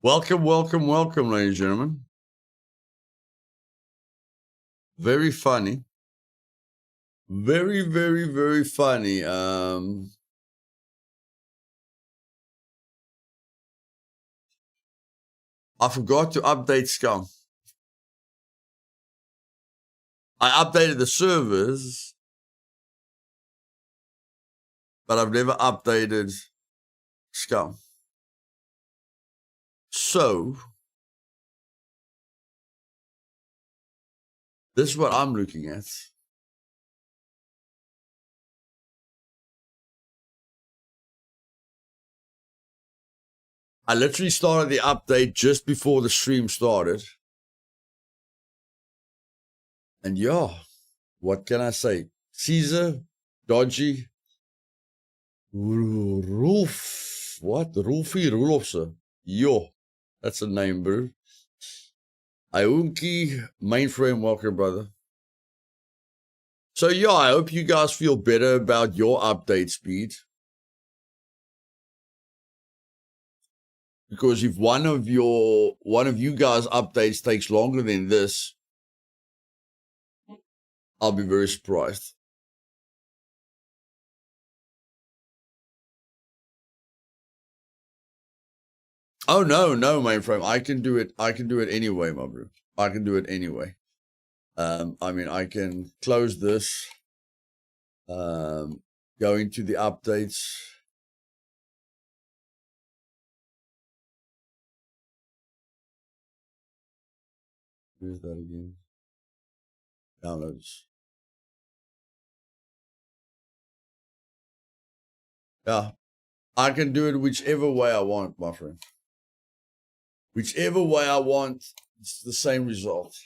Welcome, welcome, welcome, ladies and gentlemen. Very funny. Very, very, very funny. I forgot to update Scum. I updated the servers, but I've never updated Scum. So, this is what I'm looking at. I literally started the update just before the stream started. And yeah, what can I say? Caesar, Dodgy, Rolf. What? Rolfie Rolofse. Yo, that's a name, bro. Iunki, mainframe, welcome, brother. So yeah, I hope you guys feel better about your update speed. Because if one of you guys' updates takes longer than this, I'll be very surprised. Oh no, mainframe. I can do it anyway, my bro. I can do it anyway. I mean, I can close this, go into the updates. Where's that again? Downloads. Yeah, I can do it whichever way I want, my friend. Whichever way I want, it's the same result.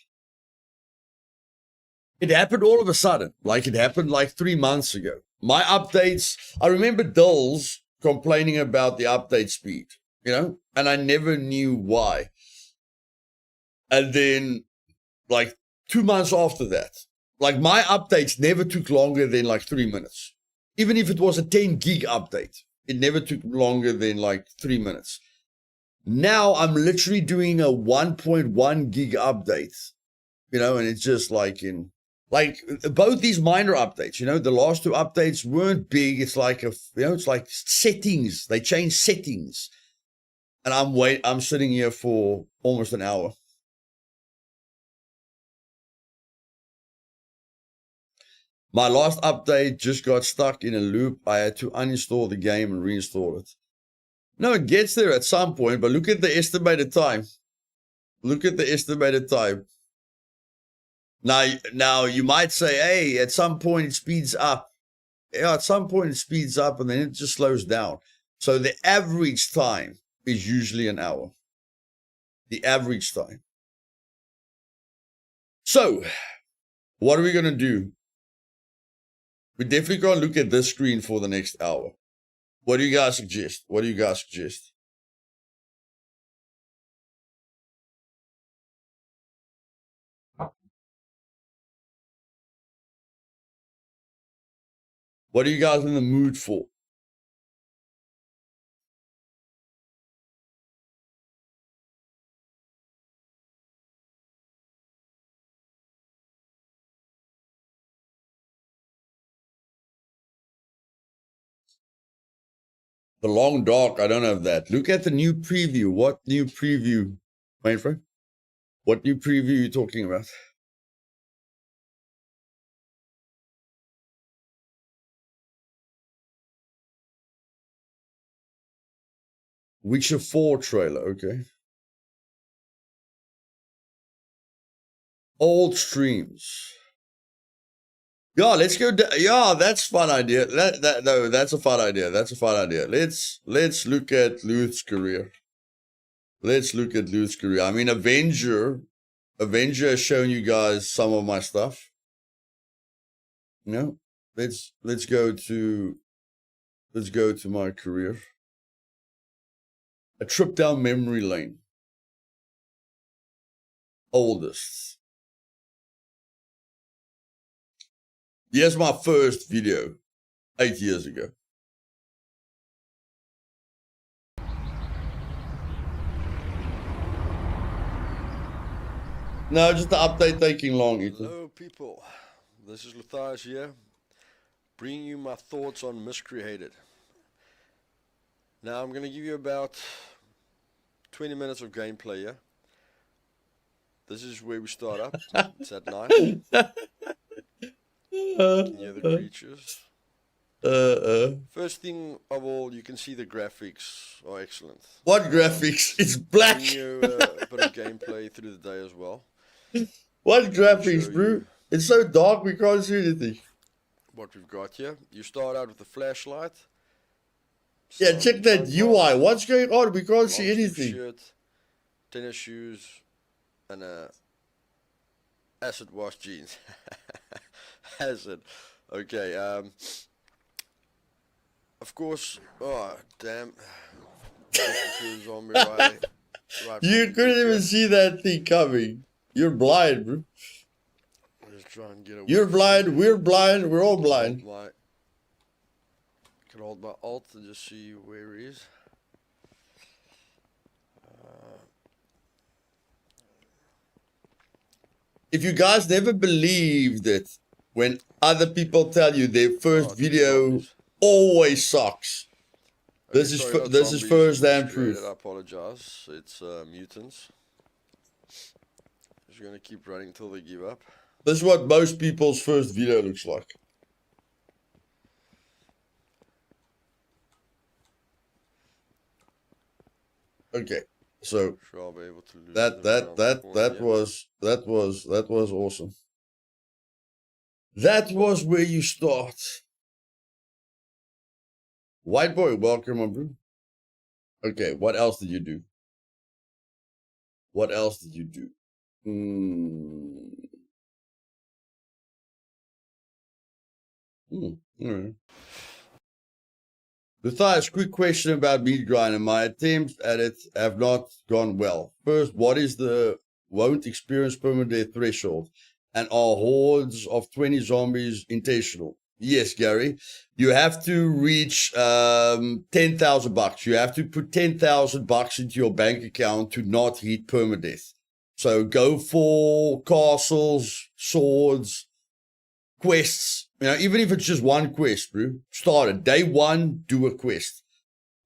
It happened all of a sudden. Like it happened like 3 months ago. My updates, I remember Dills complaining about the update speed, you know, and I never knew why. And then like 2 months after that, like my updates never took longer than like 3 minutes. Even if it was a 10 gig update, it never took longer than like 3 minutes. Now I'm literally doing a 1.1 gig update, you know, and it's just like both these minor updates, you know, the last two updates weren't big. It's like it's like settings. They change settings. And I'm sitting here for almost an hour. My last update just got stuck in a loop. I had to uninstall the game and reinstall it. No, it gets there at some point, but look at the estimated time. Look at the estimated time. Now you might say, hey, at some point it speeds up. Yeah, at some point it speeds up and then it just slows down. So the average time is usually an hour. The average time. So, what are we going to do? We definitely got to look at this screen for the next hour. What do you guys suggest? What do you guys suggest? What are you guys in the mood for? The long dark, I don't have that. Look at the new preview. What new preview, my friend? What new preview are you talking about? Witcher 4 trailer, okay. Old streams. Yeah, let's go. Yeah, that's a fun idea. No, that's a fun idea. That's a fun idea. Let's look at Luth's career. Let's look at Luth's career. I mean, Avenger has shown you guys some of my stuff. You know, let's go to my career. A trip down memory lane. Oldest. Here's my first video 8 years ago. No, just the update taking long, Ethan. Hello, people. This is Luthais here, bringing you my thoughts on Miscreated. Now, I'm going to give you about 20 minutes of gameplay here. This is where we start up. It's at night. You can hear the creatures. First thing of all, you can see the graphics are excellent. What graphics? It's black. Bring you a bit of gameplay through the day as well. What graphics, bro? It's so dark we can't see anything. What we've got here. You start out with a flashlight. Yeah, check that UI. What's going on? We can't see anything. Shirt, tennis shoes, and acid wash jeans. Acid. Okay. Of course. Oh damn. Zombie right You couldn't even see that thing coming. You're blind, bro. Just try and get away. You're blind. We're blind. We're all blind. Can hold my alt and just see where he is. If you guys never believed it, when other people tell you their first video always sucks. This is first-hand proof. I apologize. It's mutants. Just gonna keep running until they give up. This is what most people's first video looks like. Okay, so sure I'll be able to lose that was awesome. That was where you start. White boy, welcome, my bro. Okay, what else did you do? What else did you do? All right. Luthais, quick question about meat grinder. My attempts at it have not gone well. First, what is the won't experience permanent threshold? And are hordes of 20 zombies intentional? Yes, Gary. You have to reach $10,000. You have to put $10,000 into your bank account to not hit permadeath. So go for castles, swords, quests. You know, even if it's just one quest, bro. Start it. Day one, do a quest.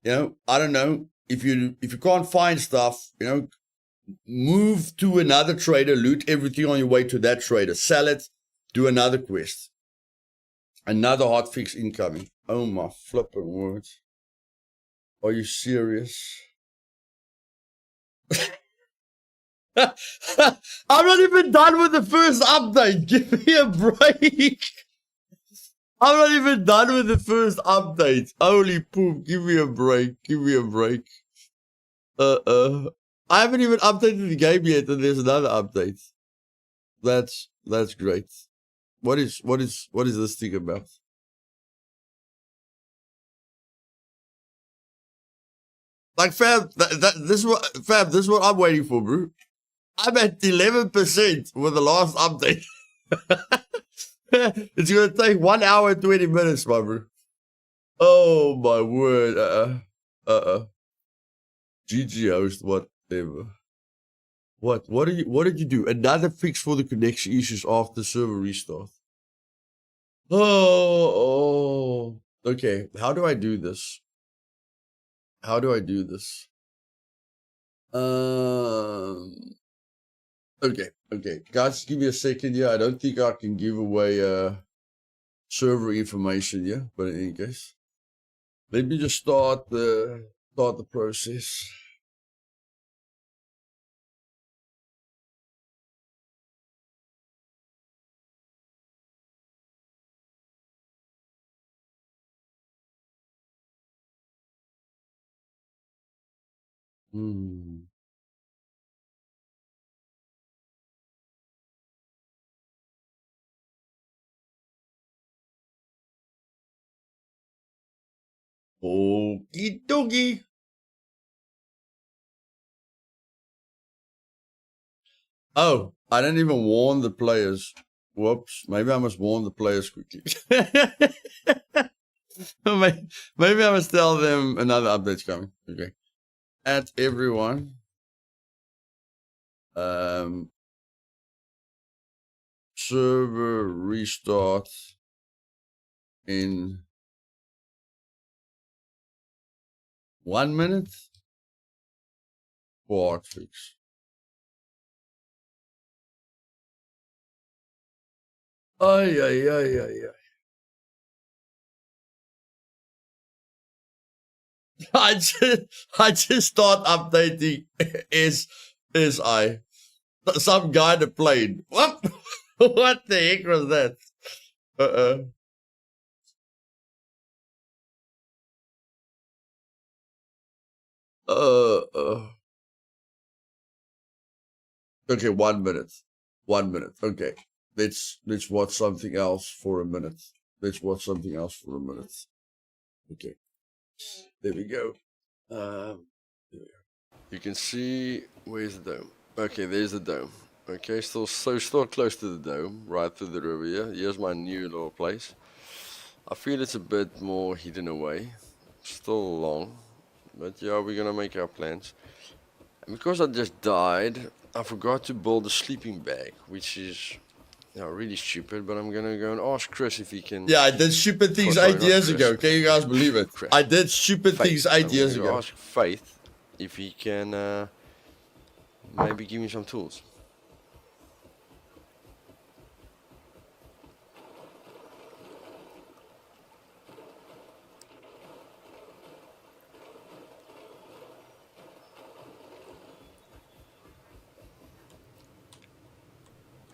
You know, I don't know. If you can't find stuff, you know, move to another trader, loot everything on your way to that trader, sell it, do another quest. Another hotfix incoming. Oh my flipping words. Are you serious? I'm not even done with the first update. Give me a break. I'm not even done with the first update. Holy poop. Give me a break. Give me a break. I haven't even updated the game yet, and there's another update. That's great. What is this thing about? Like fam, this is what I'm waiting for, bro. I'm at 11% with the last update. It's gonna take 1 hour and 20 minutes, my bro. Oh my word. GG host, whatever. What did you do? Another fix for the connection issues after server restart. Oh. Okay, how do I do this? How do I do this? Okay. Guys, give me a second here. I don't think I can give away server information here, but in any case, let me just start the process. Okie dokie. Oh, I didn't even warn the players. Whoops. Maybe I must warn the players quickly. Maybe I must tell them another update's coming. Okay. At everyone. server restart in 1 minute. Port fix. Ay, ay, ay, ay, ay. I just start updating SI. Some guy in the plane. What? What the heck was that? Okay, 1 minute. 1 minute. Okay. Let's watch something else for a minute. Let's watch something else for a minute. Okay. There we go. There we go. You can see, where's the dome? Okay, there's the dome. Okay, still close to the dome, right through the river here. Here's my new little place. I feel it's a bit more hidden away. Still long, but yeah, we're gonna make our plans. And because I just died, I forgot to build a sleeping bag, which is really stupid, but I'm gonna go and ask Chris if he can. Yeah, I did stupid things sorry, 8 not years Chris. ago. Can you guys believe it? Chris. I did stupid Faith. things 8 years I'm ago. gonna ask Faith if he can maybe give me some tools.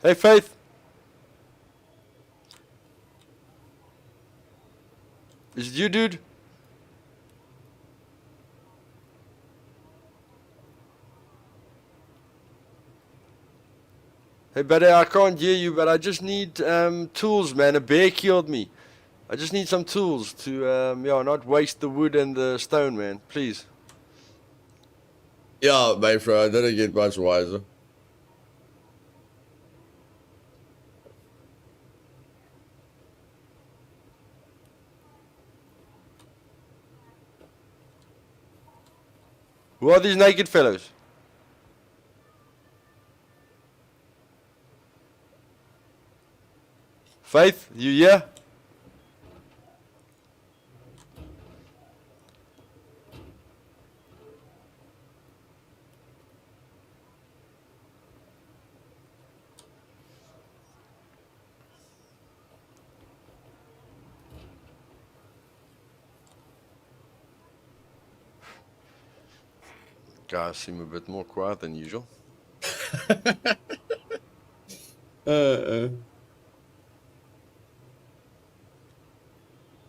Hey, Faith. Is it you, dude? Hey, buddy, I can't hear you, but I just need tools, man. A bear killed me. I just need some tools to, not waste the wood and the stone, man. Please. Yeah, my friend, I didn't get much wiser. Who are these naked fellows? Faith, you here? Guys seem a bit more quiet than usual.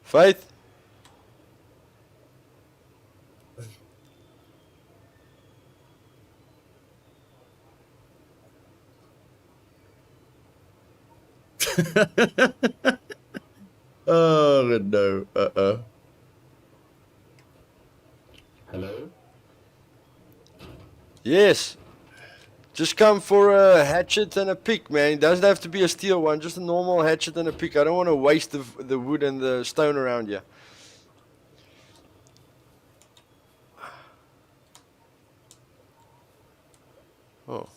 Faith? Oh, no. Hello? Yes. Just come for a hatchet and a pick, man. It doesn't have to be a steel one, just a normal hatchet and a pick. I don't want to waste the wood and the stone around here. Oh.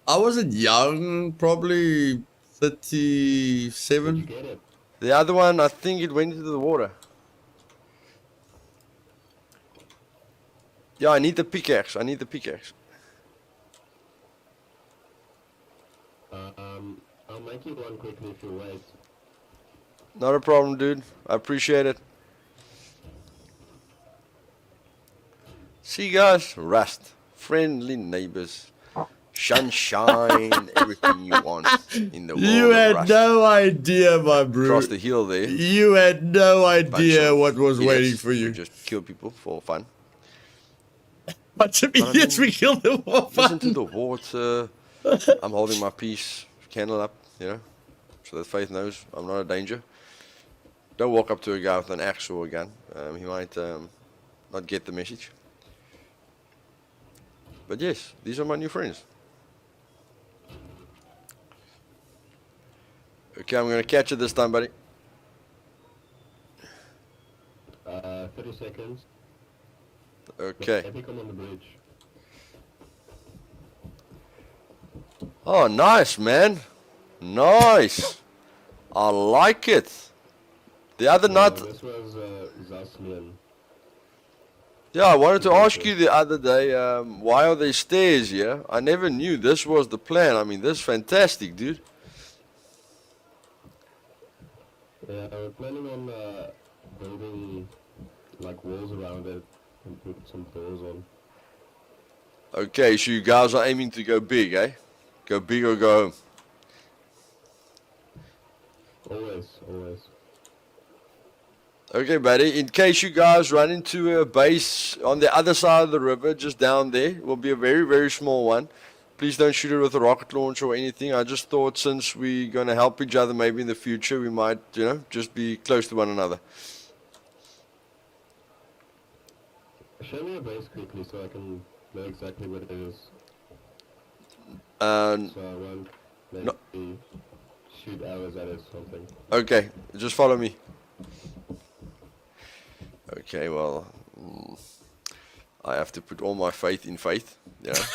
I wasn't young, probably 37. Get it? The other one, I think it went into the water. Yeah, I need the pickaxe. I need the pickaxe. I'll make you one quickly if you wait. Not a problem, dude. I appreciate it. See, guys, rust, friendly neighbors, sunshine, everything you want in the world. You of had rust. no idea, my bro. Across the hill there. You had no idea what was idiots waiting for you. who just kill people for fun. Bunch of idiots, we killed them for Listen to fun. the water. I'm holding my peace, candle up, so that Faith knows I'm not a danger. Don't walk up to a guy with an axe or a gun. He might not get the message. But yes, these are my new friends. Okay, I'm gonna catch it this time, buddy. 30 seconds. Okay. Let me come on the bridge. Oh, nice, man. Nice. I like it. The other night, This was Zaslian. yeah, I wanted to ask you the other day, why are there stairs here? I never knew this was the plan. I mean, this is fantastic, dude. Yeah, we're planning on building like walls around it and put some doors on. Okay, so you guys are aiming to go big, eh? Go big or go home. Always. Okay, buddy. In case you guys run into a base on the other side of the river, just down there, it will be a very, very small one. Please don't shoot it with a rocket launcher or anything. I just thought since we're going to help each other maybe in the future, we might, just be close to one another. Show me a base quickly so I can know exactly what it is. And So I won't No. maybe shoot arrows at it or something. okay, just follow me. Okay, well, I have to put all my faith in faith, because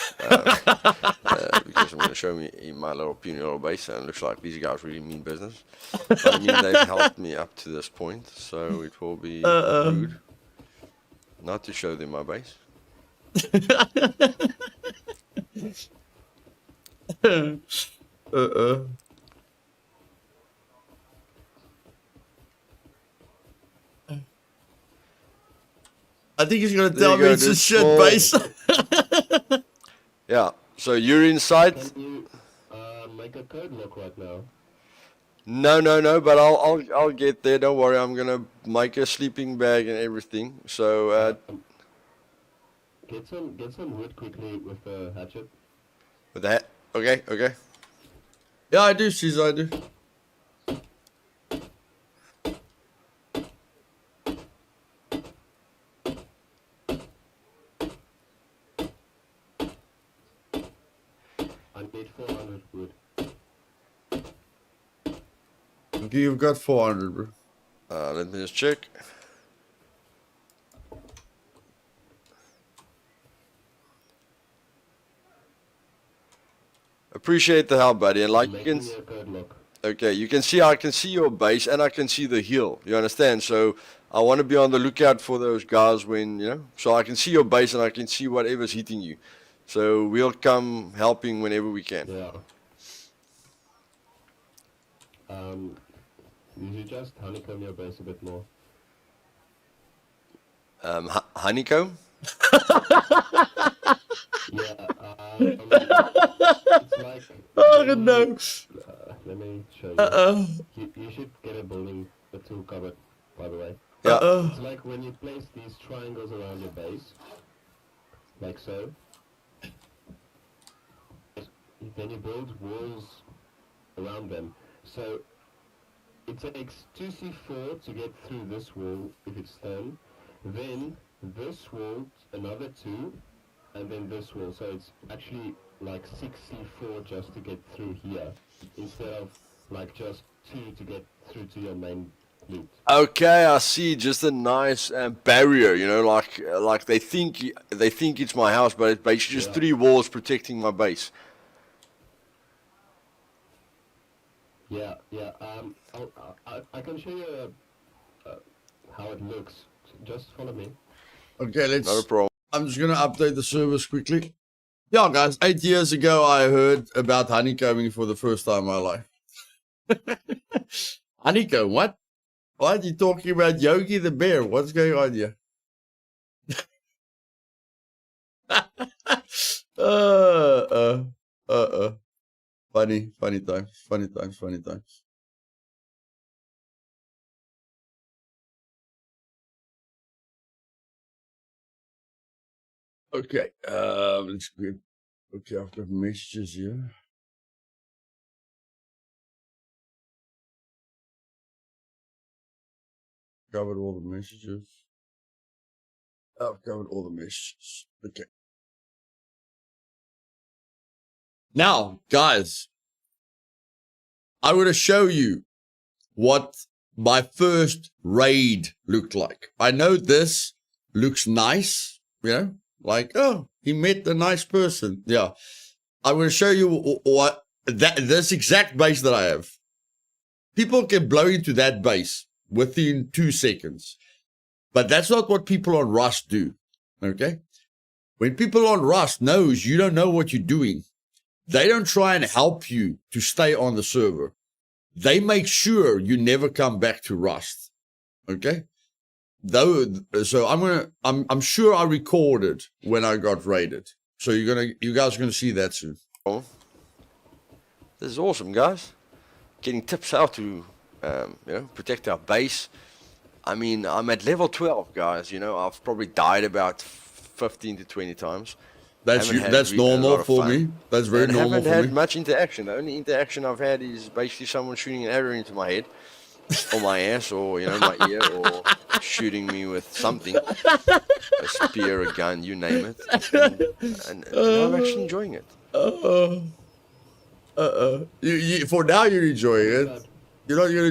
I'm going to show me in my little puny little base, and it looks like these guys really mean business. But I mean, they've helped me up to this point, so it will be rude not to show them my base. I think he's gonna There tell you me go, it's a this shit small- base. Yeah, so you're inside. Can you make a code lock right now? No, but I'll get there. Don't worry, I'm gonna make a sleeping bag and everything. So Get some wood quickly with a hatchet. with that, okay. Yeah, I do, Caesar, I do. I need 400 wood. Okay, you've got 400, bro. Let me just check. Appreciate the help, buddy. And like you Making can, me a code lock. okay, you can see, I can see your base and I can see the hill. You understand? So I want to be on the lookout for those guys when, so I can see your base and I can see whatever's hitting you. So we'll come helping whenever we can. Yeah. You should just honeycomb your base a bit more. Honeycomb? Yeah, it's like... Oh, no. Let me show you. You should get a building, a tool cupboard, by the way. Yeah. It's like when you place these triangles around your base, like so. Then you build walls around them. So it takes 2c4 to get through this wall if it's stone. Then this wall, another 2, and then this wall. So it's actually like 6c4 just to get through here, instead of like just 2 to get through to your main loot. Okay, I see. Just a nice barrier, like they think it's my house, but it's basically just Yeah. 3 walls protecting my base. Yeah. I can show you how it looks. Just follow me. Okay, Not a let's... problem. I'm just gonna update the service quickly. Yeah, guys, 8 years ago, I heard about honeycombing for the first time in my life. Honeycomb, what? What? You talking about Yogi the bear? What's going on here? Funny times. Okay, let's get... Okay, I've got messages here. Covered all the messages. I've covered all the messages. Okay. Now, guys, I want to show you what my first raid looked like. I know this looks nice, like, oh, he met a nice person. Yeah. I will show you what this exact base that I have, people can blow into that base within 2 seconds. But that's not what people on Rust do, okay? When people on Rust knows you don't know what you're doing, they don't try and help you to stay on the server. They make sure you never come back to Rust, okay? So I'm sure I recorded when I got raided. So you guys are gonna see that soon. Oh, this is awesome, guys. Getting tips how to, protect our base. I mean, I'm at level 12, guys. You know, I've probably died about 15 to 20 times. That's normal for me. That's very normal for me. I haven't had much interaction. The only interaction I've had is basically someone shooting an arrow into my head, or my ass, or my ear, or shooting me with something, a spear, a gun, you name it. And I'm actually enjoying it. You for now you're enjoying it. You're not gonna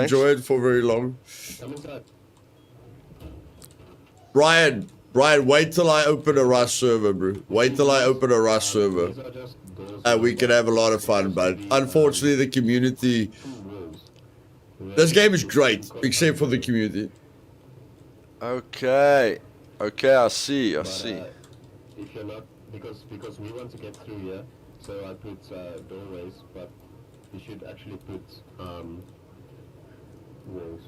enjoy it for very long. Come inside. Brian, wait till I open a Rust server, bro. Wait till I open a Rust server. These are just doors. And we can have a lot of fun, but unfortunately the community, Walls. this game is great, except for the community. Okay, I see. If you're not, because we want to get through here, so I put doorways, but you should actually put walls.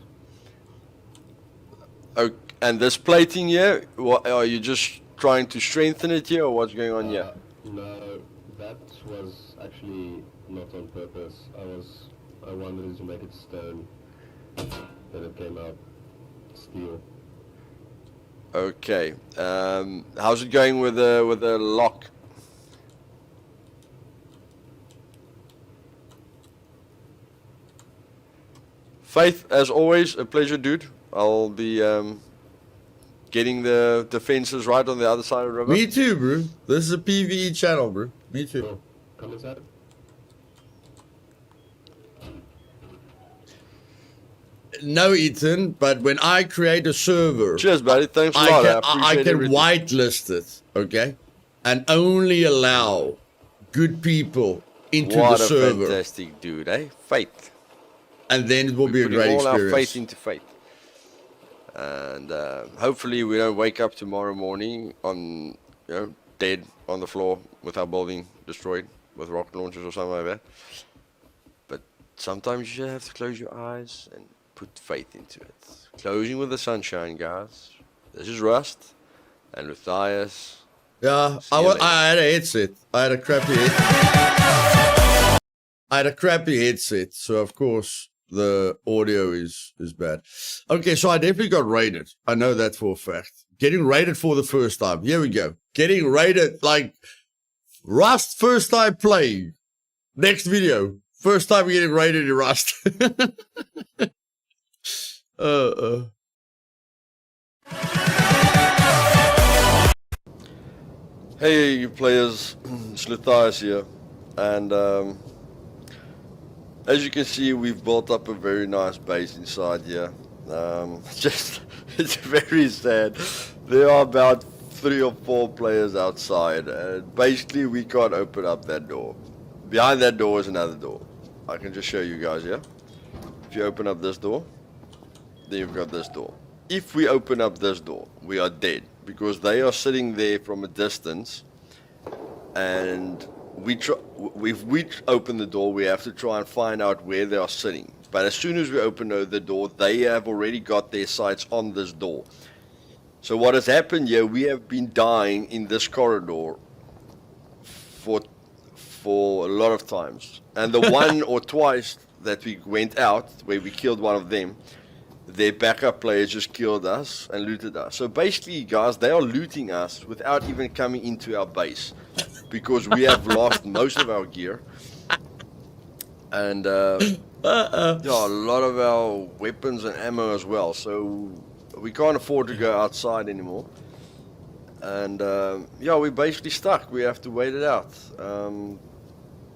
Okay, and this plating here, what, are you just trying to strengthen it here, or what's going on here? No, that was actually not on purpose. I wanted to make it stone, then it came out steel. Okay, how's it going with the lock? Faith, as always, a pleasure, dude. I'll be getting the defenses right on the other side of the river. Me too, bro. This is a PvE channel, bro. Me too. Cool. Come inside. No, Ethan, but when I create a server, Cheers, buddy. Thanks a lot. I can everything. whitelist it, okay? And only allow good people into What the a server. fantastic dude, eh? Faith. And then it will be a Putting great all experience. our faith into faith. And hopefully we don't wake up tomorrow morning on, dead on the floor with our building destroyed with rocket launchers or something like that. But sometimes you have to close your eyes and put faith into it. Closing with the sunshine, guys. This is Rust and Luthais. Yeah, See you later. I had a headset. I had a crappy headset, so of course the audio is bad. Okay, so I definitely got raided. I know that for a fact. Getting raided for the first time. Here we go. Getting raided, like Rust first time playing. Next video. First time getting raided in Rust. Hey, you players, it's Luthais here, and as you can see, we've built up a very nice base inside here. It's very sad. There are about 3 or 4 players outside, and basically we can't open up that door. Behind that door is another door. I can just show you guys here. If you open up this door, then you've got this door. If we open up this door, we are dead, because they are sitting there from a distance, and if we open the door, we have to try and find out where they are sitting. But as soon as we open the door, they have already got their sights on this door. So what has happened here, we have been dying in this corridor for a lot of times. And the one or twice that we went out, where we killed one of them, their backup players just killed us and looted us. So basically, guys, they are looting us without even coming into our base, because we have lost most of our gear. And a lot of our weapons and ammo as well. So we can't afford to go outside anymore. And we're basically stuck. We have to wait it out.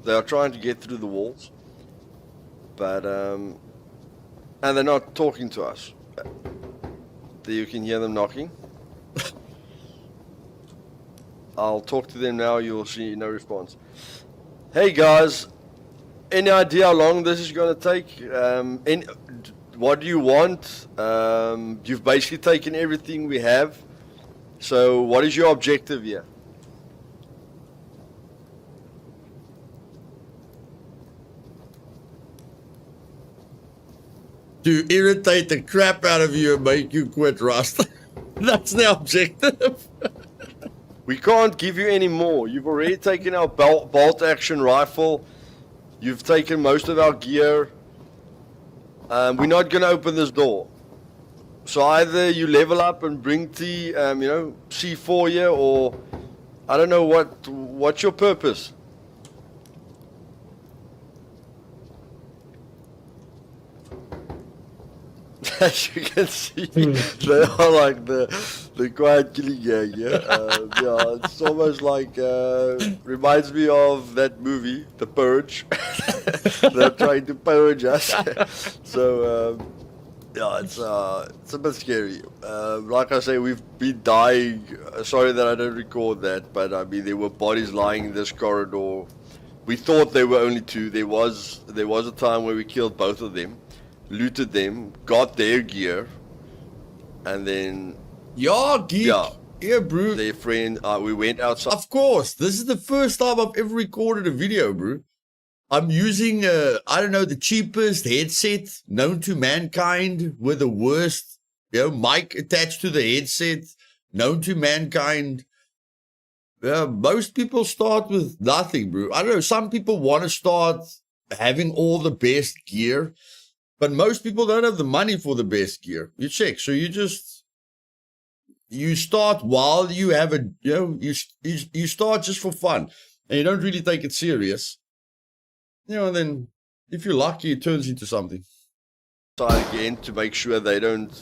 They are trying to get through the walls, but and they're not talking to us. There you can hear them knocking. I'll talk to them now. You'll see no response. Hey guys, Any idea how long this is going to take? What do you want? You've basically taken everything we have. So what is your objective here? To irritate the crap out of you and make you quit Rust. That's the objective. We can't give you any more. You've already taken our bolt action rifle. You've taken most of our gear. We're not going to open this door. So either you level up and bring the, C4 here, or I don't know what's your purpose. As you can see, they are like the quiet killing gang, yeah? Yeah, it's almost like, reminds me of that movie, The Purge. They're trying to purge us. So, yeah, it's a bit scary. Like I say, we've been dying. Sorry that I don't record that, but I mean, there were bodies lying in this corridor. We thought there were only two. There was a time where we killed both of them, looted them, got their gear, and then Yeah, geek. Yeah, bro. their friend. We went outside. Of course. This is the first time I've ever recorded a video, bro. I'm using, the cheapest headset known to mankind with the worst, mic attached to the headset known to mankind. Most people start with nothing, bro. I don't know. Some people want to start having all the best gear, but most people don't have the money for the best gear. You check. So you start while you have you start just for fun and you don't really take it serious. And then if you're lucky, it turns into something. Again to make sure they don't.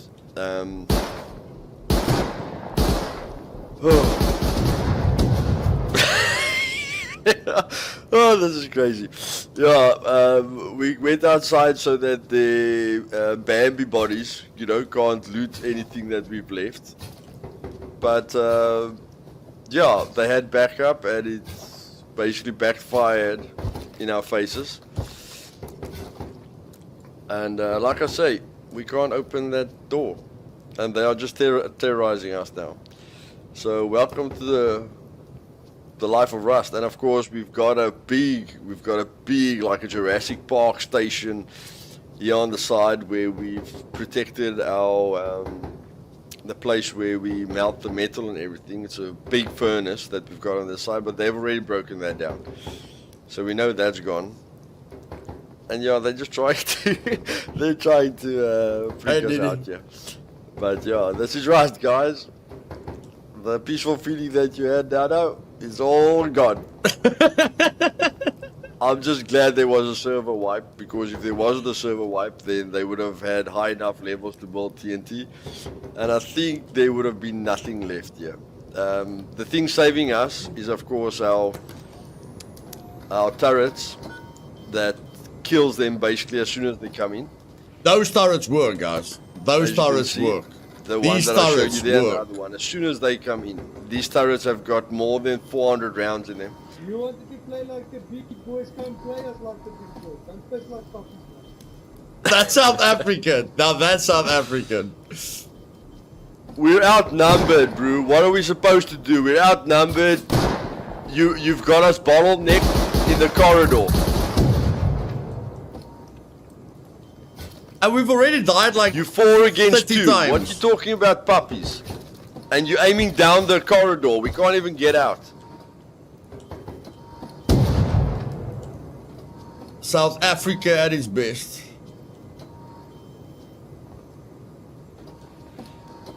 Oh, this is crazy. Yeah, we went outside so that the Bambi bodies, can't loot anything that we've left. But yeah, they had backup and it's basically backfired in our faces. And like I say, we can't open that door, and they are just terrorizing us now. So welcome to the life of Rust. And of course we've got a big like a Jurassic Park station here on the side where we've protected our the place where we melt the metal and everything. It's a big furnace that we've got on the side, but they've already broken that down. So we know that's gone. And yeah, they're just trying to freak us out, yeah. But yeah, this is Rust, guys. The peaceful feeling that you had now is all gone. I'm just glad there was a server wipe, because if there wasn't a server wipe, then they would have had high enough levels to build TNT, and I think there would have been nothing left here. The thing saving us is, of course, our turrets that kills them basically as soon as they come in. Those turrets work, guys. Those turrets work. The ones that I showed you there, another one. As soon as they come in, these turrets have got more than 400 rounds in them. You wanted to play like the big boys, come play us like the big boys. Don't play like puppies. That's South African. Now that's South African. We're outnumbered, bro. What are we supposed to do? We're outnumbered. You've got us bottlenecked in the corridor. And we've already died like You 4 against 2. times. What are you talking about, puppies? And you're aiming down the corridor. We can't even get out. South Africa at its best.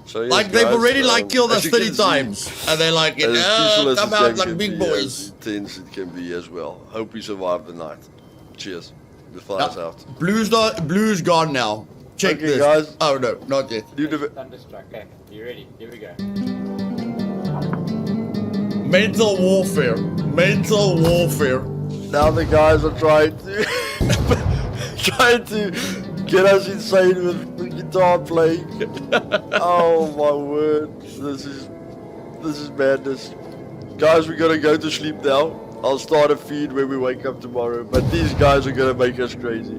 So yes, Like they've guys, already killed as us you 30 can see, times. And they're like, as peaceful as come this out game like can big be, boys. as intense it can be as well. Hope we survive the night. Cheers. Luthais out. Blue's gone now. Check Okay, this. guys. Oh no, not yet. Thunderstruck. Okay, you ready? Here we go. Mental warfare. Mental warfare. Now the guys are trying to get us insane with the guitar playing. Oh my word, this is madness. Guys, we gotta go to sleep now. I'll start a feed when we wake up tomorrow. But these guys are gonna make us crazy.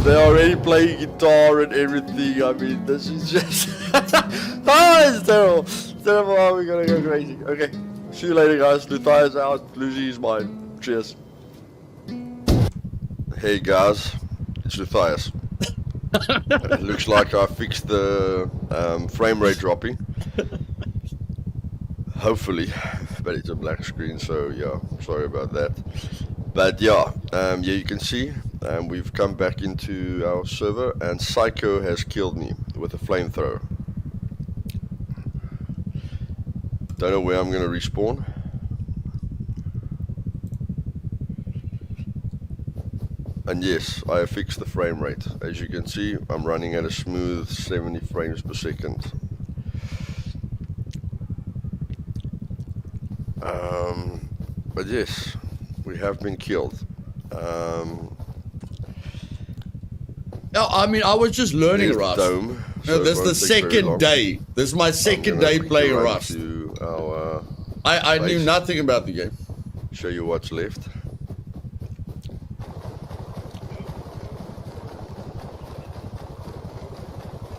They're already playing guitar and everything. I mean, this is just it's terrible. It's terrible how we're gonna go crazy. Okay, see you later, guys. Luthais out. Lucy is mine. Cheers. Hey guys, it's Luthais. It looks like I fixed the frame rate dropping. Hopefully, but it's a black screen, so yeah, sorry about that. But yeah, you can see we've come back into our server, and Psycho has killed me with a flamethrower. Don't know where I'm gonna respawn. And yes, I have fixed the frame rate. As you can see, I'm running at a smooth 70 frames per second. But yes, we have been killed. No, I mean, I was just learning Rust. Dome, No, this is the second day. This is my second day playing Rust. I knew nothing about the game. Show you what's left.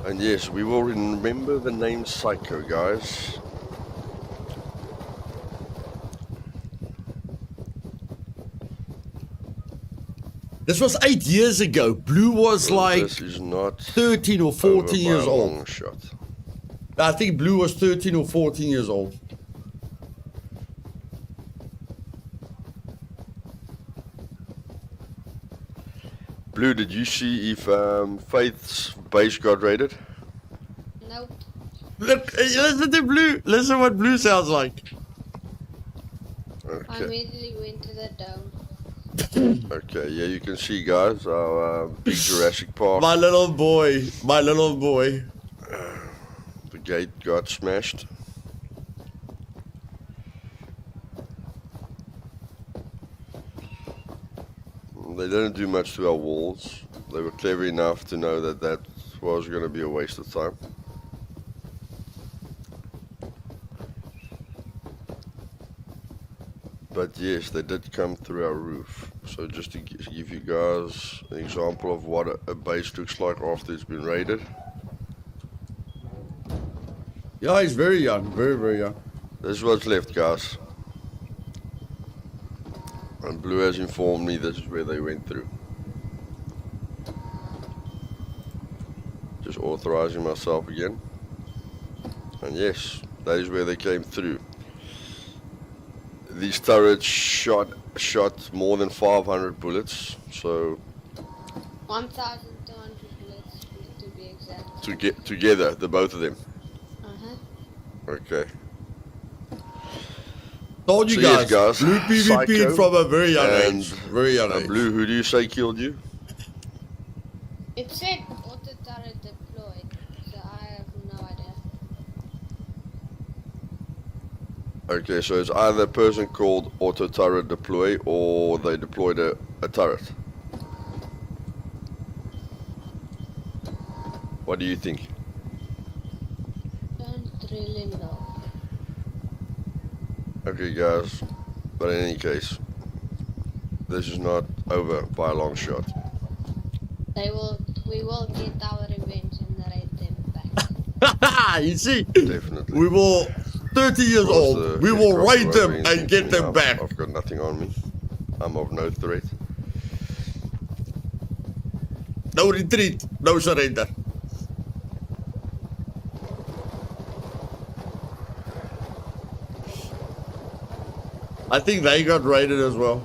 And yes, we will remember the name Psycho, guys. This was 8 years ago. Blue was like this is not 13 or 14 years old. Long shot. I think Blue was 13 or 14 years old. Blue, did you see if Faith's base got raided? Nope. Look, listen to Blue. Listen what Blue sounds like. I Okay. immediately went to the dome. Okay, yeah, you can see, guys, our big Jurassic Park. My little boy. My little boy. The gate got smashed. They didn't do much to our walls. They were clever enough to know that that was going to be a waste of time. But yes, they did come through our roof. So just to give you guys an example of what a base looks like after it's been raided. Yeah, he's very young. Very, very young. This is what's left, guys. And Blue has informed me this is where they went through. Just authorizing myself again. And yes, that is where they came through. These turrets shot more than 500 bullets, so 1,200 bullets to be exact. to get together, the both of them. Okay. Told you So guys, yes, guys, Blue PvP'd Psycho from a very young and, age. Very young age. Blue, who do you say killed you? It said auto turret deployed, so I have no idea. Okay, so it's either a person called auto turret deploy or they deployed a turret. What do you think? Don't really know. Okay, guys, but in any case, this is not over by a long shot. We will get our revenge and raid them back. You see, Definitely. we will, 30 years Of course, old, we will helicopter raid them over and get them I've- back. I've got nothing on me. I'm of no threat. No retreat, no surrender. I think they got raided as well.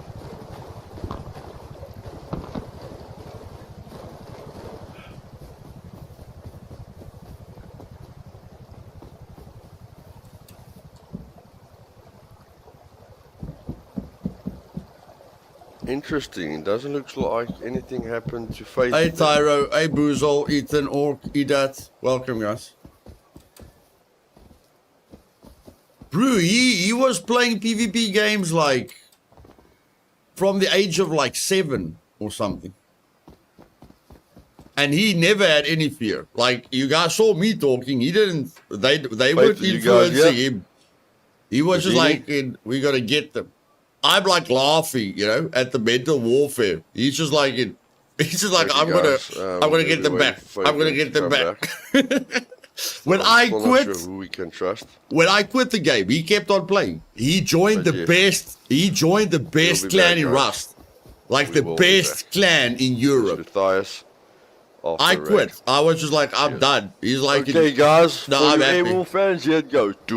Interesting. It doesn't look like anything happened to Faith. Hey Tyro, hey Boozle, Ethan, Orc, Edat, welcome guys. Brew, he was playing PvP games like from the age of like 7 or something. And he never had any fear. Like you guys saw me talking, he didn't, they weren't you guys, influencing yeah. him. He was just Houdini? like, we gotta get them. I'm like laughing, you know, at the mental warfare. He's just like he's just like, Okay, I'm guys, gonna get them waiting back. for I'm gonna him get to them come back. When I Still not quit, sure who we can trust. when I quit the game, he kept on playing. He joined But the yes. best. He joined the best be clan back, in guys. Rust, like We the will be best clan in Europe. Luthais after I raid. quit. I was just like, I'm Yes. done. He's like, Okay, guys, No, for I'm you happy. able fans, here it goes. Stop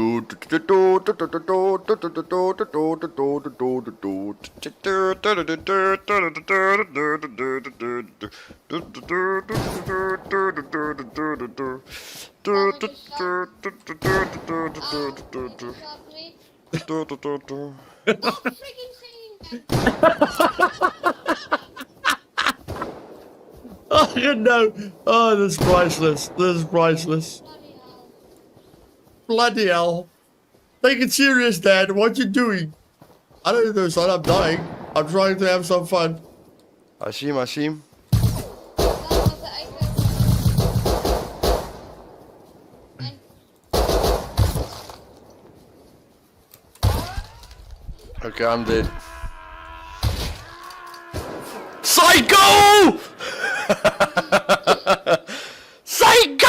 freaking singing that. oh no, oh, this is priceless. This is priceless. Bloody hell. Bloody hell. Take it serious, Dad. What you doing? I don't know, son. I'm dying. I'm trying to have some fun. I see him, I see him. That was the icon. And Okay, I'm dead. Psycho! Psycho!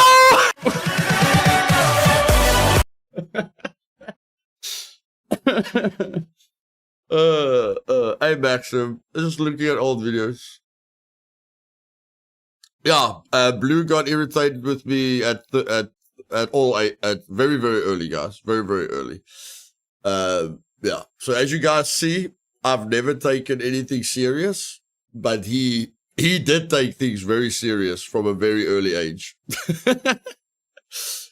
Hey Maxim, just looking at old videos. Yeah, Blue got irritated with me at very early, guys, very early. Yeah. So as you guys see, I've never taken anything serious, but he did take things very serious from a very early age.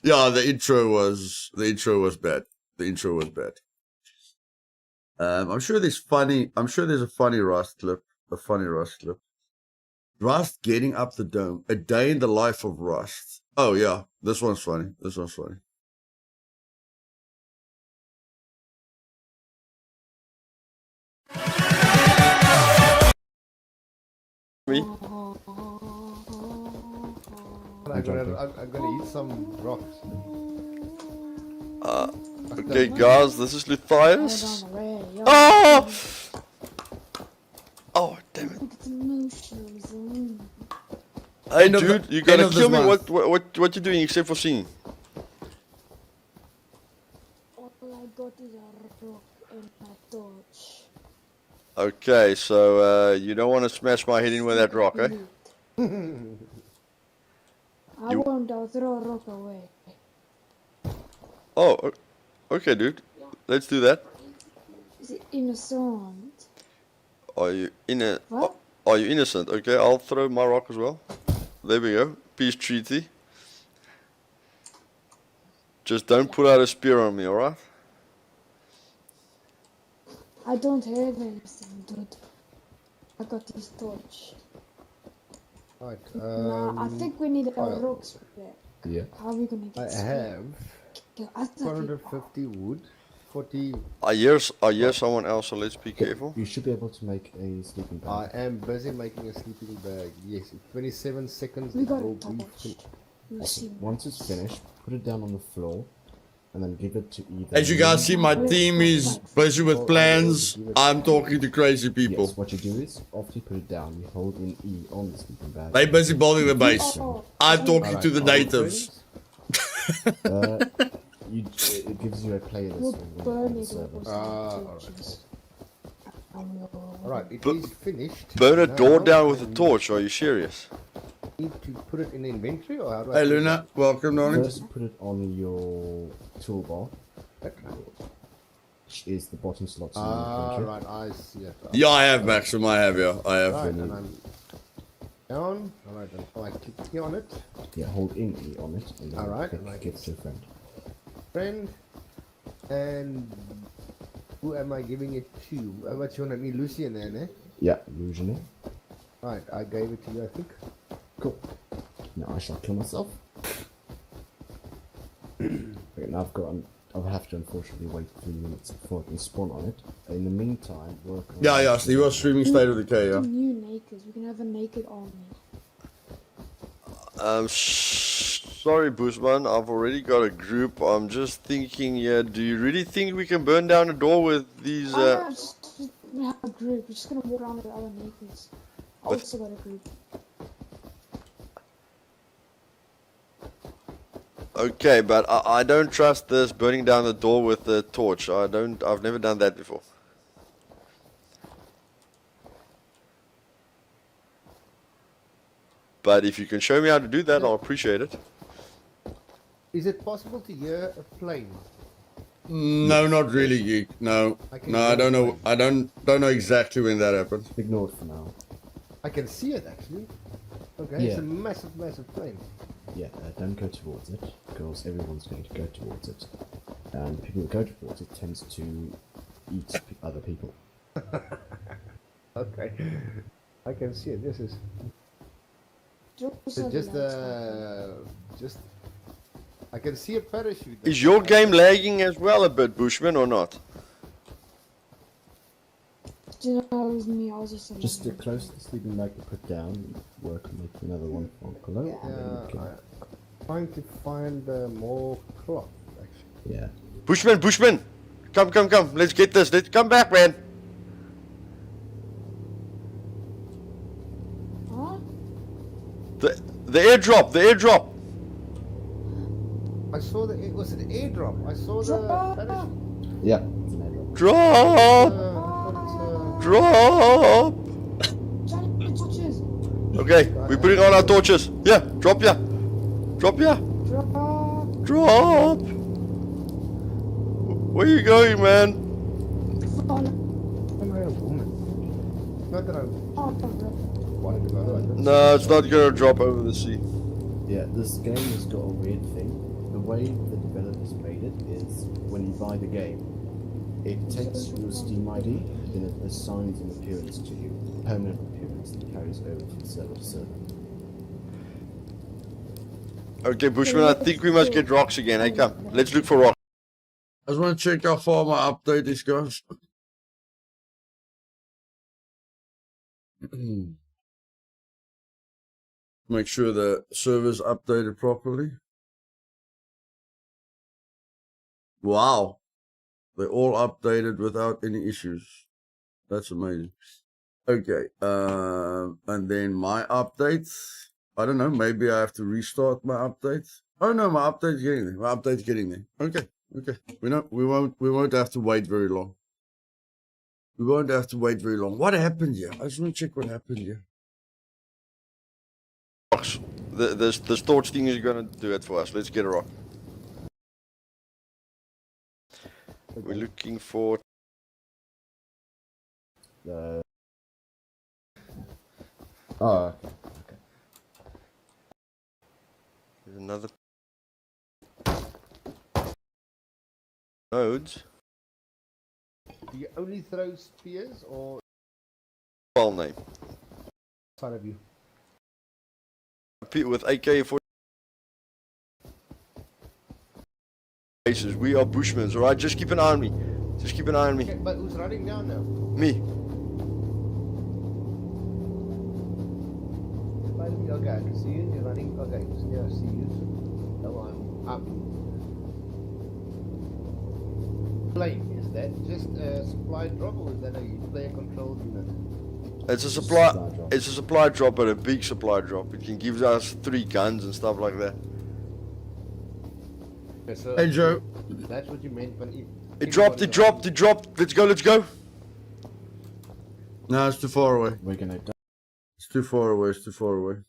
Yeah, the intro was bad. The intro was bad. I'm sure there's a funny Rust clip. Rust getting up the dome. A day in the life of Rust. Oh yeah, this one's funny. Me? I'm gonna eat some rocks. Okay, guys, this is Luthais. already. Oh! Oh, damn it. Hey, End of dude, the- you end gotta of kill this me. month. What you doing except for singing? All I got is a rock and a torch. Okay, so you don't want to smash my head in with that rock, eh? I won't, I'll throw a rock away. Oh, okay, dude. Let's do that. Is it innocent? Are you What? Are you innocent? Okay, I'll throw my rock as well. There we go. Peace treaty. Just don't pull out a spear on me, alright? I don't have anything, dude. I got this torch. Right. Nah, I think we need our rocks back. Yeah. How are we gonna get I speed? have Yeah, I thought we- 450 wood, 40. I hear someone else, so let's be careful. You should be able to make a sleeping bag. I am busy making a sleeping bag. Yes, in 27 seconds We it got will a be torch. We'll see. Once it's finished, put it down on the floor, and then give it to either. As you guys see, my team is busy with plans. I'm talking to crazy people. Yes, what you do is, after you put it down, you hold in E on the sleeping bag. They busy building the base. Oh, I'm talking Alright, to the are we natives. It gives you a playlist we'll of burn the it server. with alright. torches. Alright, it is finished. Burn a door Now down with a I torch, are you serious? need to put it in the inventory or how do I Hey do Luna, welcome, darling. First, put it on your toolbar, that? which is the bottom slots in your Ah, inventory. right, I see it. Yeah, I have Maxim. I have. Right, and I'm down. Alright, then I click here on it. Yeah, hold in E on it, and then Alright, click and I give to a friend. Friend. And who am I giving it to? What's your name? Lucian then, eh? Yeah, usually. Right, I gave it to you, I think. Cool. Now I shall kill myself. Okay, now I'll have to unfortunately wait 3 minutes before I can spawn on it. In the meantime, work on Yeah. So he was streaming State of Decay. Yeah. New nakeds. We can have a naked army. Sorry, Bushman, I've already got a group. I'm just thinking, yeah, do you really think we can burn down a door with these, gonna have a group. We're just gonna walk around with other nakeds. I But- also got a group. Okay, but I don't trust this burning down the door with the torch. I've never done that before. But if you can show me how to do that, I'll appreciate it. Is it possible to hear a plane? No, not really, Geek. No, can no, I hear don't the know. plane. I don't know exactly when that happened. Ignore it for now. I can see it actually. Okay, it's Yeah. a massive, massive plane. Yeah, don't go towards it, because everyone's going to go towards it. And people that go towards it tends to eat other people. Okay, I can see it. This is Also just the just. I can see a parachute. Is your game lagging as well a bit, Bushman, or not? Do you know it was me? I was just Just close to the sleeping bag to put down, work on making another one for Uncle. Yeah. And then you can, I'm trying to find more cloth. Actually, yeah. Bushman! Come. Let's get this. Let's come back, man. Huh? The airdrop. I saw it was an airdrop. I saw the parachute. Yeah, it's an airdrop. Drop. Johnny, torches! Okay, we're putting on our torches. Yeah, drop ya. Drop! Drop. Where you going, man? Am I a woman? Not that I wanted to go like this. No, it's not gonna drop over the sea. Yeah, this game has got a weird thing. The way the developers made it is when you buy the game, it takes your Steam ID, then it assigns an appearance to you, permanent appearance that carries over to the server to server. Okay, Bushman, I think we must get rocks again. Hey, come. Let's look for rocks. I just want to check how far my update is, guys. Make sure the server's updated properly. Wow. They're all updated without any issues. That's amazing. Okay. And then my updates. I don't know. Maybe I have to restart my updates. Oh no, my update's getting there. My update's getting there. Okay. We won't have to wait very long. What happened here? I just want to check what happened here. Rocks. The storage thing is gonna do it for us. Let's get a rock. We're looking for. Oh, okay. There's another. Nodes. Do you only throw spears or File name. side of you? With AK-40. We are Bushmans, alright? Just keep an eye on me. Okay, but who's running down now? Me. Okay, I can see you. You're running. Okay, yeah, I see you. No, I'm up. Plane, is that just a supply drop or is that a player controlled unit? It's a supply drop, but a big supply drop. It can give us 3 guns and stuff like that. Okay, so Hey Joe. that's what you meant when It dropped. Let's go. No, it's too far away. We're gonna. It's too far away.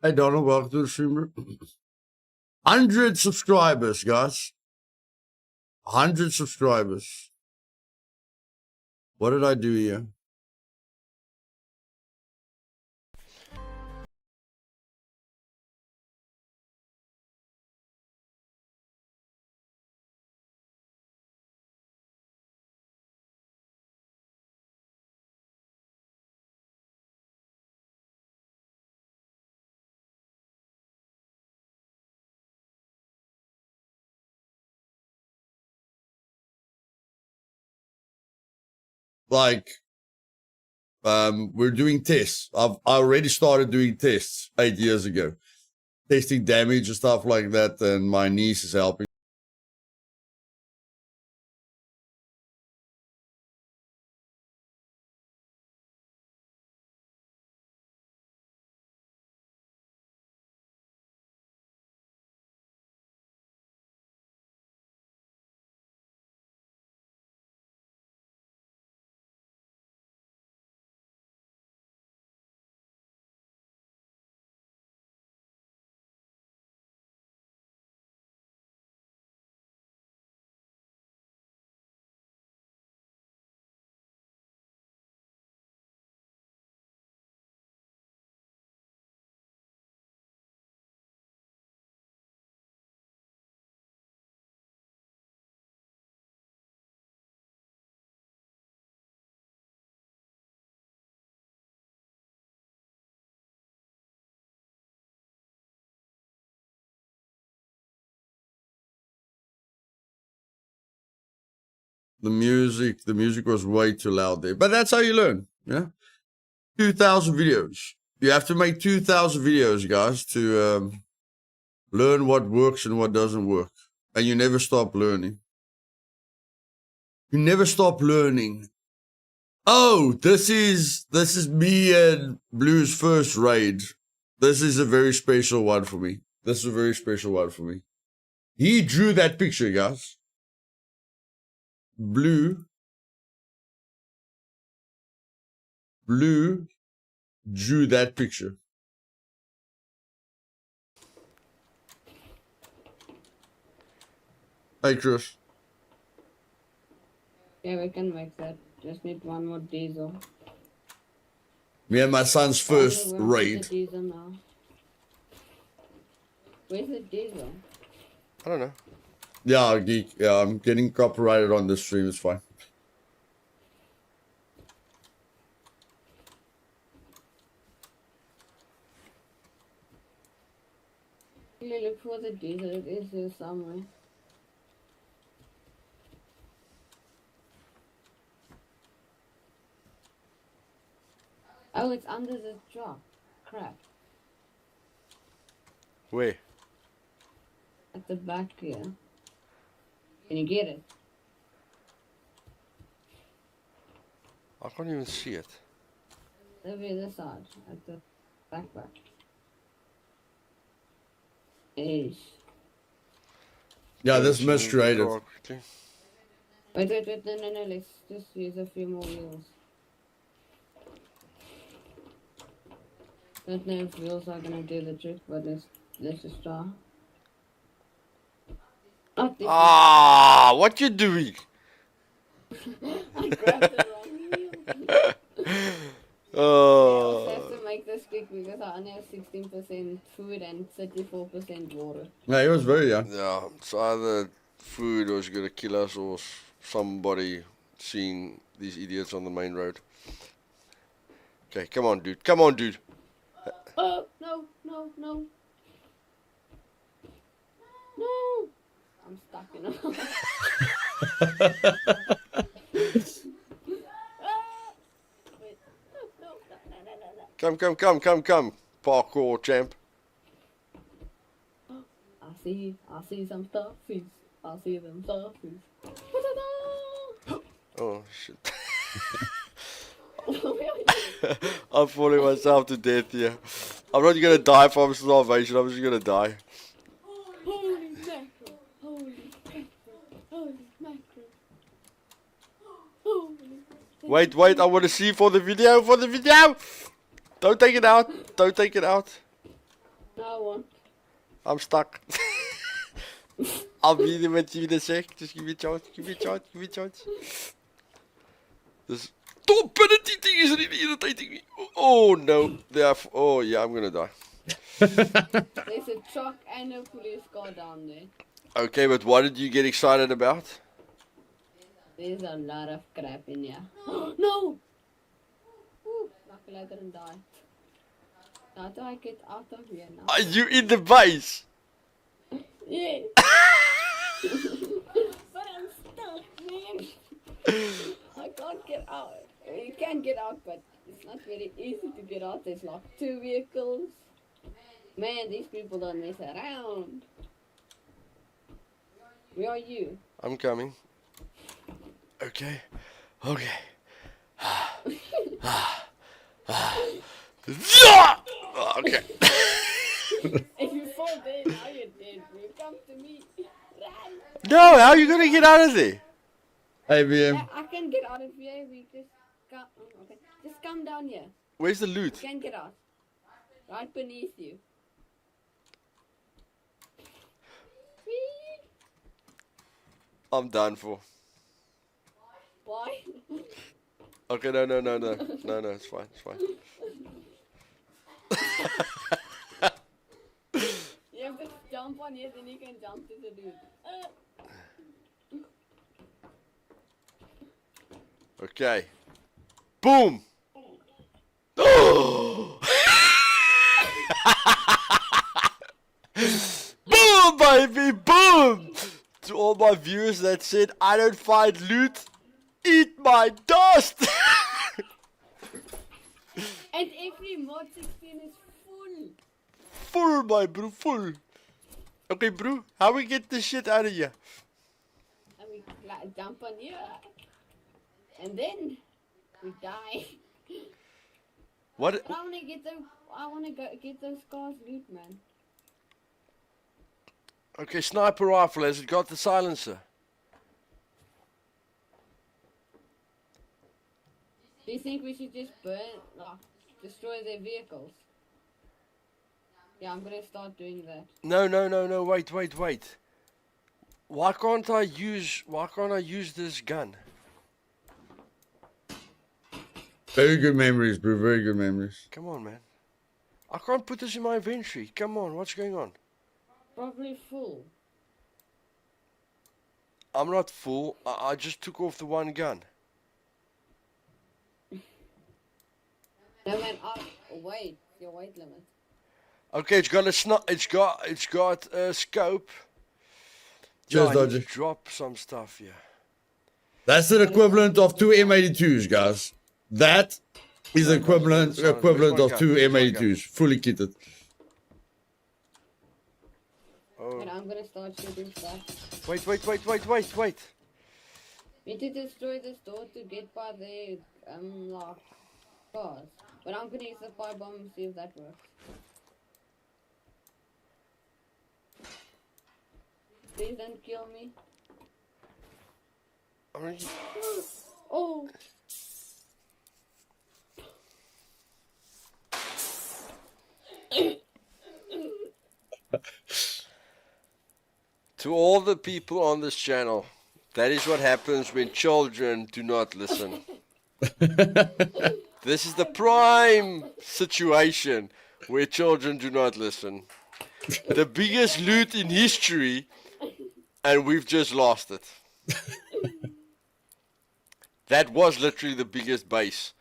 Hey Donald, welcome to the streamer. 100 subscribers, guys. 100 subscribers. What did I do here? like, we're doing tests. I already started doing tests 8 years ago, testing damage and stuff like that, and my niece is helping. The music was way too loud there. But that's how you learn, yeah? 2,000 videos. You have to make 2,000 videos, guys, to learn what works and what doesn't work. And you never stop learning. You never stop learning. Oh, this is me and Blue's first raid. This is a very special one for me. This is a very special one for me. He drew that picture, guys. Blue drew that picture. Hey, Chris. Yeah, we can make that. Just need one more diesel. Me and my son's first Where's raid. the diesel now? Where's the diesel? I don't know. Yeah, geek. Yeah, I'm getting copyrighted on this stream. It's fine. Really look for the diesel. It is here somewhere. Oh, it's under the truck. Crap. Where? At the back here. Can you get it? I can't even see it. Over the other side. At the back. Ish. Yeah, this miscreated. Wait, no, let's just use a few more wheels. Don't know if wheels are gonna do the trick, but let's just try. Ah, what you doing? I grabbed the wrong wheel. I Oh. also have to make this quick because I only have 16% food and 34% water. Yeah, he was very young. Yeah, it's either food was gonna kill us or somebody seeing these idiots on the main road. Okay, come on, dude. Come on, dude. Oh, no. No! I'm stuck in a... Wait, no. Come. Parkour champ. I see some stuffies. I see them stuffies. Oh, shit. I'm falling myself to death here. I'm not gonna die from starvation, I'm just gonna die. Holy mackerel! Holy mackerel! Holy Wait, I wanna see for the video! Don't take it out! No, I won't. I'm stuck. I'll be there with you in a sec. Just give me a chance. This stupidity thing is really irritating me. Oh no. Oh yeah, I'm gonna die. There's a truck and a police car down there. Okay, but what did you get excited about? There's a lot of crap in here. No! Ooh, luckily I didn't die. How do I get out of here now? Are you in the base? Yeah. But I'm stuck, man. I can't get out. You can get out, but it's not very easy to get out. There's like 2 vehicles. Man, these people don't mess around. Where are you? I'm coming. Okay. Okay. Okay. If you fall dead, now you're dead, bro. Come to me. Run. No, how are you gonna get out of there? ABM. I can get out of here. We just come. Okay. Just come down here. Where's the You loot? can get out. Right beneath you. Whee! I'm done for. Why? Okay, no, it's fine, it's fine. You have to jump on here, then you can jump to the loot. Okay. Boom! Oh! Boom, baby, boom! To all my viewers that said I don't find loot, eat my dust! And every mod 16 is full. Full, my bro, full. Okay, bro, how we get this shit out of here? And we jump on here. And then we die. What? But I wanna go get those cars loot, man. Okay, sniper rifle, has it got the silencer? Do you think we should just destroy their vehicles? Yeah, I'm gonna start doing that. No, wait. Why can't I use this gun? Very good memories, bro. Very good memories. Come on, man. I can't put this in my inventory. Come on, what's going on? Probably full. I'm not full. I just took off the one gun. No man, wait, your weight limit. Okay, it's got a scope. Cheers, I need Dodger. to drop some stuff here. That's the equivalent of 2 M82s, guys. That is the equivalent of 2 M82s, fully kitted. Oh. And I'm gonna start shooting stuff. Wait. Need to destroy this door to get by the like cars. But I'm gonna use the fire bomb and see if that works. Please don't kill me. Oh! To all the people on this channel, that is what happens when children do not listen. This is the prime situation where children do not listen. The biggest loot in history, and we've just lost it. That was literally the biggest base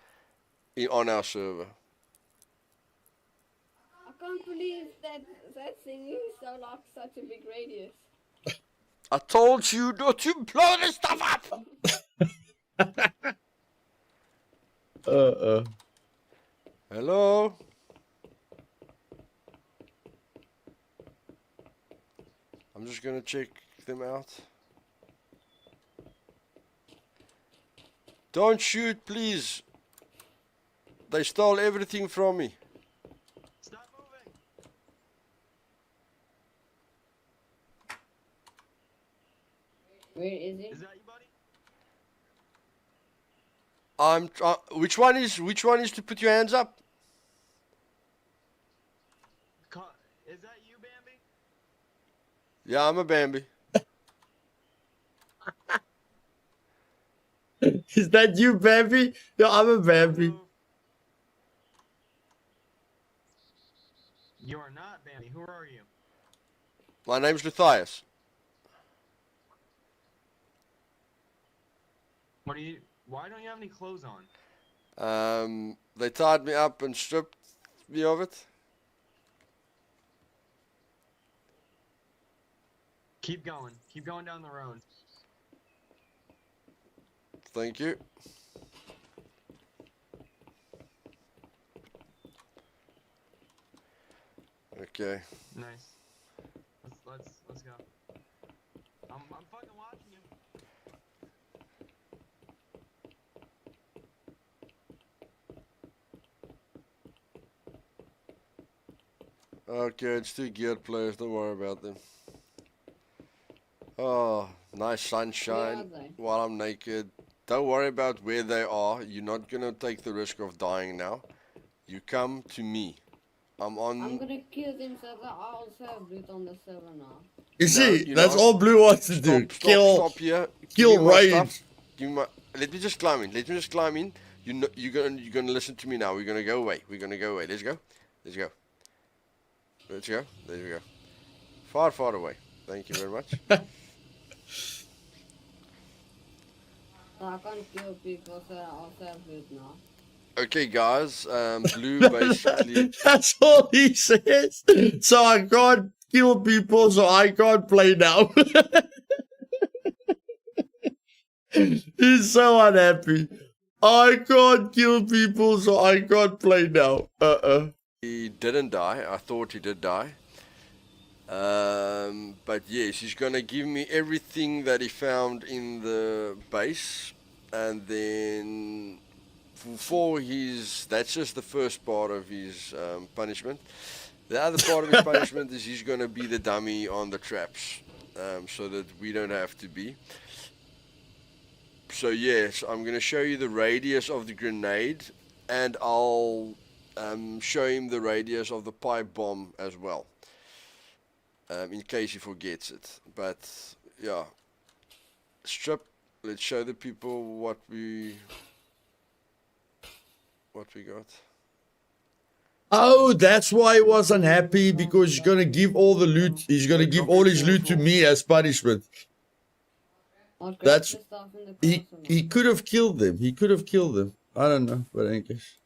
on our server. I can't believe that thing is so like such a big radius. I told you not to blow this stuff up! Hello? I'm just gonna check them out. Don't shoot, please. They stole everything from me. Stop moving. Where is he? Is that you, buddy? Which one is to put your hands up? Is that you, Bambi? Yeah, I'm a Bambi. Is that you, Bambi? Yeah, I'm a Bambi. You are not Bambi. Who are you? My name's Luthais. What are you? Why don't you have any clothes on? They tied me up and stripped me of it. Keep going. Keep going down the road. Thank you. Okay. Nice. Let's go. I'm fucking watching you. Okay, it's 2 geared players, don't worry about them. Oh, nice sunshine while I'm naked. Don't worry about where they are. You're not gonna take the risk of dying now. You come to me. I'm gonna kill them so that I also have loot on the server now. You No, see, you're that's not. all Blue wants to do. Stop here. Give kill me my Raid. stuff. Give me my. Let me just climb in. You're gonna listen to me now. We're gonna go away. Let's go. Let's go. There we go. Far, far away. Thank you very much. So I can't kill people so I also have loot now. Okay, guys. Blue basically. That's all he says. So I can't kill people, so I can't play now. He's so unhappy. I can't kill people, so I can't play now. He didn't die. I thought he did die. But yes, he's gonna give me everything that he found in the base, and then for his, that's just the first part of his punishment. The other part of his punishment is he's gonna be the dummy on the traps, so that we don't have to be. So yes, I'm gonna show you the radius of the grenade, and I'll show him the radius of the pipe bomb as well. In case he forgets it. But yeah, strip. Let's show the people what we got. Oh, that's why he was unhappy, because he's gonna give all the loot. He's gonna give all his loot to me as punishment. That's he could have killed them. He could have killed them. I don't know, but I guess.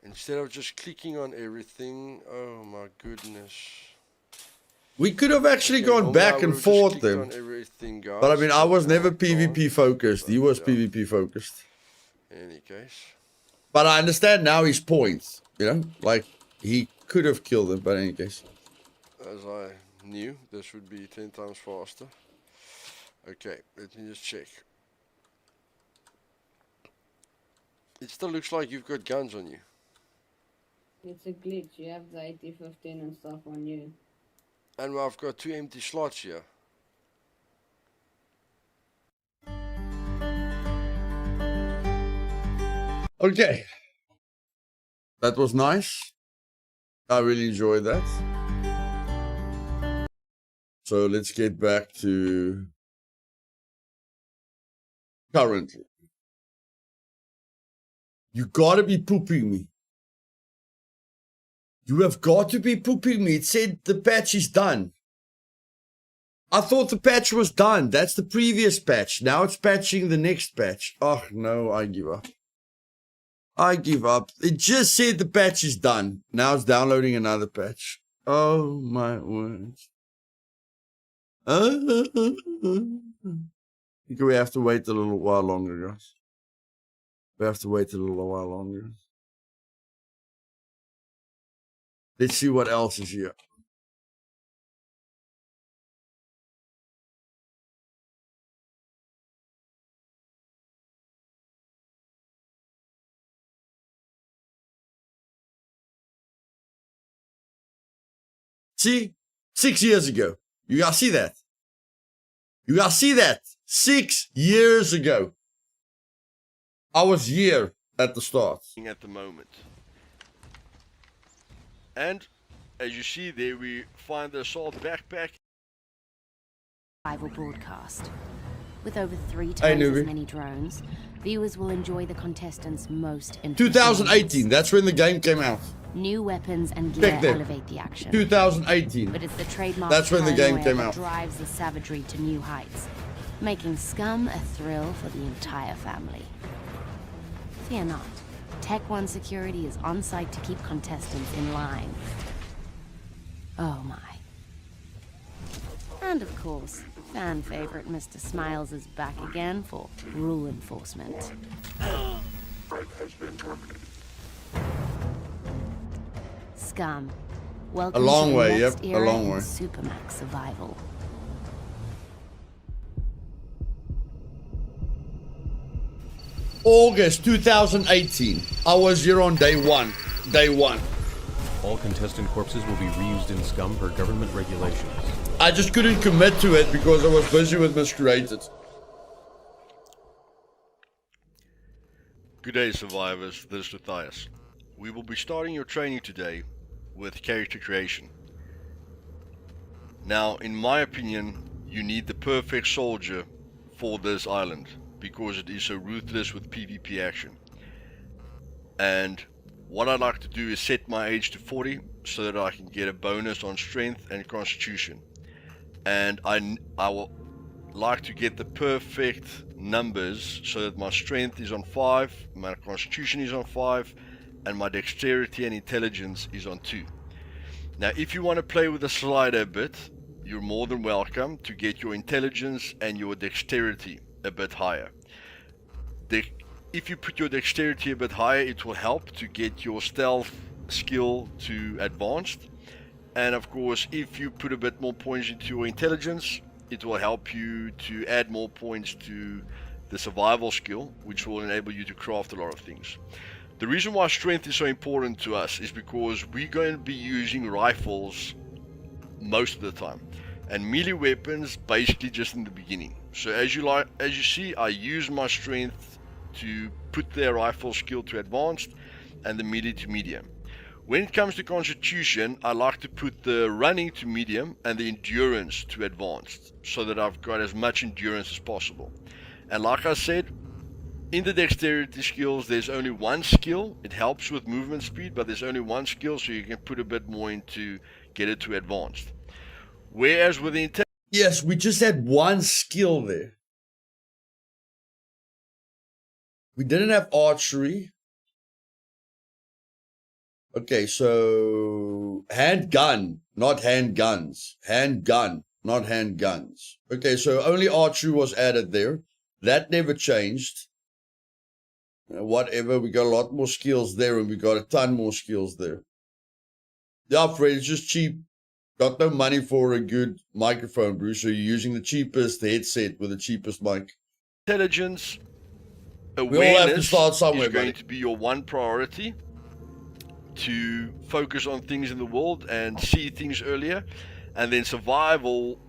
Instead of just clicking on everything, oh my goodness. We could have actually gone back and fought them. But I mean, I was never PvP focused. He was PvP focused. In any case. But I understand now his points. You know, like he could have killed them, but in any case. As I knew, this would be 10 times faster. Okay, let me just check. It still looks like you've got guns on you. It's a glitch. You have the 8015 and stuff on you. And I've got 2 empty slots here. Okay. That was nice. I really enjoyed that. So let's get back to currently. You gotta be pooping me. You have got to be pooping me. It said the patch is done. I thought the patch was done. That's the previous patch. Now it's patching the next patch. Oh, no, I give up. I give up. It just said the patch is done. Now it's downloading another patch. Oh, my words. I think we have to wait a little while longer, guys. We have to wait a little while longer. Let's see what else is here. See? 6 years ago. You guys see that? You guys see that? 6 years ago. I was here at the start. At the moment. And as you see there, we find the assault backpack. Rival broadcast. With over 3 times as many drones, viewers will enjoy the contestants' most interesting 2018, that's when the game came out. New weapons and gear elevate the action. 2018. But it's the trademark that's when the game came out. Drives the savagery to new heights, making Scum a thrill for the entire family. Fear not. Tech One Security is on site to keep contestants in line. Oh my. And of course, fan favorite Mr. Smiles is back again for rule enforcement. Scum. Welcome long to the way, next yep, a era long in way. Supermax survival. August 2018. I was here on day one. Day one. All contestant corpses will be reused in Scum per government regulations. I just couldn't commit to it because I was busy with Miscreated. Good day, survivors. This is Luthais. We will be starting your training today with character creation. Now, in my opinion, you need the perfect soldier for this island because it is so ruthless with PvP action. And what I'd like to do is set my age to 40 so that I can get a bonus on strength and constitution. And I will like to get the perfect numbers so that my strength is on 5, my constitution is on 5, and my dexterity and intelligence is on 2. Now, if you want to play with the slider a bit, you're more than welcome to get your intelligence and your dexterity a bit higher. If you put your dexterity a bit higher, it will help to get your stealth skill to advanced. And of course, if you put a bit more points into your intelligence, it will help you to add more points to the survival skill, which will enable you to craft a lot of things. The reason why strength is so important to us is because we're going to be using rifles most of the time, and melee weapons basically just in the beginning. So as you see, I use my strength to put their rifle skill to advanced and the melee to medium. When it comes to constitution, I like to put the running to medium and the endurance to advanced, so that I've got as much endurance as possible. And like I said, in the dexterity skills, there's only one skill. It helps with movement speed, but there's only one skill, so you can put a bit more into get it to advanced. Whereas with the intelligence, Yes, we just had one skill there. We didn't have archery. Okay, so handgun, not handguns. Handgun, not handguns. Okay, so only archery was added there. That never changed. Whatever, we got a lot more skills there, and we got a ton more skills there. Yeah, Fred, it's just cheap. Got no money for a good microphone, Bruce, so you're using the cheapest headset with the cheapest mic. intelligence We all have to awareness start somewhere, is going buddy. to be your one priority, to focus on things in the world and see things earlier. And then survival,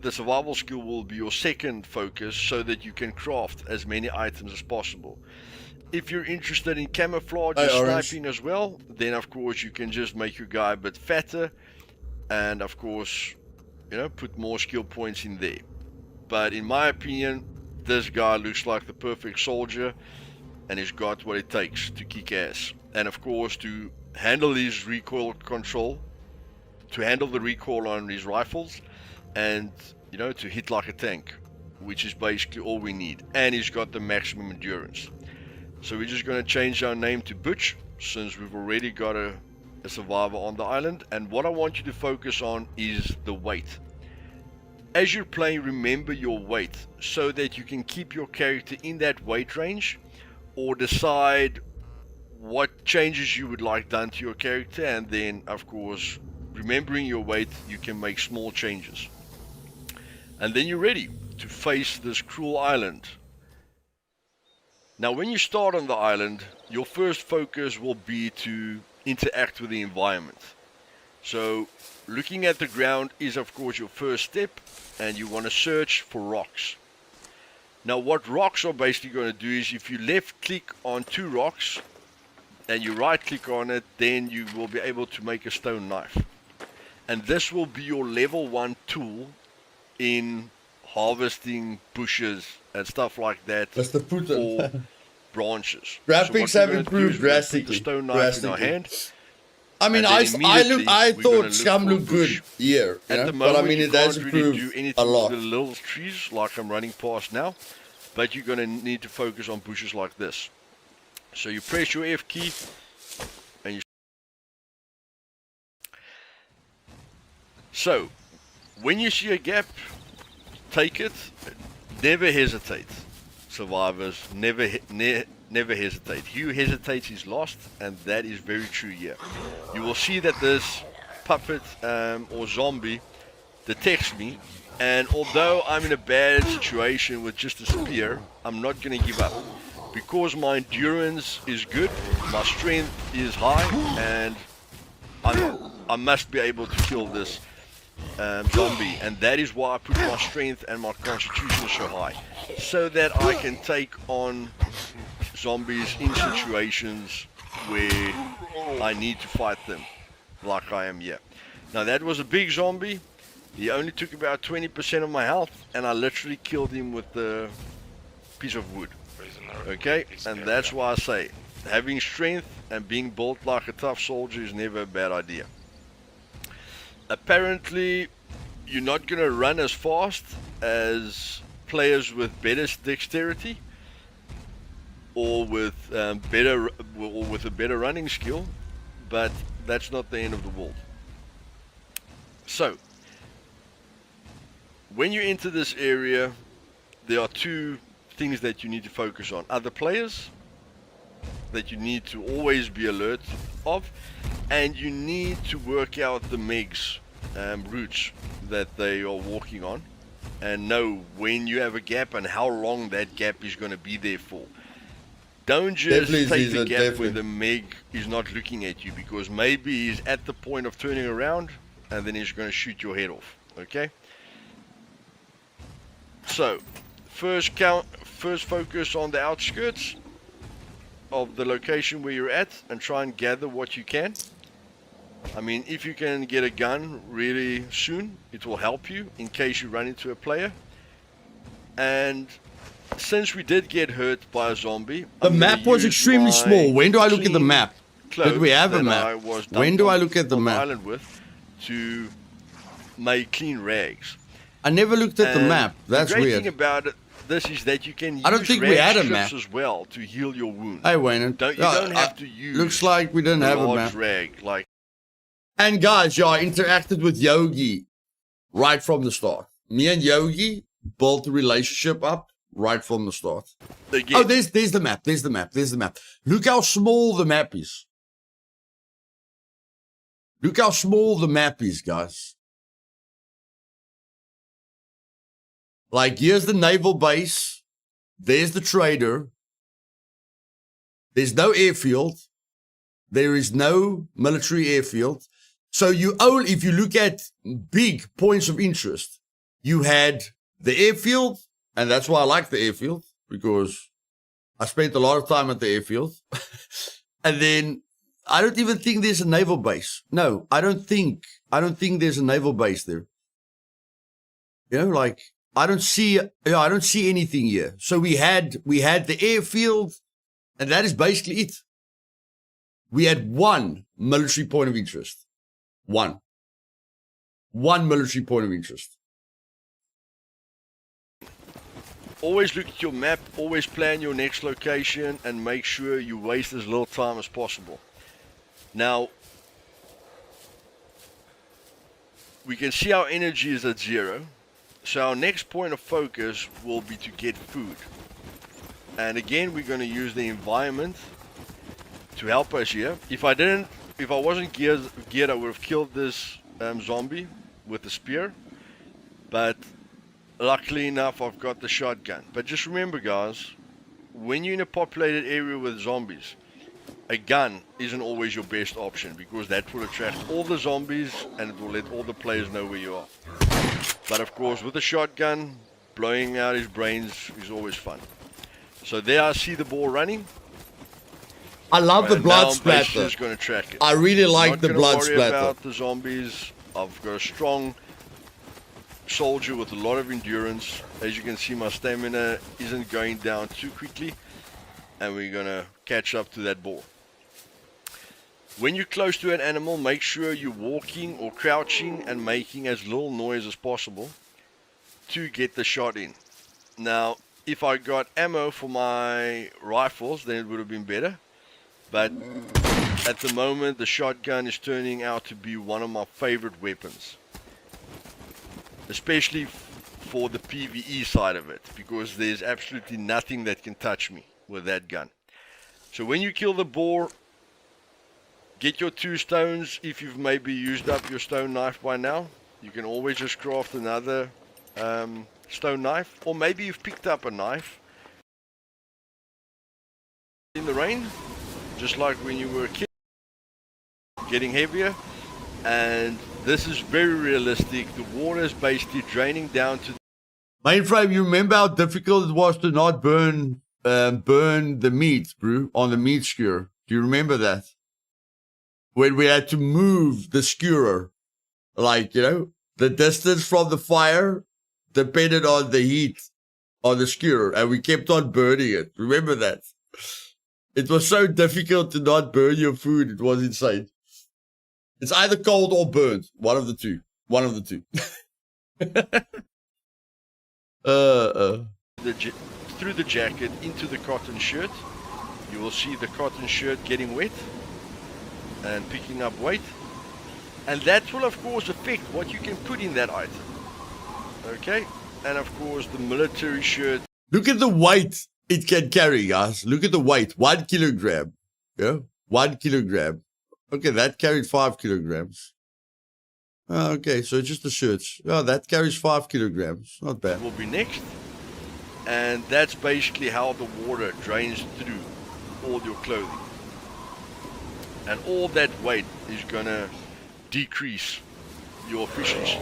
the survival skill will be your second focus, so that you can craft as many items as possible. If you're interested in camouflage and sniping as well, then of course you can just make your guy a bit fatter, and of course, you know, put more skill points in there. But in my opinion, this guy looks like the perfect soldier, and he's got what it takes to kick ass. And of course, to handle his recoil control, to handle the recoil on his rifles, and you know, to hit like a tank, which is basically all we need. And he's got the maximum endurance. So we're just going to change our name to Butch, since we've already got a survivor on the island. And what I want you to focus on is the weight. As you're playing, remember your weight, so that you can keep your character in that weight range, or decide what changes you would like done to your character. And then of course, remembering your weight, you can make small changes. And then you're ready to face this cruel island. Now, when you start on the island, your first focus will be to interact with the environment. So looking at the ground is of course your first step, and you want to search for rocks. Now, what rocks are basically going to do is, if you left click on 2 rocks and you right click on it, then you will be able to make a stone knife. And this will be your level 1 tool in harvesting bushes and stuff like that. That's the or branches. Graphics So have improved drastically. The stone knife in our hand. I mean, And then I immediately we're gonna thought Scum look for looked bush. good here, you At know? the But moment, I mean, you it has can't really do improved anything a lot. with the little trees like I'm running past now, but you're going to need to focus on bushes like this. So you press your F key, and you. So, when you see a gap, take it. Never hesitate, survivors. never hesitate. He who hesitates is lost, and that is very true here. You will see that this puppet or zombie detects me, and although I'm in a bad situation with just a spear, I'm not going to give up. Because my endurance is good, my strength is high, and I must be able to kill this zombie, and that is why I put my strength and my constitution so high, so that I can take on zombies in situations where I need to fight them, like I am here. Now that was a big zombie. He only took about 20% of my health, and I literally killed him with the piece of wood. Okay, and that's why I say having strength and being built like a tough soldier is never a bad idea. Apparently, you're not going to run as fast as players with better dexterity or with a better running skill, but that's not the end of the world. So, when you enter this area, there are two things that you need to focus on. Other players that you need to always be alert of, and you need to work out the Meg's routes that they are walking on, and know when you have a gap and how long that gap is going to be there for. Don't just take the gap where the Meg is not looking at you, because maybe he's at the point of turning around and then he's going to shoot your head off. Okay, so first focus on the outskirts of the location where you're at and try and gather what you can. I mean, if you can get a gun really soon, it will help you in case you run into a player. And since we did get hurt by a zombie, the map was extremely small. When do I look at the map? Did we have a map? When do I look at the map? Island with to make clean rags. I never looked at the map. That's weird. The weird. thing about this is that you can use I don't think we had a map as well to heal your wound. Hey, Wayne. You don't have to use. Looks like we didn't have a map. Rag, like. And guys, yeah, I interacted with Yogi right from the start. Me and Yogi built a relationship up right from the start. Again. Oh, there's the map. There's the map. There's the map. Look how small the map is. Look how small the map is, guys. Like, here's the naval base. There's the trader. There's no airfield. There is no military airfield. So you only, if you look at big points of interest, you had the airfield, and that's why I like the airfield, because I spent a lot of time at the airfield. And then I don't even think there's a naval base. No, I don't think there's a naval base there. You know, like, I don't see anything here. So we had the airfield, and that is basically it. We had one military point of interest. One military point of interest. Always look at your map, always plan your next location, and make sure you waste as little time as possible. Now, we can see our energy is at 0. So our next point of focus will be to get food. And again, we're going to use the environment to help us here. If I wasn't geared, I would have killed this zombie with the spear. But luckily enough, I've got the shotgun. But just remember, guys, when you're in a populated area with zombies, a gun isn't always your best option, because that will attract all the zombies and it will let all the players know where you are. But of course, with a shotgun, blowing out his brains is always fun. So there I see the ball running. I love the blood splatter. Just going to track it. I really like the blood splatter. I'm not about the zombies. I've got a strong soldier with a lot of endurance. As you can see, my stamina isn't going down too quickly, and we're going to catch up to that ball. When you're close to an animal, make sure you're walking or crouching and making as little noise as possible to get the shot in. Now, if I got ammo for my rifles, then it would have been better. But at the moment, the shotgun is turning out to be one of my favorite weapons. Especially for the PvE side of it, because there's absolutely nothing that can touch me with that gun. So when you kill the boar, get your 2 stones. If you've maybe used up your stone knife by now, you can always just craft another stone knife. Or maybe you've picked up a knife in the rain, just like when you were a kid, getting heavier. And this is very realistic. The water is basically draining down to... Mainframe, you remember how difficult it was to not burn the meat, bro, on the meat skewer? Do you remember that? When we had to move the skewer, like, you know, the distance from the fire depended on the heat on the skewer, and we kept on burning it. Remember that? It was so difficult to not burn your food. It was insane. It's either cold or burnt. One of the two. One of the two. Through the jacket into the cotton shirt. You will see the cotton shirt getting wet and picking up weight. And that will of course affect what you can put in that item. Okay? And of course the military shirt. Look at the weight it can carry, guys. Look at the weight. 1 kilogram. Yeah? 1 kilogram. Okay, that carried 5 kilograms. Oh, okay, so just the shirts. Oh, that carries 5 kilograms. Not bad. Will be next. And that's basically how the water drains through all your clothing. And all that weight is gonna decrease your efficiency.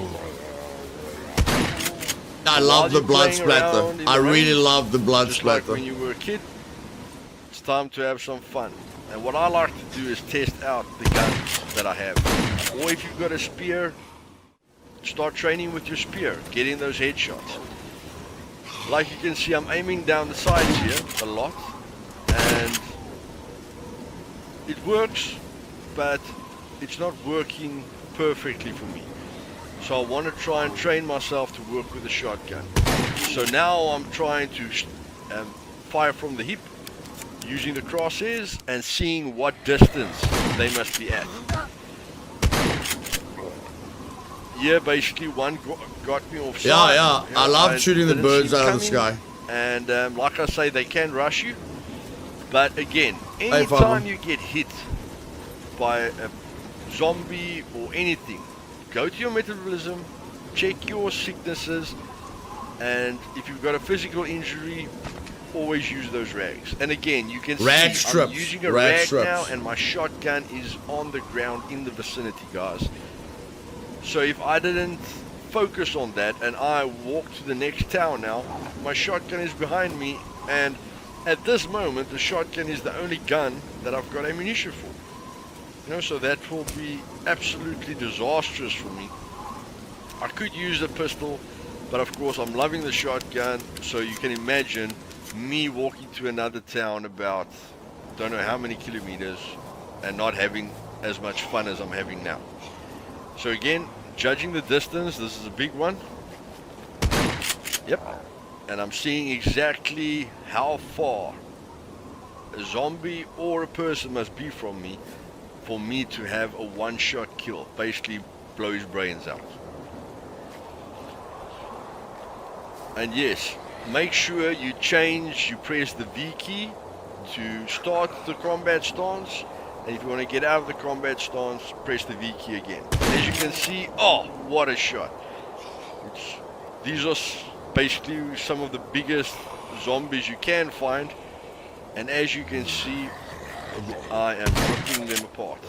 I love the blood splatter. I really love the blood splatter. Just like when you were a kid, it's time to have some fun. And what I like to do is test out the guns that I have. Or if you've got a spear, start training with your spear, getting those headshots. Like you can see, I'm aiming down the sides here a lot, and it works, but it's not working perfectly for me. So I want to try and train myself to work with a shotgun. So now I'm trying to fire from the hip, using the crosshairs and seeing what distance they must be at. Yeah, basically one got me off side. Yeah. I love shooting the birds out of the sky. And like I say, they can rush you. But again, anytime you get hit by a zombie or anything, go to your metabolism, check your sicknesses, and if you've got a physical injury, always use those rags. And again, you can see I'm using a rag now, and my shotgun is on the ground in the vicinity, guys. So if I didn't focus on that and I walk to the next town now, my shotgun is behind me, and at this moment the shotgun is the only gun that I've got ammunition for. You know, so that will be absolutely disastrous for me. I could use a pistol, but of course I'm loving the shotgun, so you can imagine me walking to another town about don't know how many kilometers and not having as much fun as I'm having now. So again, judging the distance, this is a big one. Yep. And I'm seeing exactly how far a zombie or a person must be from me for me to have a one-shot kill. Basically blow his brains out. And yes, make sure you press the V key to start the combat stance, and if you want to get out of the combat stance, press the V key again. As you can see, oh, what a shot. These are basically some of the biggest zombies you can find, and as you can see, I am ripping them apart.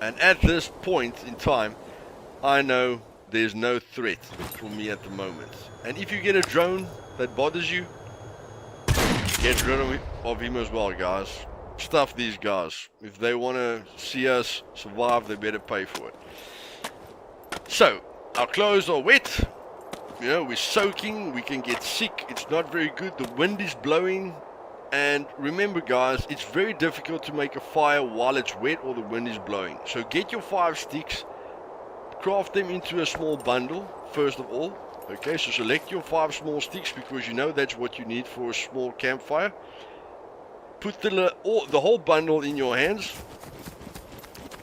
And at this point in time, I know there's no threat for me at the moment. And if you get a drone that bothers you, get rid of him as well, guys. Stuff these guys. If they want to see us survive, they better pay for it. So, our clothes are wet. You know, we're soaking. We can get sick. It's not very good. The wind is blowing. And remember, guys, it's very difficult to make a fire while it's wet or the wind is blowing. So get your 5 sticks. Craft them into a small bundle, first of all. Okay, so select your 5 small sticks because you know that's what you need for a small campfire. Put the whole bundle in your hands,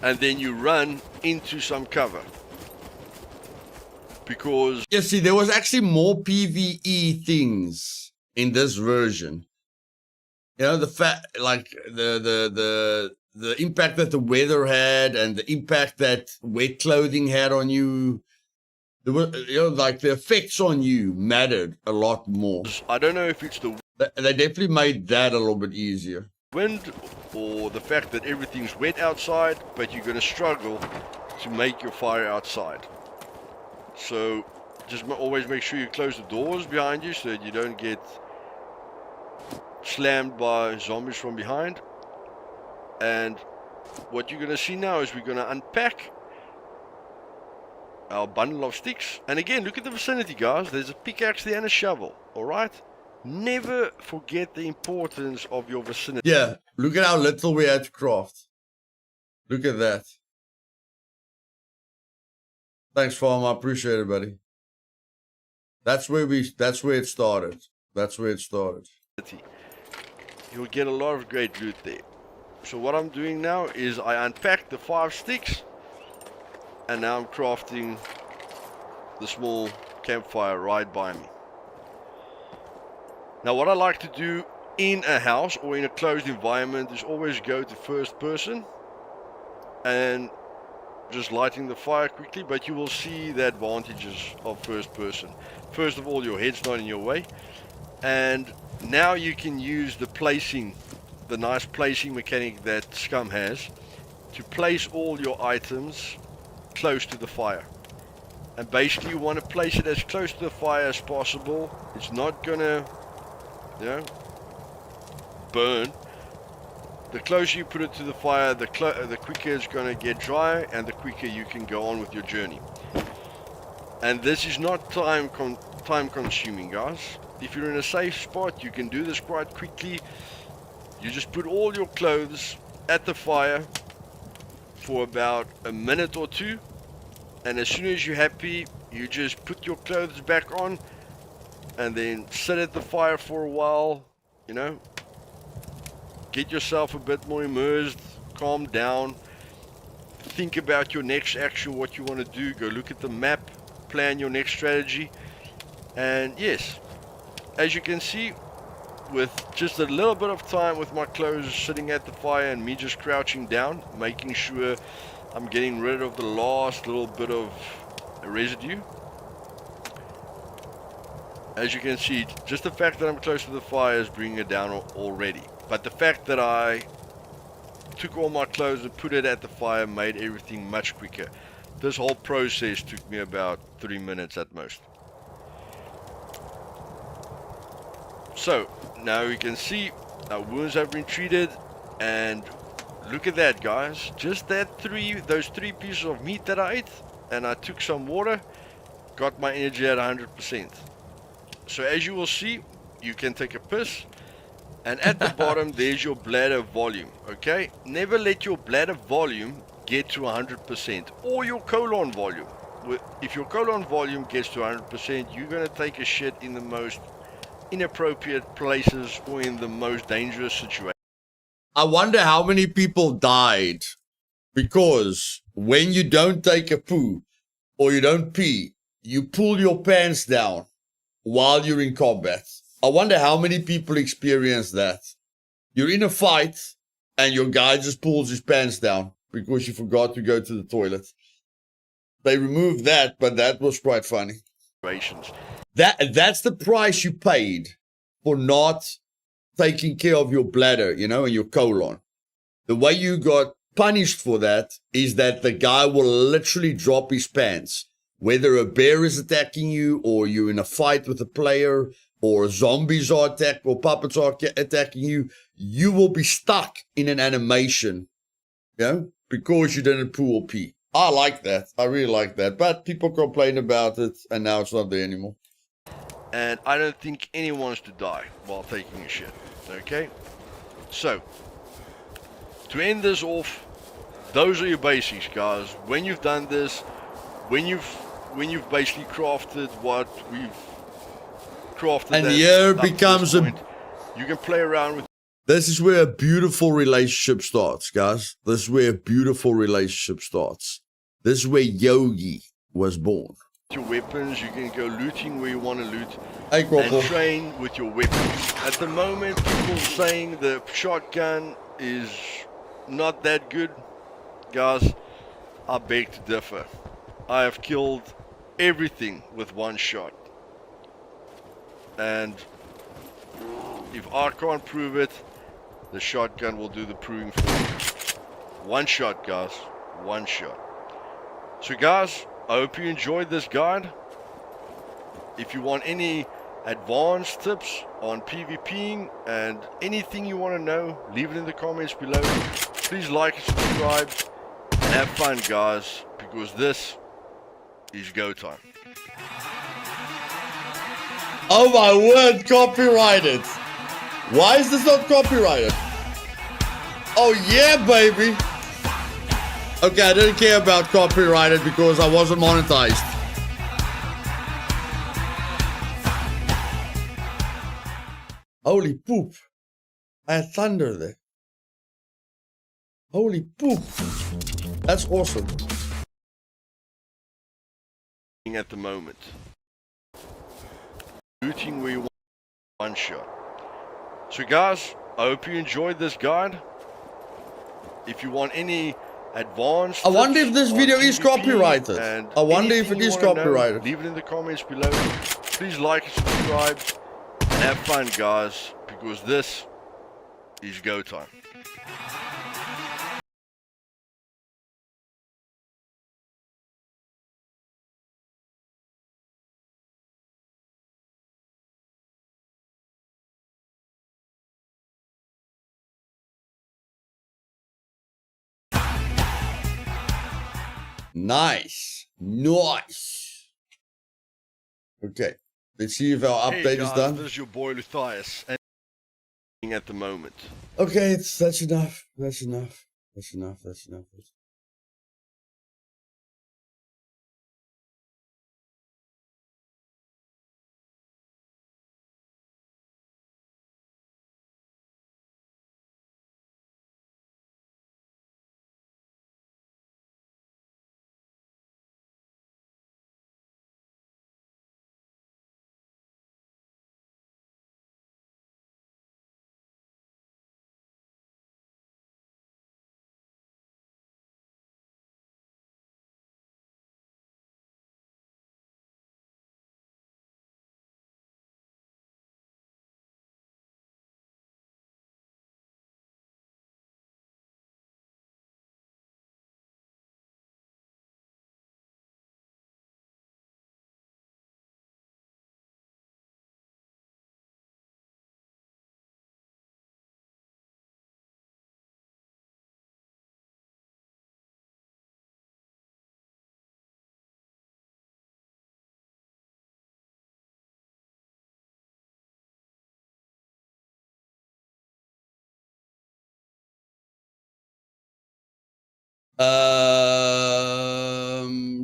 and then you run into some cover. Because you see, there was actually more PvE things in this version. You know, the fact, like the impact that the weather had and the impact that wet clothing had on you. Like the effects on you mattered a lot more. I don't know if it's the They definitely made that a little bit easier. wind or the fact that everything's wet outside, but you're going to struggle to make your fire outside. So just always make sure you close the doors behind you so that you don't get slammed by zombies from behind. And what you're going to see now is we're going to unpack our bundle of sticks. And again, look at the vicinity, guys. There's a pickaxe there and a shovel. Alright? Never forget the importance of your vicinity. Yeah, look at how little we had to craft. Look at that. Thanks, Farm. I appreciate it, buddy. That's where it started. That's where it started. You'll get a lot of great loot there. So what I'm doing now is I unpacked the 5 sticks, and now I'm crafting the small campfire right by me. Now what I like to do in a house or in a closed environment is always go to first person and just lighting the fire quickly, but you will see the advantages of first person. First of all, your head's not in your way, and now you can use the nice placing mechanic that Scum has to place all your items close to the fire. And basically you want to place it as close to the fire as possible. It's not gonna, burn. The closer you put it to the fire, the quicker it's gonna get dry, and the quicker you can go on with your journey. And this is not time consuming, guys. If you're in a safe spot, you can do this quite quickly. You just put all your clothes at the fire for about a minute or two, and as soon as you're happy, you just put your clothes back on and then sit at the fire for a while, get yourself a bit more immersed, calm down, think about your next action, what you want to do, go look at the map, plan your next strategy. And yes, as you can see, with just a little bit of time with my clothes sitting at the fire and me just crouching down, making sure I'm getting rid of the last little bit of residue. As you can see, just the fact that I'm close to the fire is bringing it down already. But the fact that I took all my clothes and put it at the fire made everything much quicker. This whole process took me about 3 minutes at most. So now you can see our wounds have been treated, and look at that, guys. Just those three pieces of meat that I ate, and I took some water, got my energy at 100%. So as you will see, you can take a piss, and at the bottom there's your bladder volume. Okay, never let your bladder volume get to 100%, or your colon volume. If your colon volume gets to 100%, you're gonna take a shit in the most inappropriate places or in the most dangerous situations. I wonder how many people died because when you don't take a poo or you don't pee, you pull your pants down while you're in combat. I wonder how many people experience that. You're in a fight and your guy just pulls his pants down because you forgot to go to the toilet. They removed that, but that was quite funny. That's the price you paid for not taking care of your bladder, and your colon. The way you got punished for that is that the guy will literally drop his pants. Whether a bear is attacking you, or you're in a fight with a player, or zombies are attacked, or puppets are attacking you, you will be stuck in an animation, because you didn't poo or pee. I like that. I really like that. But people complain about it, and now it's not there anymore. And I don't think anyone wants to die while taking a shit. Okay? So, to end this off, those are your basics, guys. When you've done this, when you've basically crafted what we've crafted, and here becomes you can play around with. This is where a beautiful relationship starts, guys. This is where a beautiful relationship starts. This is where Yogi was born. your weapons. You can go looting where you want to loot. Hey, And Quackle. train with your weapons. At the moment, people saying the shotgun is not that good. Guys, I beg to differ. I have killed everything with one shot. And if I can't prove it, the shotgun will do the proving for me. One shot, guys. One shot. So guys, I hope you enjoyed this guide. If you want any advanced tips on PvPing and anything you want to know, leave it in the comments below. Please like and subscribe and have fun, guys, because this is go time. Oh my word, copyrighted. Why is this not copyrighted? Oh yeah, baby. Okay, I didn't care about copyrighted because I wasn't monetized. Holy poop. I had thunder there. Holy poop. That's awesome. At the moment. Looting where you want one shot. So guys, I hope you enjoyed this guide. If you want any advanced I wonder if tips this on video is PvP copyrighted. and I wonder if anything it you is wanna know, copyrighted. leave it in the comments below. Please like and subscribe and have fun, guys, because this is go time. Nice. Nice. Okay. Let's see if our Hey update guys, is done. this is your boy Luthais and at the moment. Okay, that's enough. That's enough. That's enough. That's enough.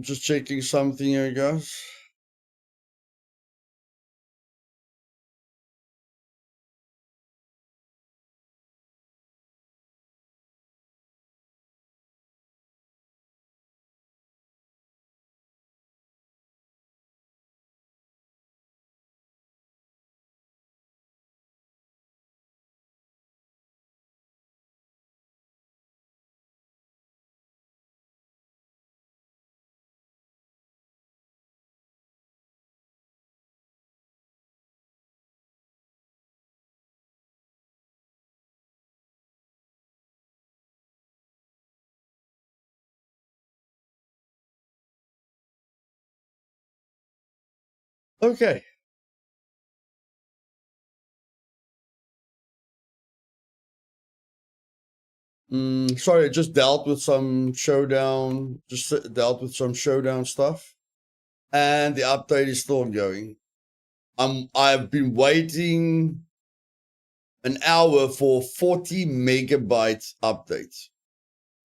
Just checking something here, guys. Okay. Sorry, I just dealt with some showdown. Just dealt with some showdown stuff, and the update is still ongoing. I've been waiting an hour for 40 megabyte update.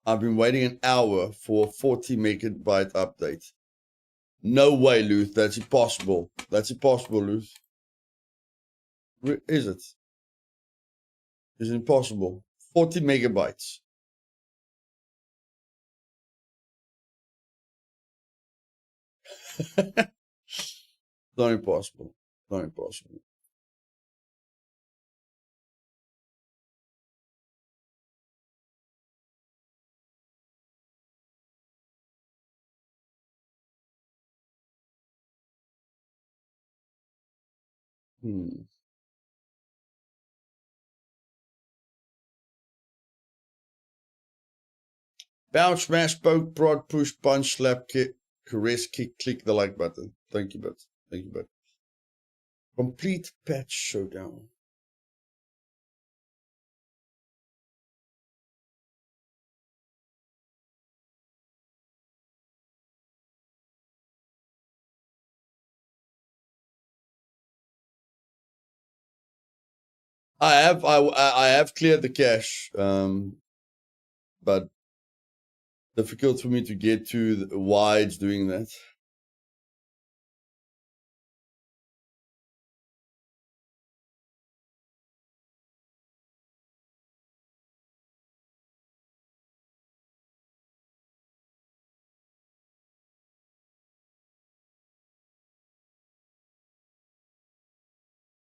I've been waiting an hour for a 40 megabyte update. No way, Luth. That's impossible. That's impossible, Luth. Is it? It's impossible. 40 megabytes. Not impossible. Not impossible. Bounce, smash, poke, prod, push, punch, slap, kick, caress, kick, click the like button. Thank you, bud. Thank you, bud. Complete patch showdown. I have cleared the cache, but difficult for me to get to why it's doing that.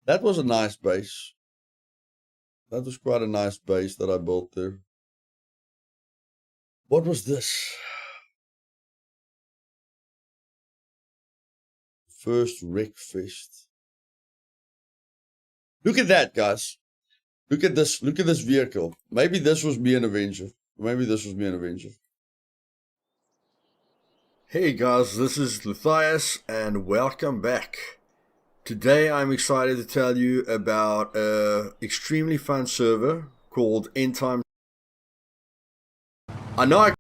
That was a nice base. That was quite a nice base that I built there. What was this? First Wreckfest. Look at that, guys. Look at this. Look at this vehicle. Maybe this was me an Avenger. Maybe this was me an Avenger. Hey guys, this is Luthais and welcome back. Today I'm excited to tell you about an extremely fun server called End Time. I know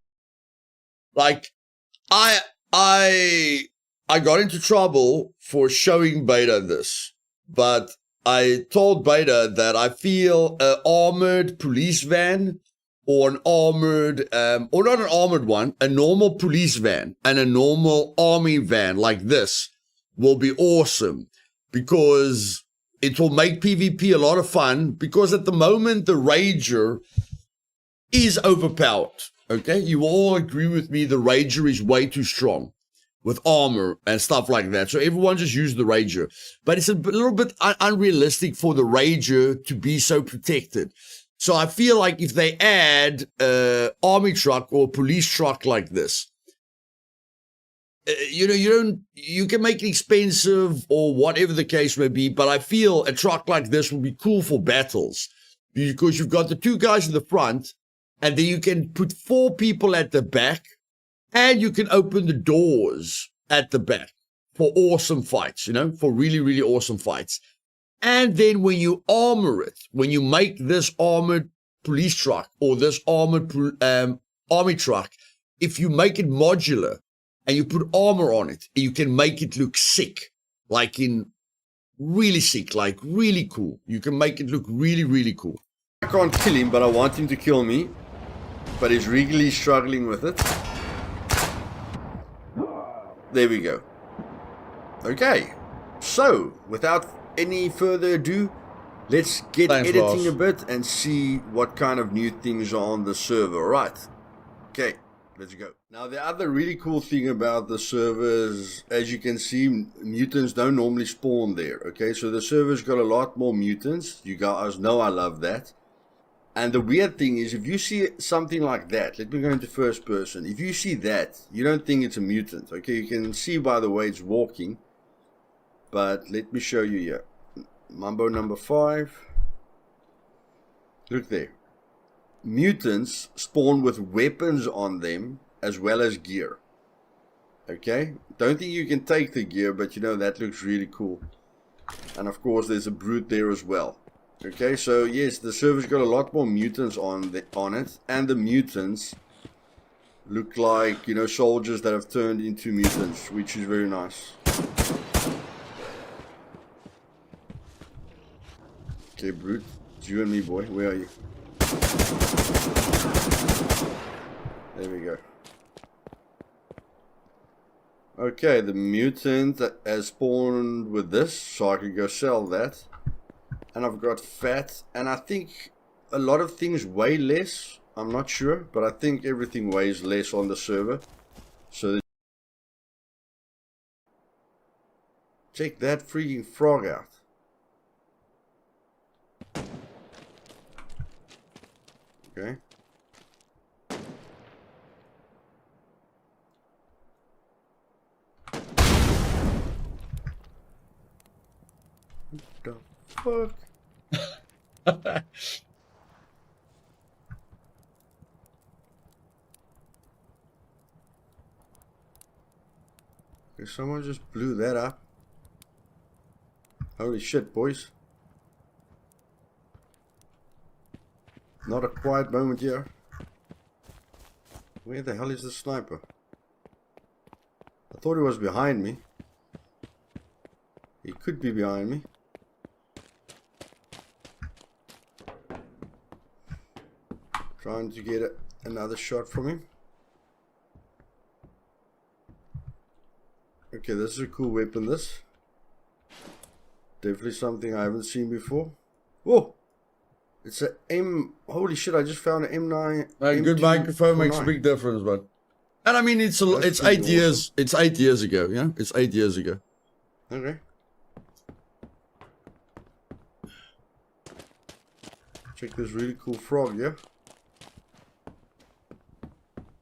I got into trouble for showing Beta this, but I told Beta that I feel an armored police van or an armored, or not an armored one, a normal police van and a normal army van like this will be awesome because it will make PvP a lot of fun because at the moment the Rager is overpowered. Okay, you will all agree with me, the Rager is way too strong with armor and stuff like that. So everyone just use the Rager. But it's a little bit unrealistic for the Rager to be so protected. So I feel like if they add an army truck or a police truck like this, you can make it expensive or whatever the case may be, but I feel a truck like this will be cool for battles because you've got the two guys in the front and then you can put 4 people at the back and you can open the doors at the back for awesome fights, for really, really awesome fights. And then when you armor it, when you make this armored police truck or this armored army truck, if you make it modular and you put armor on it, you can make it look sick, like in really sick, like really cool. You can make it look really, really cool. I can't kill him, but I want him to kill me. But he's really struggling with it. There we go. Okay, so without any further ado, let's get editing a bit and see what kind of new things are on the server. Right, okay, let's go. Now the other really cool thing about the server is, as you can see, mutants don't normally spawn there. Okay, so the server's got a lot more mutants. You guys know I love that. And the weird thing is, if you see something like that, let me go into first person. If you see that, you don't think it's a mutant. Okay, you can see by the way it's walking. But let me show you here. Mambo number 5. Look there. Mutants spawn with weapons on them as well as gear. Okay, don't think you can take the gear, but that looks really cool. And of course there's a brute there as well. Okay, so yes, the server's got a lot more mutants on it, and the mutants look like, soldiers that have turned into mutants, which is very nice. Okay, brute, it's you and me, boy. Where are you? There we go. Okay, the mutant has spawned with this, so I can go sell that. And I've got fat, and I think a lot of things weigh less. I'm not sure, but I think everything weighs less on the server. So Check that freaking frog out. Okay. What the fuck? Okay, someone just blew that up. Holy shit, boys. Not a quiet moment here. Where the hell is the sniper? I thought he was behind me. He could be behind me. Trying to get another shot from him. Okay, this is a cool weapon, this. Definitely something I haven't seen before. Whoa! It's a M... Holy shit, I just found an M9... A good microphone makes a big difference, but... And I mean, it's 8 years... It's 8 years ago, yeah? It's 8 years ago. Okay. Check this really cool frog, yeah?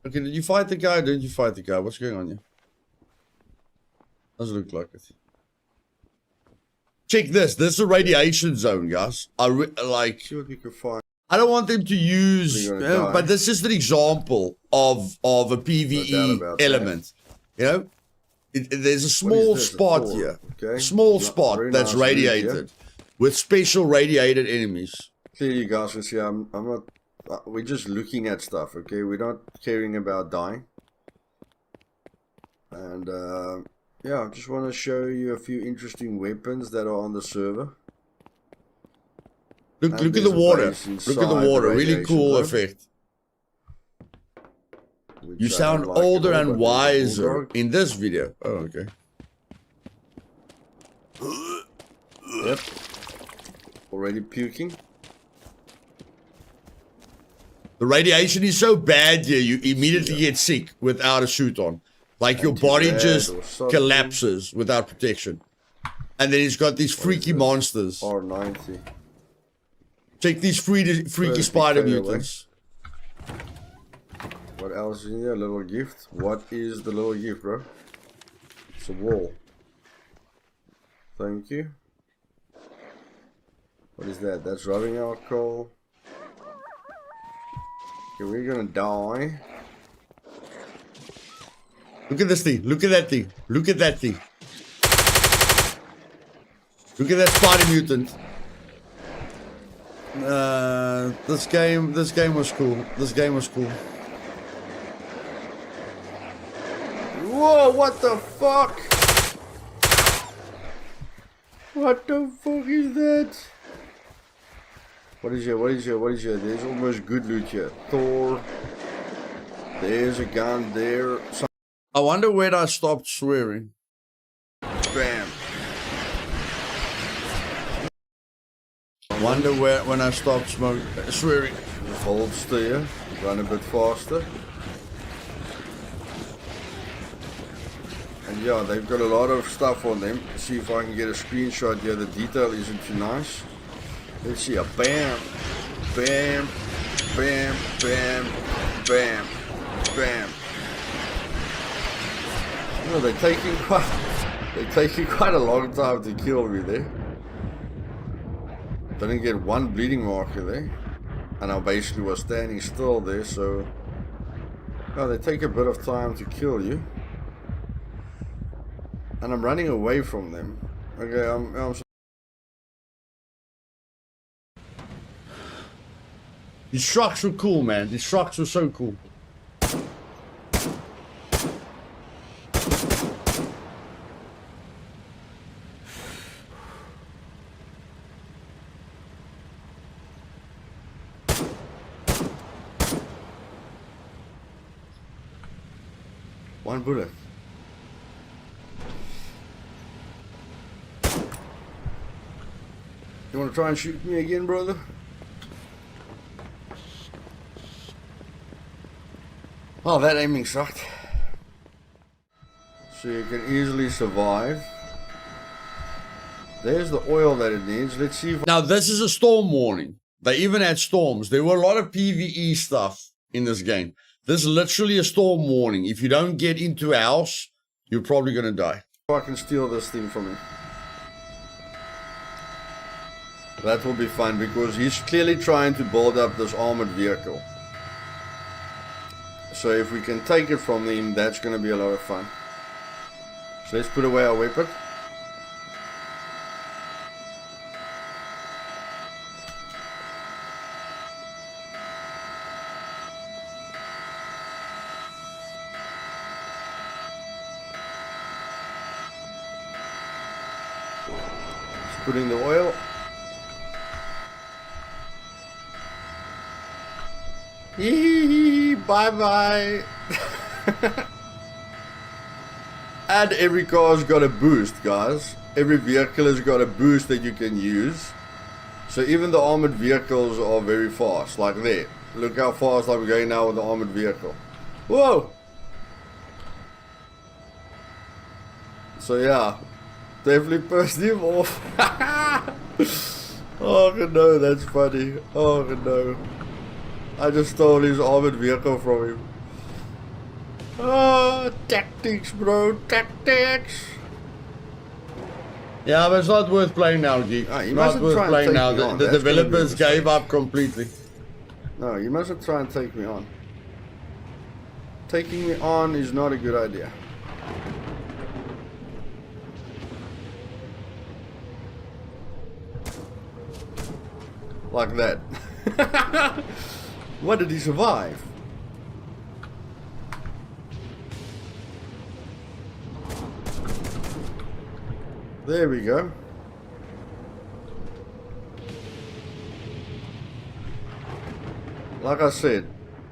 Okay, did you fight the guy or didn't you fight the guy? What's going on here? Doesn't look like it. Check this. This is a radiation zone, guys. Like... See what we can find. I don't want them to use... but this is an example of a PvE element. You know? There's a small spot here. Okay. Small spot that's radiated. With special radiated enemies. Clearly, you guys can see I'm not... we're just looking at stuff, okay? We're not caring about dying. And, yeah, I just want to show you a few interesting weapons that are on the server. Look at the water. Look at the water. Really cool effect. You sound older and wiser in this video. Oh, okay. Yep. Already puking. The radiation is so bad here, you immediately get sick without a suit on. Like your body just collapses without protection. And then he's got these freaky monsters. R90. Check these freaky spider mutants. What else is in there? A little gift. What is the little gift, bro? It's a wall. Thank you. What is that? That's rubbing alcohol. Okay, we're gonna die. Look at this thing. Look at that thing. Look at that thing. Look at that spider mutant. This game was cool. This game was cool. Whoa, what the fuck? What the fuck is that? What is here? There's almost good loot here. Thor. There's a gun there. I wonder when I stopped swearing. Bam. I wonder when I stopped swearing. Just hold still, run a bit faster. And yeah, they've got a lot of stuff on them. See if I can get a screenshot here. The detail isn't too nice. Let's see a bam, bam, bam, bam, bam, bam. No, they're taking quite a long time to kill me there. Didn't get one bleeding marker there. And I basically was standing still there, so oh, they take a bit of time to kill you. And I'm running away from them. Okay, I'm These trucks were cool, man. These trucks were so cool. one bullet. You want to try and shoot me again, brother? Oh, that aiming sucked. So you can easily survive There's the oil that it needs. Let's see if... Now, this is a storm warning. They even had storms. There were a lot of PvE stuff in this game. This is literally a storm warning. If you don't get into a house, you're probably going to die. I can steal this thing from him. That will be fun because he's clearly trying to build up this armored vehicle. So if we can take it from him, that's going to be a lot of fun. So let's put away our weapon. Just putting the oil. Bye-bye. And every car's got a boost, guys. Every vehicle has got a boost that you can use. So even the armored vehicles are very fast. Like there. Look how fast I'm going now with the armored vehicle. Whoa! So yeah. Definitely pissed him off. Oh no, that's funny. Oh no. I just stole his armored vehicle from him. Oh, tactics, bro, tactics. Yeah, but it's not worth playing now, Geek. Not worth playing now. The developers gave up completely. No, you mustn't try and take me on. Taking me on is not a good idea. Like that. What did he survive? There we go. Like I said,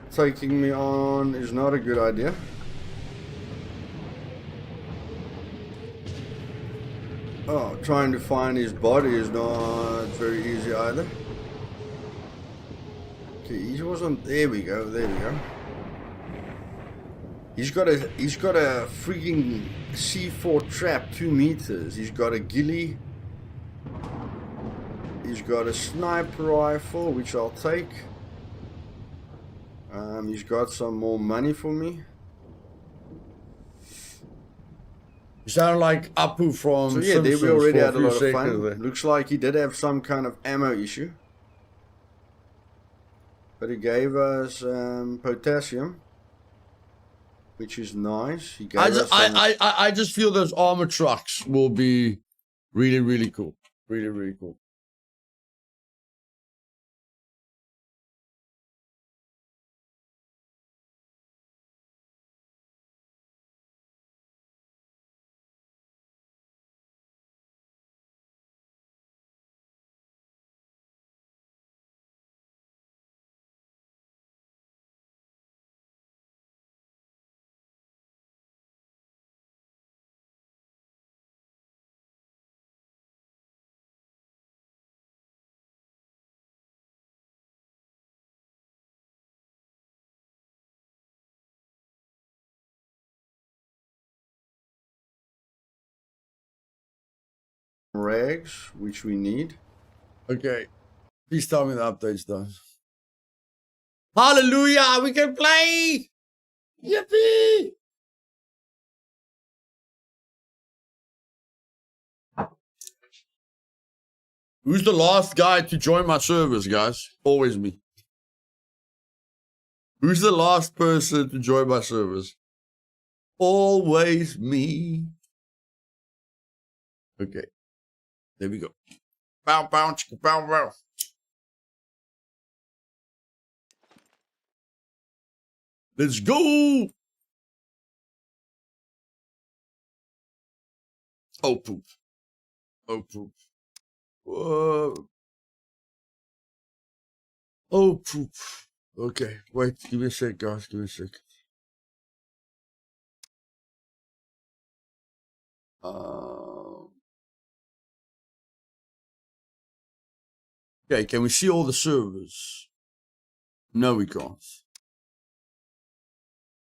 taking me on is not a good idea. Oh, trying to find his body is not very easy either. Okay, he wasn't. There we go. There we go. He's got a freaking C4 trap, 2 meters. He's got a ghillie. He's got a sniper rifle, which I'll take. He's got some more money for me. You sound like Apu from So yeah, Simpsons there we already for had a few lot of seconds fun. there. Looks like he did have some kind of ammo issue. But he gave us potassium, which is nice. He gave us some... I just feel those armor trucks will be really, really cool. Really, really cool. rags, which we need. Okay. Please tell me the update's done. Hallelujah! We can play! Yippee! Who's the last guy to join my servers, guys? Always me. Who's the last person to join my servers? Always me. Okay. There we go. Bow, bow, chicka, bow, bow. Let's go. Oh, poop. Oh, poop. Whoa. Oh, poop. Okay, wait. Give me a sec, guys. Give me a sec. Okay, can we see all the servers? No, we can't.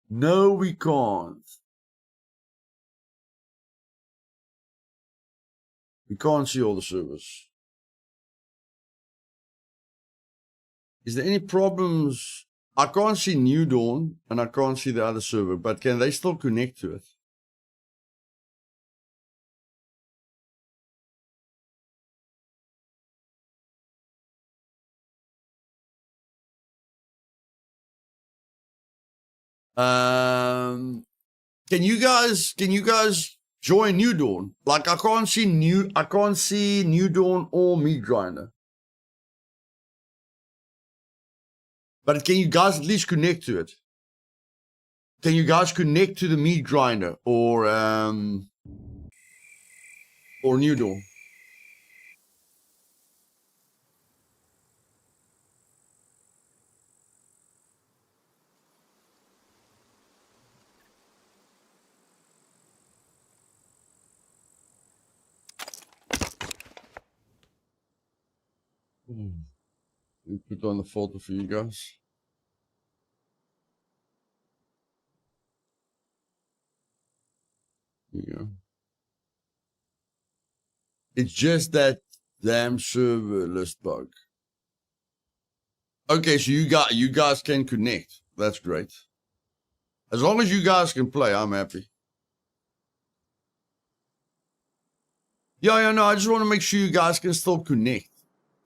No, we can't. We can't see all the servers. Is there any problems? I can't see New Dawn and I can't see the other server, but can they still connect to it? Can you guys join New Dawn? Like I can't see New Dawn or Meat Grinder. But can you guys at least connect to it? Can you guys connect to the Meat Grinder or New Dawn? We put on the photo for you guys. There you go. It's just that damn server list bug. Okay, so you guys can connect. That's great. As long as you guys can play, I'm happy. Yeah, no, I just want to make sure you guys can still connect.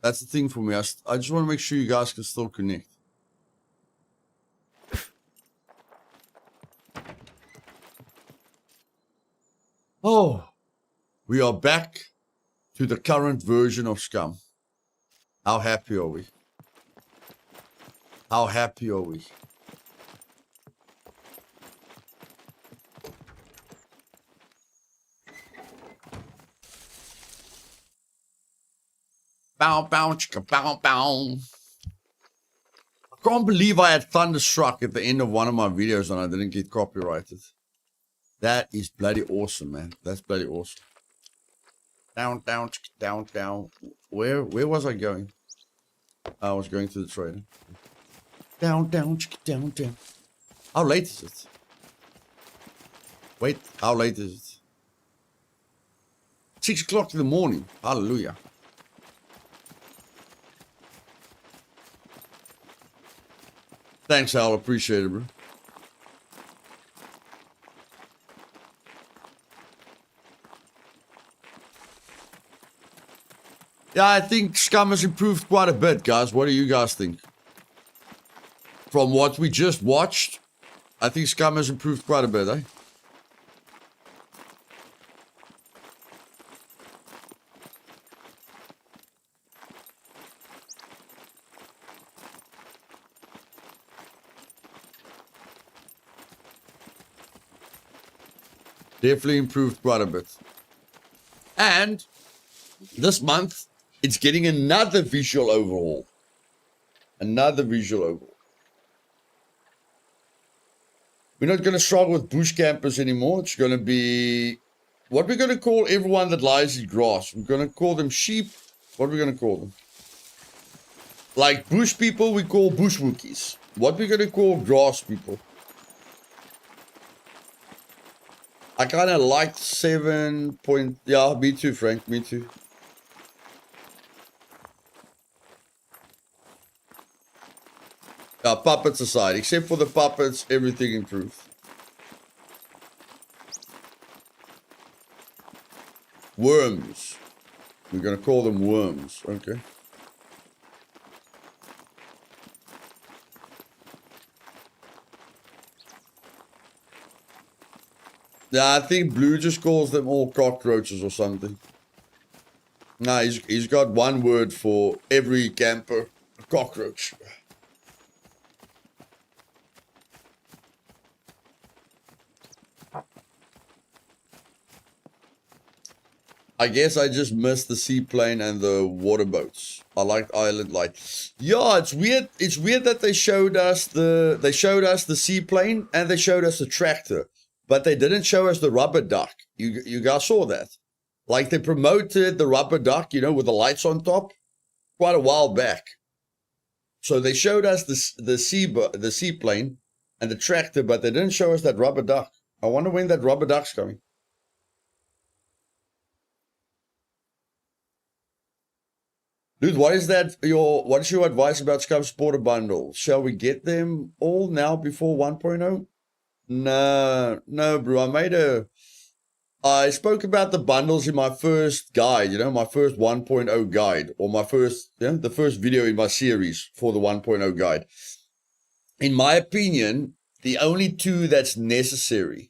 That's the thing for me. I just want to make sure you guys can still connect. Oh, we are back to the current version of Scum. How happy are we? How happy are we? Bow, bow, chicka, bow, bow. I can't believe I had Thunderstruck at the end of one of my videos and I didn't get copyrighted. That is bloody awesome, man. That's bloody awesome. Down, down, chicka, down, down. Where was I going? I was going to the trader. Down, down, chicka, down, down. How late is it? Wait, how late is it? 6 o'clock in the morning. Hallelujah. Thanks, Al. Appreciate it, bro. Yeah, I think Scum has improved quite a bit, guys. What do you guys think? From what we just watched, I think Scum has improved quite a bit, eh? Definitely improved quite a bit. And this month, it's getting another visual overhaul. Another visual overhaul. We're not going to struggle with bush campers anymore. It's going to be what we're going to call everyone that lies in grass. We're going to call them sheep. What are we going to call them? Like bush people, we call bush Wookiees. What we're going to call grass people. I kind of like 7 point... Yeah, me too, Frank. Me too. Puppets aside. Except for the puppets, everything improved. Worms. We're going to call them worms. Okay. Yeah, I think Blue just calls them all cockroaches or something. Nah, he's got one word for every camper. A cockroach. I guess I just missed the seaplane and the water boats. I liked Island Light. Yeah, it's weird. It's weird that they showed us the seaplane and they showed us the tractor. But they didn't show us the rubber duck. You guys saw that. Like they promoted the rubber duck, you know, with the lights on top, quite a while back. So they showed us the seaplane and the tractor, but they didn't show us that rubber duck. I wonder when that rubber duck's coming. Dude, what is your advice about Scum supporter bundles? Shall we get them all now before 1.0? No, bro. I spoke about the bundles in my first guide, my first 1.0 guide, or the first video in my series for the 1.0 guide. In my opinion, the only two that's necessary.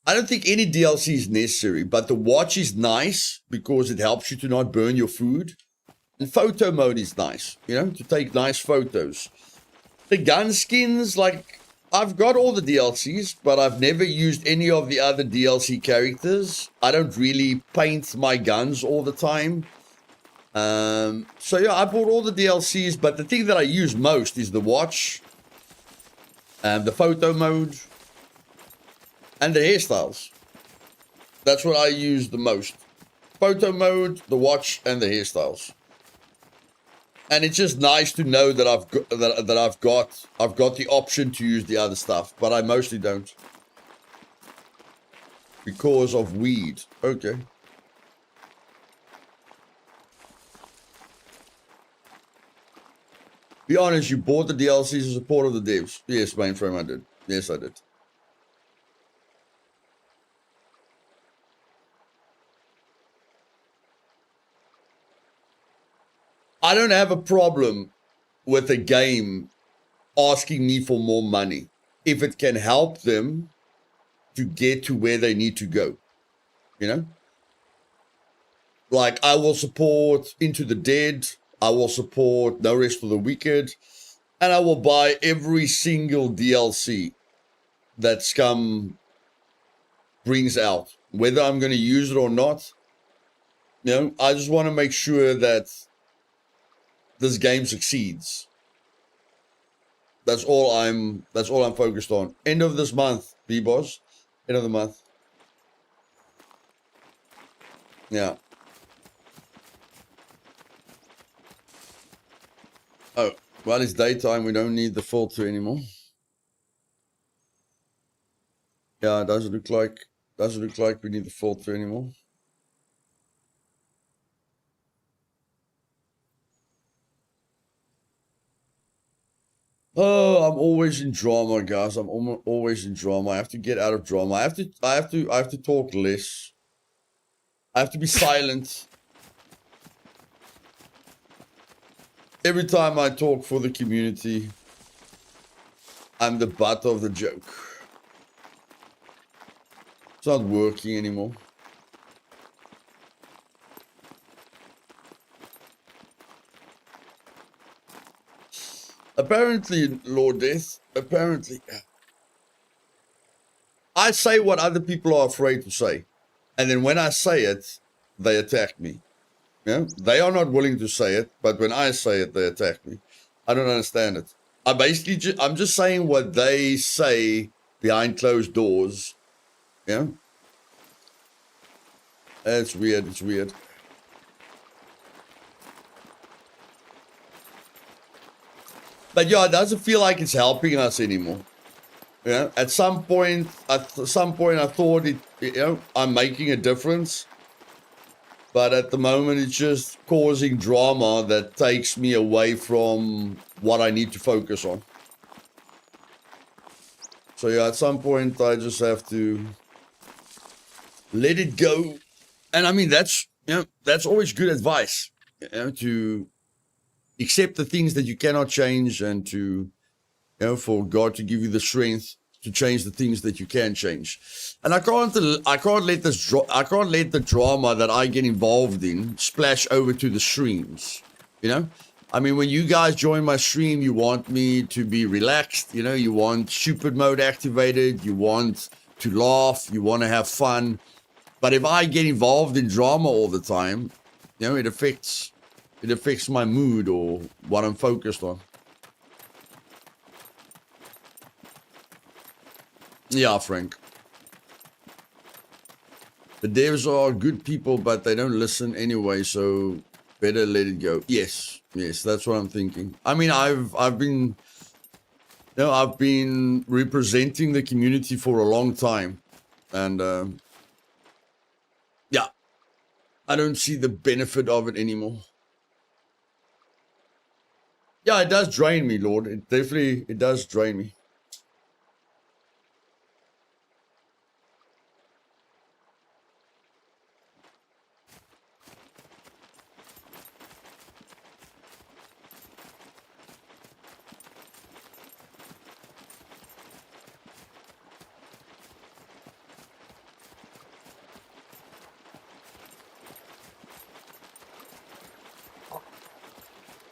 I don't think any DLC is necessary, but the watch is nice because it helps you to not burn your food. And photo mode is nice, to take nice photos. The gun skins, I've got all the DLCs, but I've never used any of the other DLC characters. I don't really paint my guns all the time. So yeah, I bought all the DLCs, but the thing that I use most is the watch, the photo mode, and the hairstyles. That's what I use the most. Photo mode, the watch, and the hairstyles. And it's just nice to know that I've got the option to use the other stuff, but I mostly don't. Because of weed. Okay. Be honest, you bought the DLCs in support of the devs. Yes, mainframe, I did. Yes, I did. I don't have a problem with a game asking me for more money if it can help them to get to where they need to go. Like, I will support Into the Dead, I will support No Rest for the Wicked, and I will buy every single DLC that Scum brings out, whether I'm going to use it or not. I just want to make sure that this game succeeds. That's all I'm focused on. End of this month, B-Boss. End of the month. Yeah. Oh, well, it's daytime. We don't need the filter anymore. Yeah, it doesn't look like we need the filter anymore. Oh, I'm always in drama, guys. I'm always in drama. I have to get out of drama. I have to talk less. I have to be silent. Every time I talk for the community, I'm the butt of the joke. It's not working anymore. Apparently, Lord Death, I say what other people are afraid to say. And then when I say it, they attack me. They are not willing to say it, but when I say it, they attack me. I don't understand it. I'm just saying what they say behind closed doors. It's weird. But yeah, it doesn't feel like it's helping us anymore. At some point I thought I'm making a difference. But at the moment, it's just causing drama that takes me away from what I need to focus on. So yeah, at some point, I just have to let it go. And I mean, that's always good advice, to accept the things that you cannot change, and to, for God to give you the strength to change the things that you can change. And I can't let the drama that I get involved in splash over to the streams. I mean, when you guys join my stream, you want me to be relaxed. You want stupid mode activated. You want to laugh. You want to have fun. But if I get involved in drama all the time, it affects my mood or what I'm focused on. Yeah, Frank. The devs are good people, but they don't listen anyway, so better let it go. Yes, that's what I'm thinking. I mean, I've been representing the community for a long time, and yeah, I don't see the benefit of it anymore. Yeah, it does drain me, Lord. It does drain me.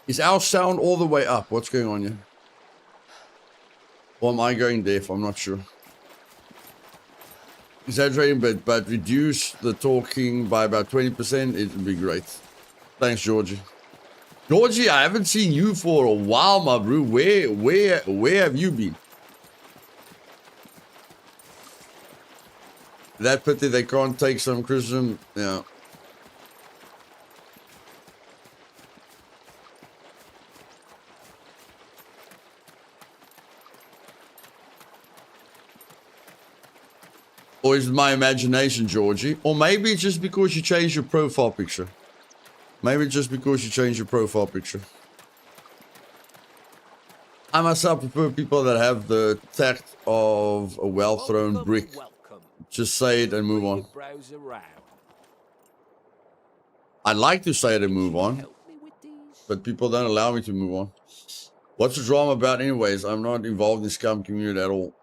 Is our sound all the way up? What's going on here? Or am I going deaf? I'm not sure. Exaggerating, but reduce the talking by about 20%. It would be great. Thanks, Georgie. Georgie, I haven't seen you for a while, my bro. Where have you been? That pity they can't take some criticism. Yeah. Or is it my imagination, Georgie? Or maybe it's just because you changed your profile picture. Maybe it's just because you changed your profile picture. I myself prefer people that have the tact of a well-thrown brick. Just say it and move on. I'd like to say it and move on, but people don't allow me to move on. What's the drama about anyways? I'm not involved in the Scum community at all.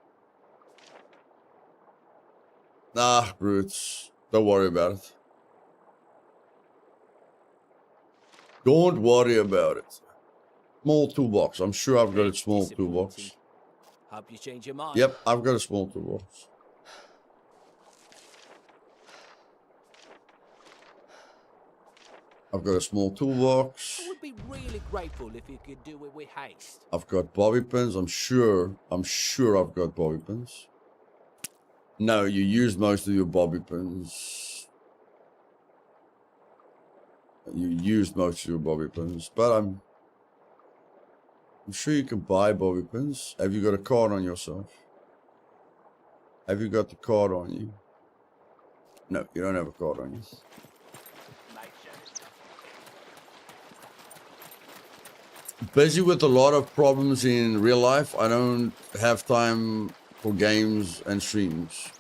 Nah, brutes. Don't worry about it. Don't worry about it. Small toolbox. I'm sure I've got a small toolbox. Hope you change your mind. Yep, I've got a small toolbox. I've got a small toolbox. I would be really grateful if you could do it with haste. I've got bobby pins. I'm sure I've got bobby pins. No, you used most of your bobby pins. You used most of your bobby pins, but I'm sure you can buy bobby pins. Have you got a card on yourself? Have you got the card on you? No, you don't have a card on you. Busy with a lot of problems in real life. I don't have time for games and streams.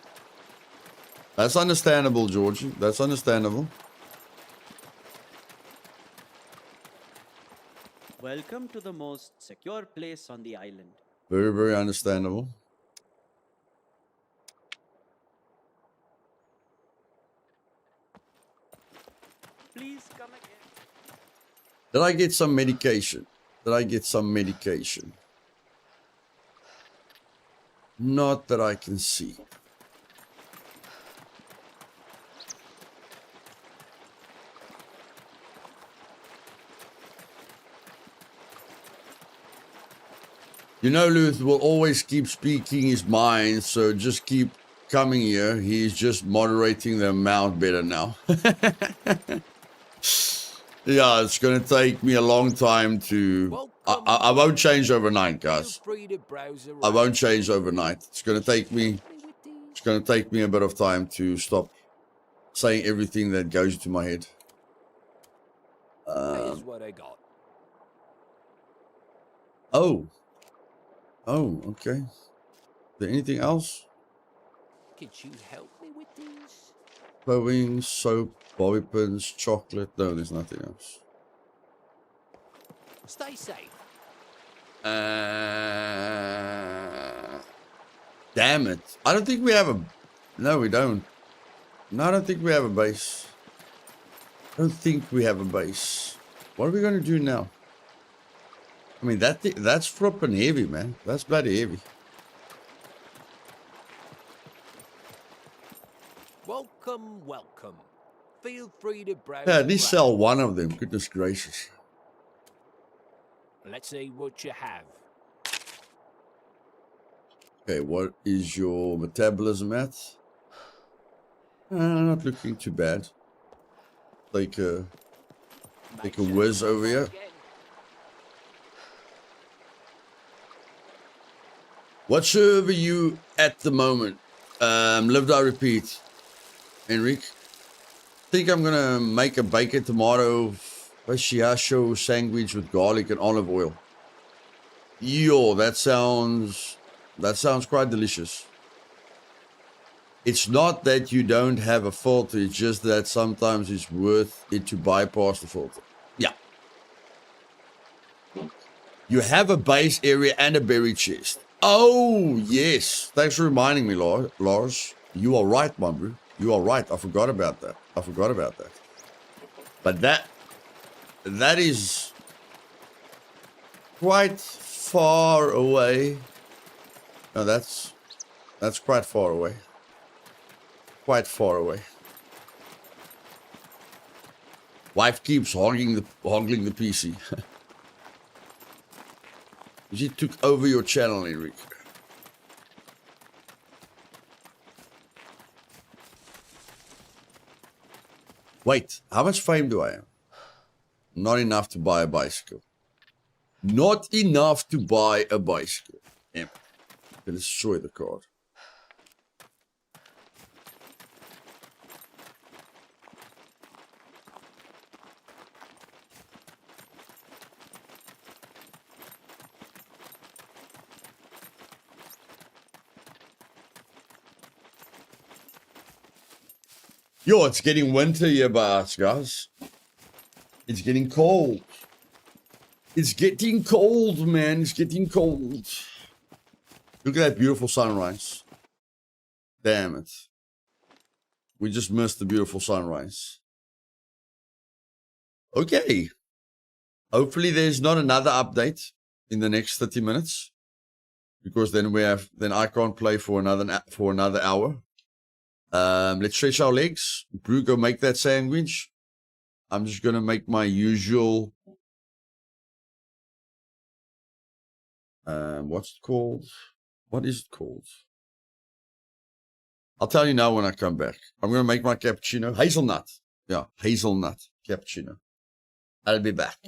That's understandable, Georgie. That's understandable. Welcome to the most secure place on the island. Very, very understandable. Please come again. Did I get some medication? Did I get some medication? Not that I can see. You know, Luth will always keep speaking his mind, so just keep coming here. He's just moderating the amount better now. Yeah, it's going to take me a long time to... I won't change overnight, guys. I won't change overnight. It's going to take me a bit of time to stop saying everything that goes into my head. Here's what I got. Oh, okay. Is there anything else? Could you help me with these? Clothing, soap, bobby pins, chocolate. No, there's nothing else. Stay safe. Damn it. I don't think we have a... No, we don't. No, I don't think we have a base. I don't think we have a base. What are we going to do now? I mean, that's flipping heavy, man. That's bloody heavy. Welcome, welcome. Feel free to browse. Yeah, at least sell one of them. Goodness gracious. Let's see what you have. Okay, what is your metabolism at? Not looking too bad. Take a whiz over here. What server are you at the moment? Live, die, repeat. Enrique? think I'm gonna make a bacon tomato fasciato sandwich with garlic and olive oil. Yo, that sounds quite delicious. It's not that you don't have a filter, it's just that sometimes it's worth it to bypass the filter. Yeah. You have a base area and a berry chest. Oh, yes. Thanks for reminding me, Lars. You are right, my bro. You are right. I forgot about that. But that is quite far away. No, that's quite far away. Quite far away. Wife keeps hogging the PC. She took over your channel, Enrique. Wait, how much fame do I have? Not enough to buy a bicycle. Not enough to buy a bicycle. Damn it. I'm gonna destroy the card. Yo, it's getting winter here by us, guys. It's getting cold. It's getting cold, man. It's getting cold. Look at that beautiful sunrise. Damn it. We just missed the beautiful sunrise. Okay. Hopefully there's not another update in the next 30 minutes. Because then I can't play for another hour. Let's stretch our legs. Brew, go make that sandwich. I'm just gonna make my usual what's it called? What is it called? I'll tell you now when I come back. I'm gonna make my cappuccino. Hazelnut. Yeah, hazelnut cappuccino. I'll be back.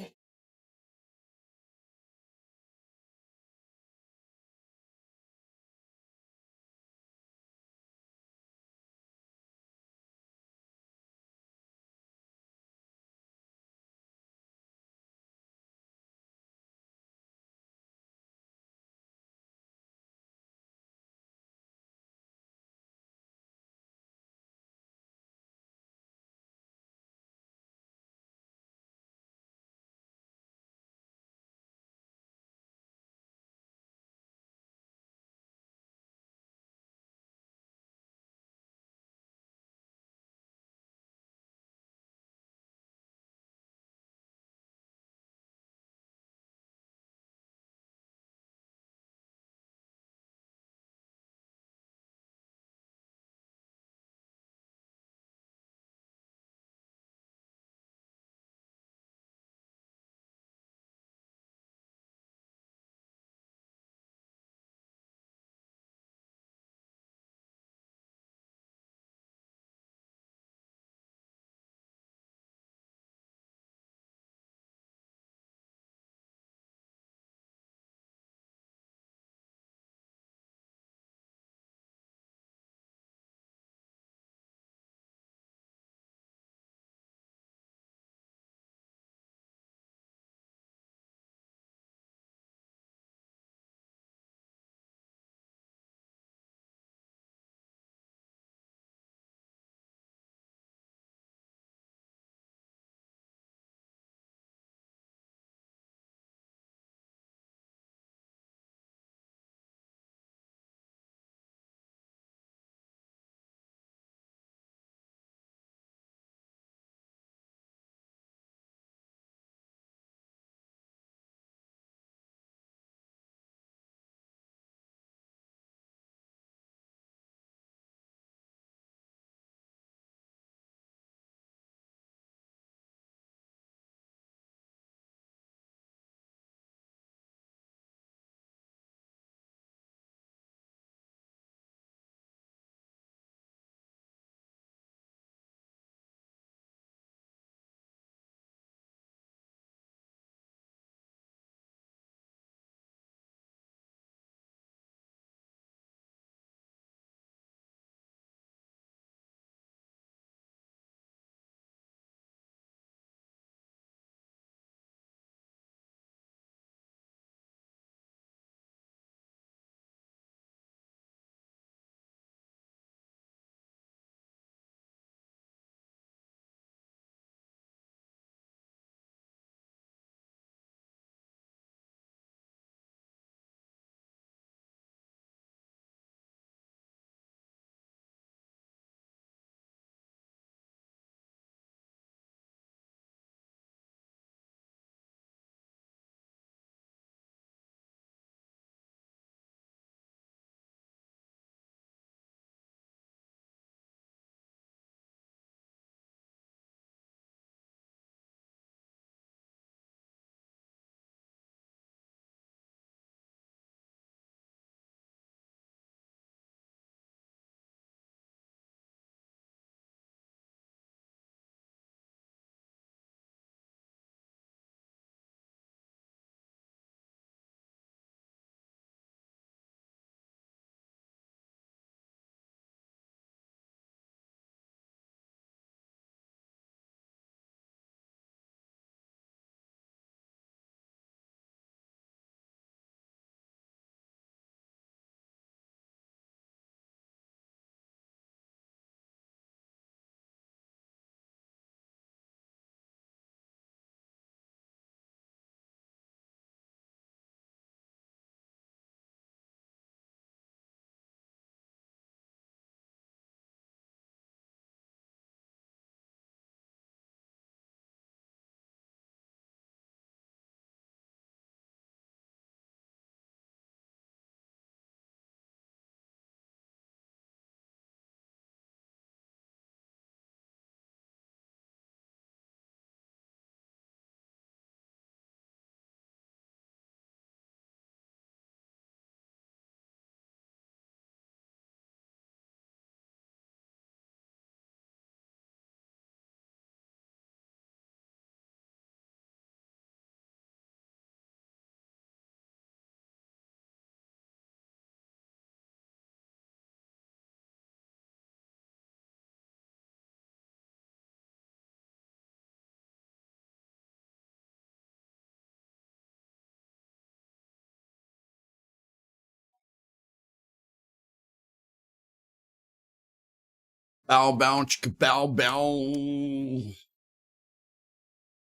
Bow, bow, chicka, bow, bow.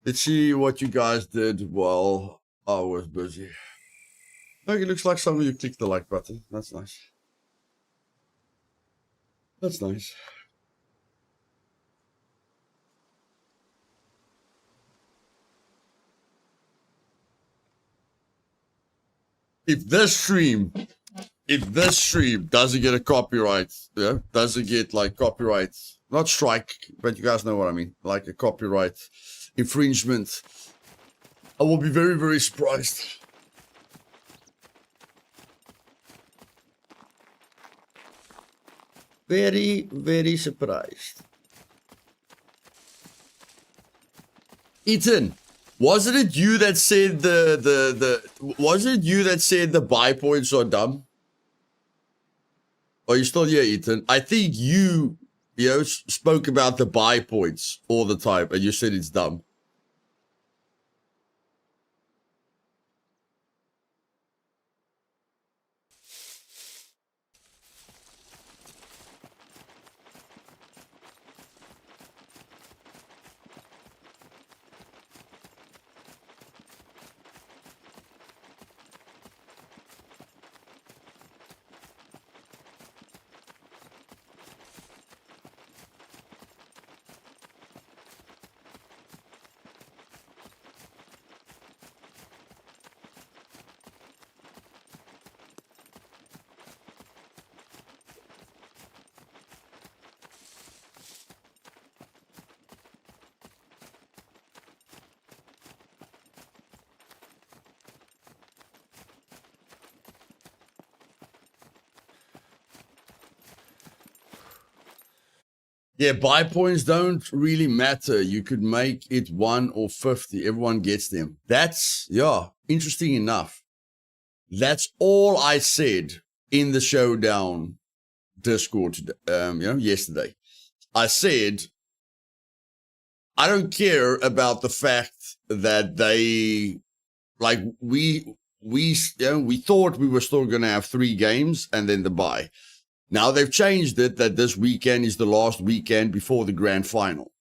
Let's see what you guys did while I was busy. Okay, looks like some of you clicked the like button. That's nice. That's nice. If this stream doesn't get a copyright, yeah, doesn't get like copyright, not strike, but you guys know what I mean, like a copyright infringement, I will be very, very surprised. Very, very surprised. Ethan, wasn't it you that said wasn't it you that said the buy points are dumb? Are you still here, Ethan? I think you spoke about the buy points all the time and you said it's dumb. Yeah, buy points don't really matter. You could make it 1 or 50. Everyone gets them. That's, yeah, interesting enough. That's all I said in the Showdown Discord today, yesterday. I said, I don't care about the fact that they, like, we thought we were still going to have 3 games and then the bye. Now they've changed it that this weekend is the last weekend before the grand final,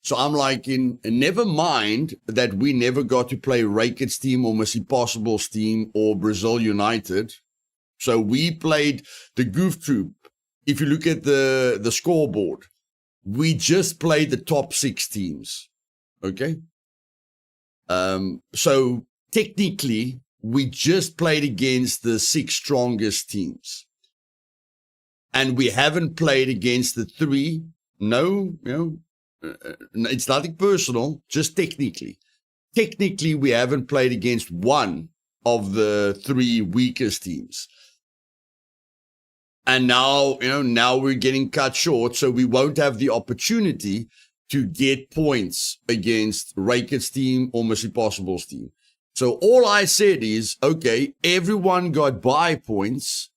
So I'm like, never mind that we never got to play Raked's team or Miss Impossible's team or Brazil United. So we played the Goof Troop. If you look at the scoreboard, we just played the top 6 teams. Okay. So technically we just played against the 6 strongest teams. And we haven't played against the 3. No, it's nothing personal, just technically. Technically, we haven't played against 1 of the 3 weakest teams. And now, now we're getting cut short, so we won't have the opportunity to get points against Raked's team or Miss Impossible's team. So all I said is, okay, everyone got bye points.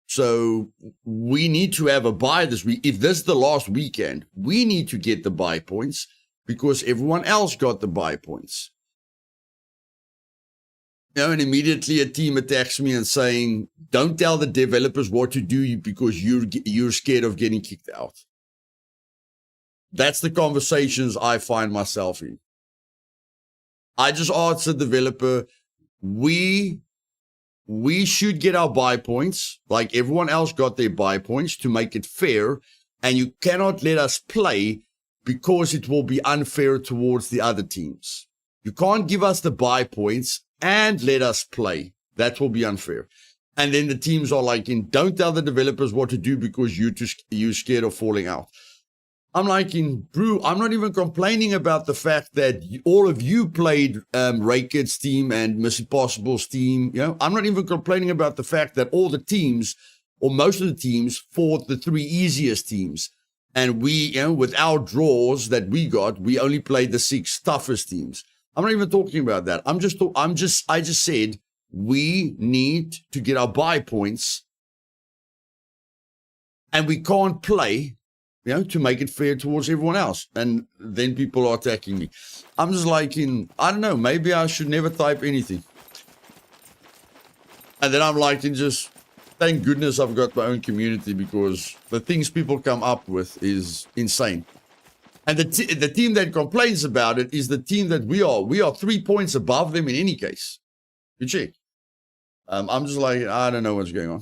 So we need to have a bye this week. If this is the last weekend, we need to get the bye points because everyone else got the bye points. And immediately a team attacks me and saying, don't tell the developers what to do because you're scared of getting kicked out. That's the conversations I find myself in. I just asked the developer, we should get our bye points, like everyone else got their bye points, to make it fair. And you cannot let us play because it will be unfair towards the other teams. You can't give us the bye points and let us play. That will be unfair. And then the teams are like, don't tell the developers what to do because you're scared of falling out. I'm like, Brew, I'm not even complaining about the fact that all of you played Raked's team and Miss Impossible's team. I'm not even complaining about the fact that all the teams, or most of the teams, fought the 3 easiest teams. And we, with our draws that we got, we only played the 6 toughest teams. I'm not even talking about that. I just said we need to get our bye points, and we can't play, to make it fair towards everyone else. And then people are attacking me. I'm just like, I don't know, maybe I should never type anything. And then I'm like, thank goodness I've got my own community, because the things people come up with is insane. And the team that complains about it is the team that we are. We are 3 points above them in any case. You check. I'm just like, I don't know what's going on.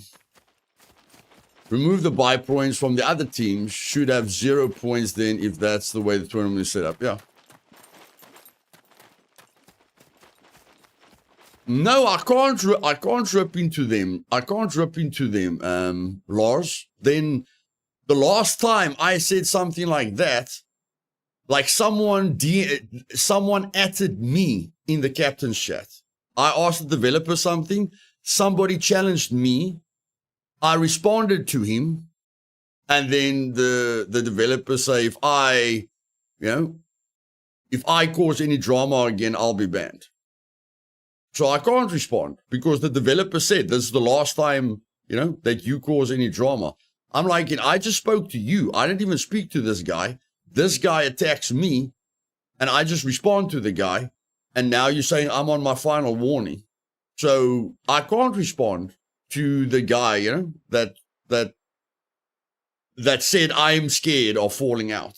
Remove the buy points from the other teams. Should have 0 points then if that's the way the tournament is set up. Yeah. No, I can't rip into them. I can't rip into them, Lars. Then the last time I said something like that, like someone added me in the captain's chat. I asked the developer something. Somebody challenged me. I responded to him. And then the developer say, if I cause any drama again, I'll be banned. So I can't respond because the developer said this is the last time, that you cause any drama. I'm like, I just spoke to you. I didn't even speak to this guy. This guy attacks me and I just respond to the guy. And now you're saying I'm on my final warning. So I can't respond to the guy, that said I'm scared of falling out.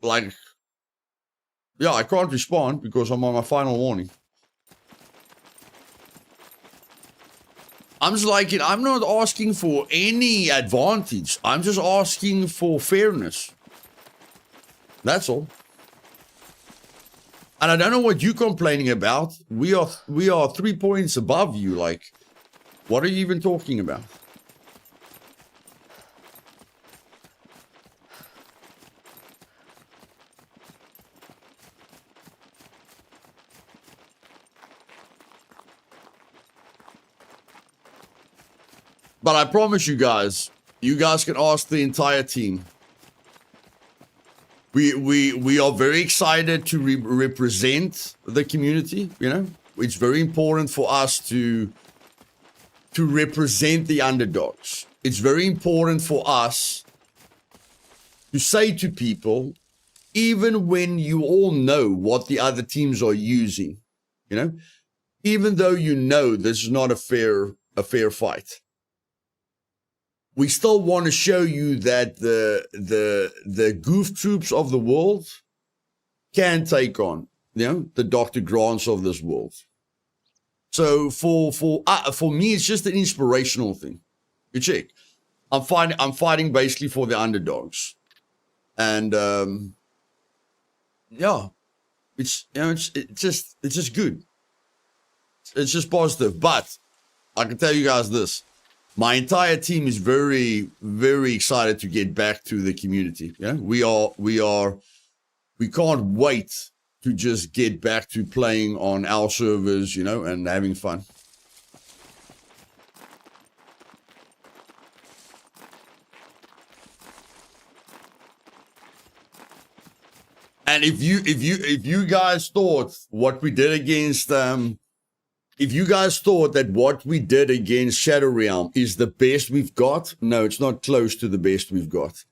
Like, yeah, I can't respond because I'm on my final warning. I'm just like, I'm not asking for any advantage. I'm just asking for fairness. That's all. And I don't know what you're complaining about. We are 3 points above you. Like, what are you even talking about? But I promise you guys can ask the entire team. We are very excited to represent the community, It's very important for us to represent the underdogs. It's very important for us to say to people, even when you all know what the other teams are using, even though this is not a fair fight. We still want to show you that the goof troops of the world can take on, the Dr. Grants of this world. So for me, it's just an inspirational thing. You check. I'm fighting basically for the underdogs, and yeah, it's just good. It's just positive. But I can tell you guys this. My entire team is very, very excited to get back to the community. Yeah, we can't wait to just get back to playing on our servers, and having fun. And if you guys thought what we did against if you guys thought that what we did against Shadow Realm is the best we've got, no, it's not close to the best we've got.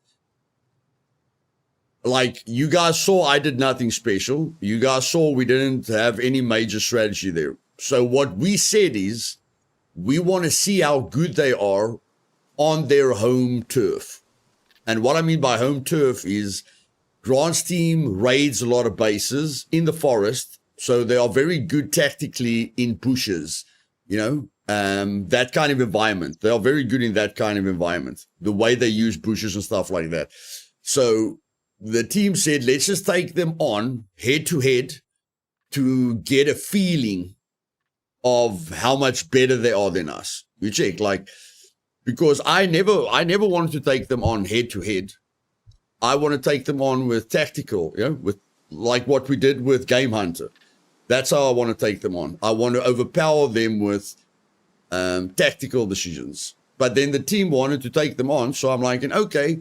Like, you guys saw I did nothing special. You guys saw we didn't have any major strategy there. So what we said is, we want to see how good they are on their home turf. And what I mean by home turf is, Grant's team raids a lot of bases in the forest. So they are very good tactically in bushes, that kind of environment. They are very good in that kind of environment, the way they use bushes and stuff like that. So the team said, let's just take them on head to head to get a feeling of how much better they are than us. You check, because I never wanted to take them on head to head. I want to take them on with tactical, with like what we did with Game Hunter. That's how I want to take them on. I want to overpower them with tactical decisions. But then the team wanted to take them on. So I'm like, okay,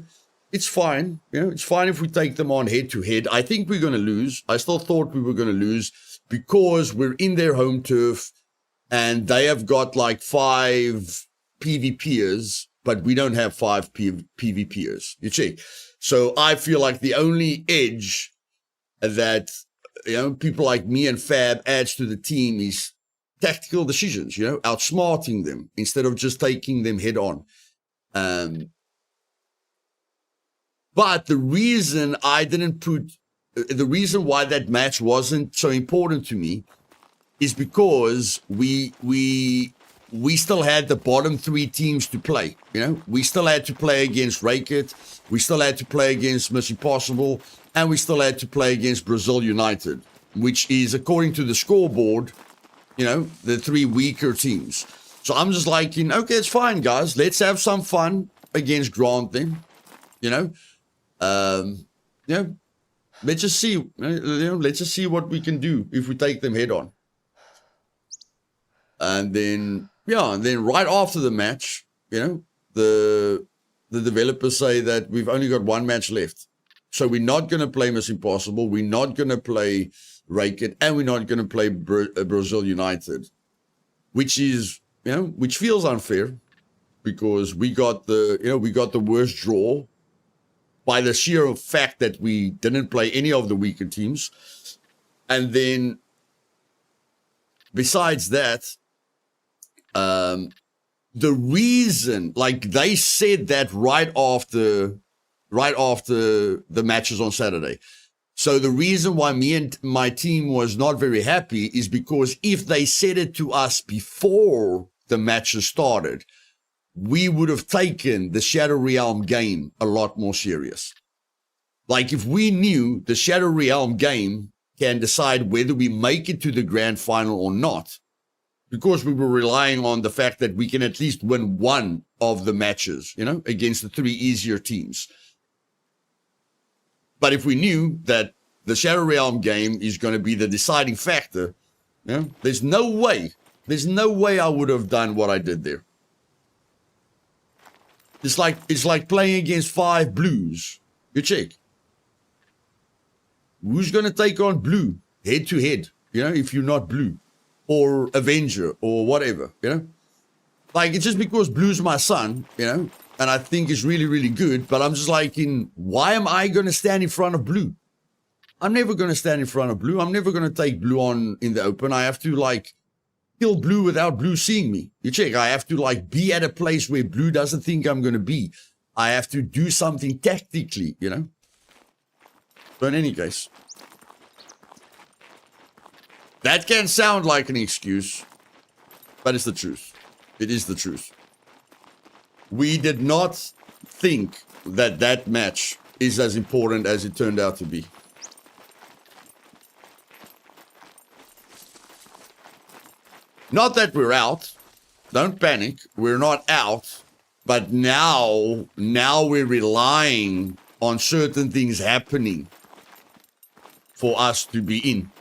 it's fine. It's fine if we take them on head to head. I think we're going to lose. I still thought we were going to lose because we're in their home turf and they have got like 5 PvPers, but we don't have 5 PvPers. You see? So I feel like the only edge that people like me and Fab adds to the team is tactical decisions, you know, outsmarting them instead of just taking them head on. But the reason why that match wasn't so important to me is because we still had the bottom 3 teams to play. You know, we still had to play against Rakit, we still had to play against Miss Impossible, and we still had to play against Brazil United, which is, according to the scoreboard, you know, the 3 weaker teams. So I'm just like, okay, it's fine, guys. Let's have some fun against Grant then. You know, yeah. Let's just see. Let's just see what we can do if we take them head on. And then, and then right after the match, you know, the developers say that we've only got 1 match left. So we're not going to play Miss Impossible. We're not going to play Rakit, and we're not going to play Brazil United, which is, you know, which feels unfair because we got the worst draw by the sheer fact that we didn't play any of the weaker teams. And then besides that, the reason, like they said that right after the matches on Saturday. So the reason why me and my team was not very happy is because if they said it to us before the matches started, we would have taken the Shadow Realm game a lot more serious. Like if we knew the Shadow Realm game can decide whether we make it to the grand final or not, because we were relying on the fact that we can at least win 1 of the matches, you know, against the 3 easier teams. But if we knew that the Shadow Realm game is going to be the deciding factor, you know, there's no way I would have done what I did there. It's like playing against 5 blues. You check. Who's going to take on blue head to head, you know, if you're not blue or Avenger or whatever, you know? Like, it's just because blue's my son, you know, and I think it's really, really good, but I'm just like, why am I going to stand in front of blue? I'm never going to stand in front of blue. I'm never going to take blue on in the open. I have to, like, kill blue without blue seeing me. You check, I have to, like, be at a place where blue doesn't think I'm going to be. I have to do something tactically, you know? So in any case, that can sound like an excuse, but it's the truth. It is the truth. We did not think that that match is as important as it turned out to be. Not that we're out. Don't panic. We're not out. But now we're relying on certain things happening for us to be in.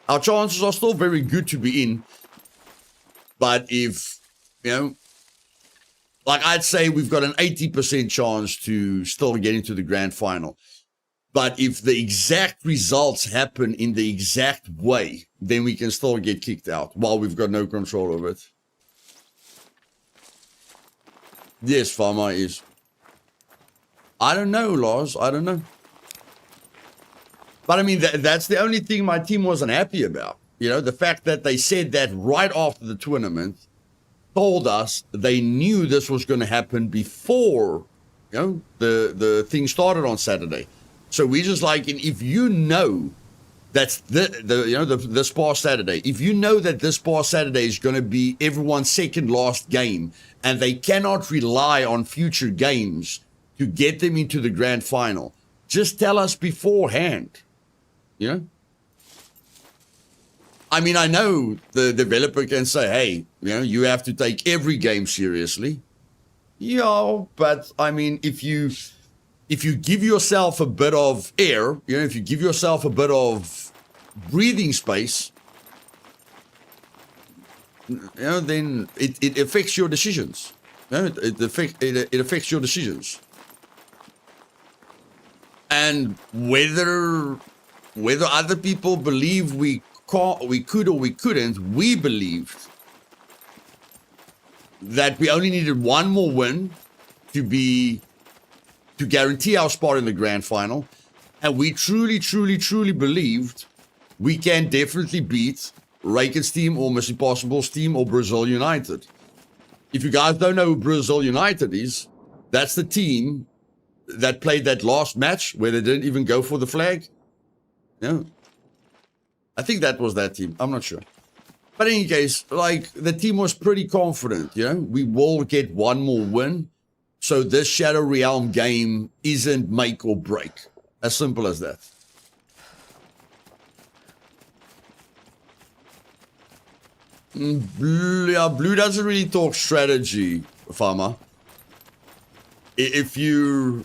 Our chances are still very good to be in. But if, you know, like I'd say we've got an 80% chance to still get into the grand final. But if the exact results happen in the exact way, then we can still get kicked out while we've got no control over it. Yes, Farmer is. I don't know, Lars. I don't know. But I mean, that's the only thing my team wasn't happy about. You know, the fact that they said that right after the tournament, told us they knew this was going to happen before, you know, the thing started on Saturday. So we just like, if you know that's this past Saturday, if you know that this past Saturday is going to be everyone's second last game and they cannot rely on future games to get them into the grand final, just tell us beforehand, you know? I mean, I know the developer can say, hey, you know, you have to take every game seriously. Yeah, but I mean, if you give yourself a bit of air, you know, if you give yourself a bit of breathing space, you know, then it affects your decisions. You know, it affects your decisions. And whether other people believe we could or we couldn't, we believed that we only needed one more win to guarantee our spot in the grand final. And we truly, truly, truly believed we can definitely beat Raker's team or Mission Impossible's team or Brazil United. If you guys don't know who Brazil United is, that's the team that played that last match where they didn't even go for the flag. Yeah. I think that was that team. I'm not sure. But in any case, like, the team was pretty confident, you know. We will get one more win. So this Shadow Realm game isn't make or break. As simple as that. Blue doesn't really talk strategy, Farmer. If you're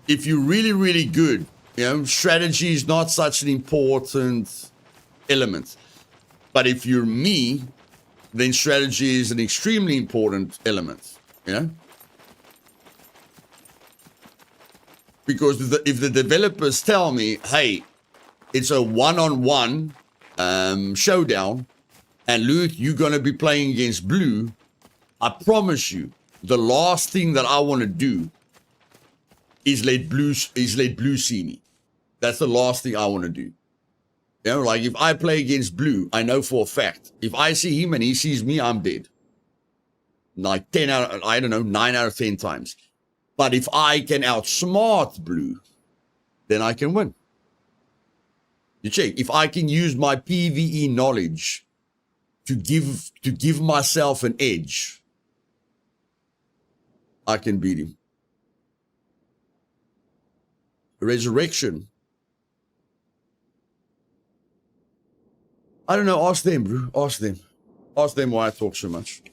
really, really good, you know, strategy is not such an important element. But if you're me, then strategy is an extremely important element, you know? Because if the developers tell me, hey, it's a one-on-one showdown, and Luth, you're going to be playing against Blue, I promise you, the last thing that I want to do is let Blue see me. That's the last thing I want to do. You know, like if I play against Blue, I know for a fact, if I see him and he sees me, I'm dead. Like 9 out of 10 times. But if I can outsmart Blue, then I can win. You check, if I can use my PvE knowledge to give myself an edge, I can beat him. Resurrection. I don't know, ask them, bro. Ask them. Ask them why I talk so much.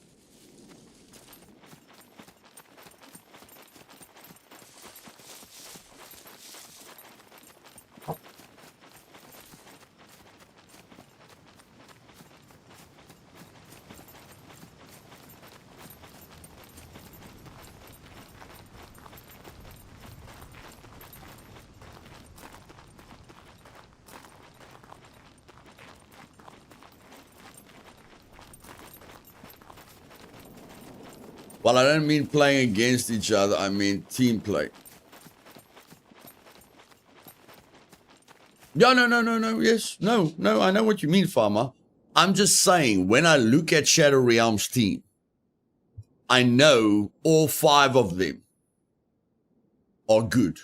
Well, I don't mean playing against each other. I mean team play. No. Yes. No. I know what you mean, Farmer. I'm just saying, when I look at Shadow Realm's team, I know all 5 of them are good.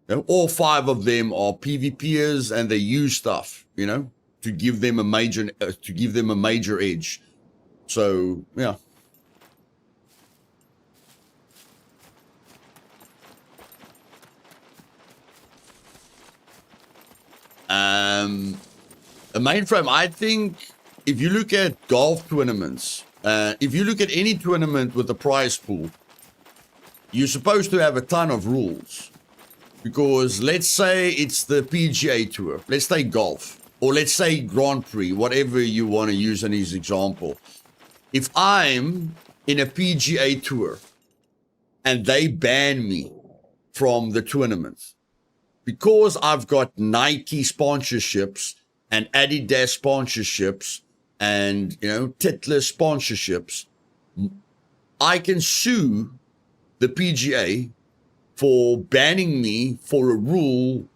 You know, all 5 of them are PvPers and they use stuff, you know, to give them a major edge. So, yeah. A mainframe, I think if you look at golf tournaments, if you look at any tournament with a prize pool, you're supposed to have a ton of rules. Because let's say it's the PGA Tour, let's say golf, or let's say Grand Prix, whatever you want to use in his example. If I'm in a PGA Tour and they ban me from the tournament, because I've got Nike sponsorships and Adidas sponsorships and, you know, Titler sponsorships, I can sue the PGA for banning me for a rule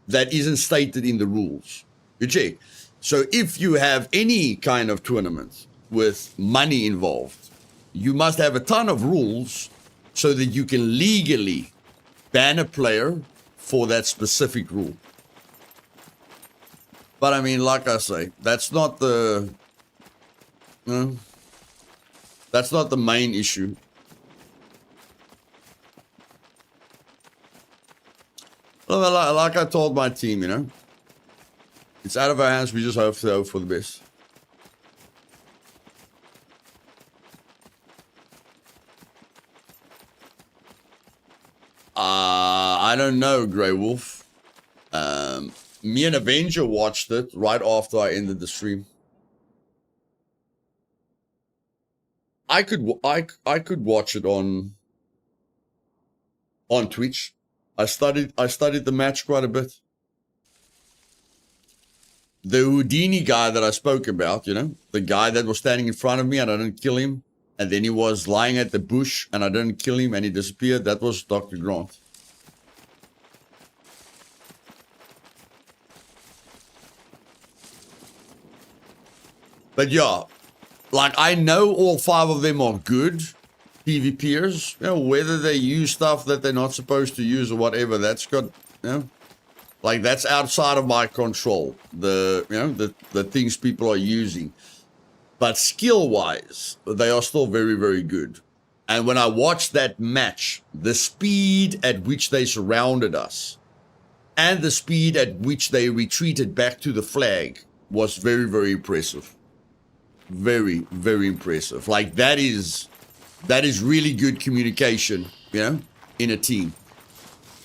that isn't stated in the rules. You check. So if you have any kind of tournament with money involved, you must have a ton of rules so that you can legally ban a player for that specific rule. But I mean, like I say, that's not the, that's not the main issue. Like I told my team, you know, it's out of our hands. We just hope for the best. I don't know, Grey Wolf. Me and Avenger watched it right after I ended the stream. I could watch it on Twitch. I studied the match quite a bit. The Houdini guy that I spoke about, you know, the guy that was standing in front of me and I didn't kill him, and then he was lying at the bush and I didn't kill him and he disappeared. That was Dr. Grant. But yeah, like I know all 5 of them are good PvPers. You know, whether they use stuff that they're not supposed to use or whatever, that's got, you know, like that's outside of my control. The, you know, the things people are using. But skill-wise, they are still very, very good. And when I watched that match, the speed at which they surrounded us and the speed at which they retreated back to the flag was very, very impressive. Very, very impressive. Like that is really good communication, you know, in a team.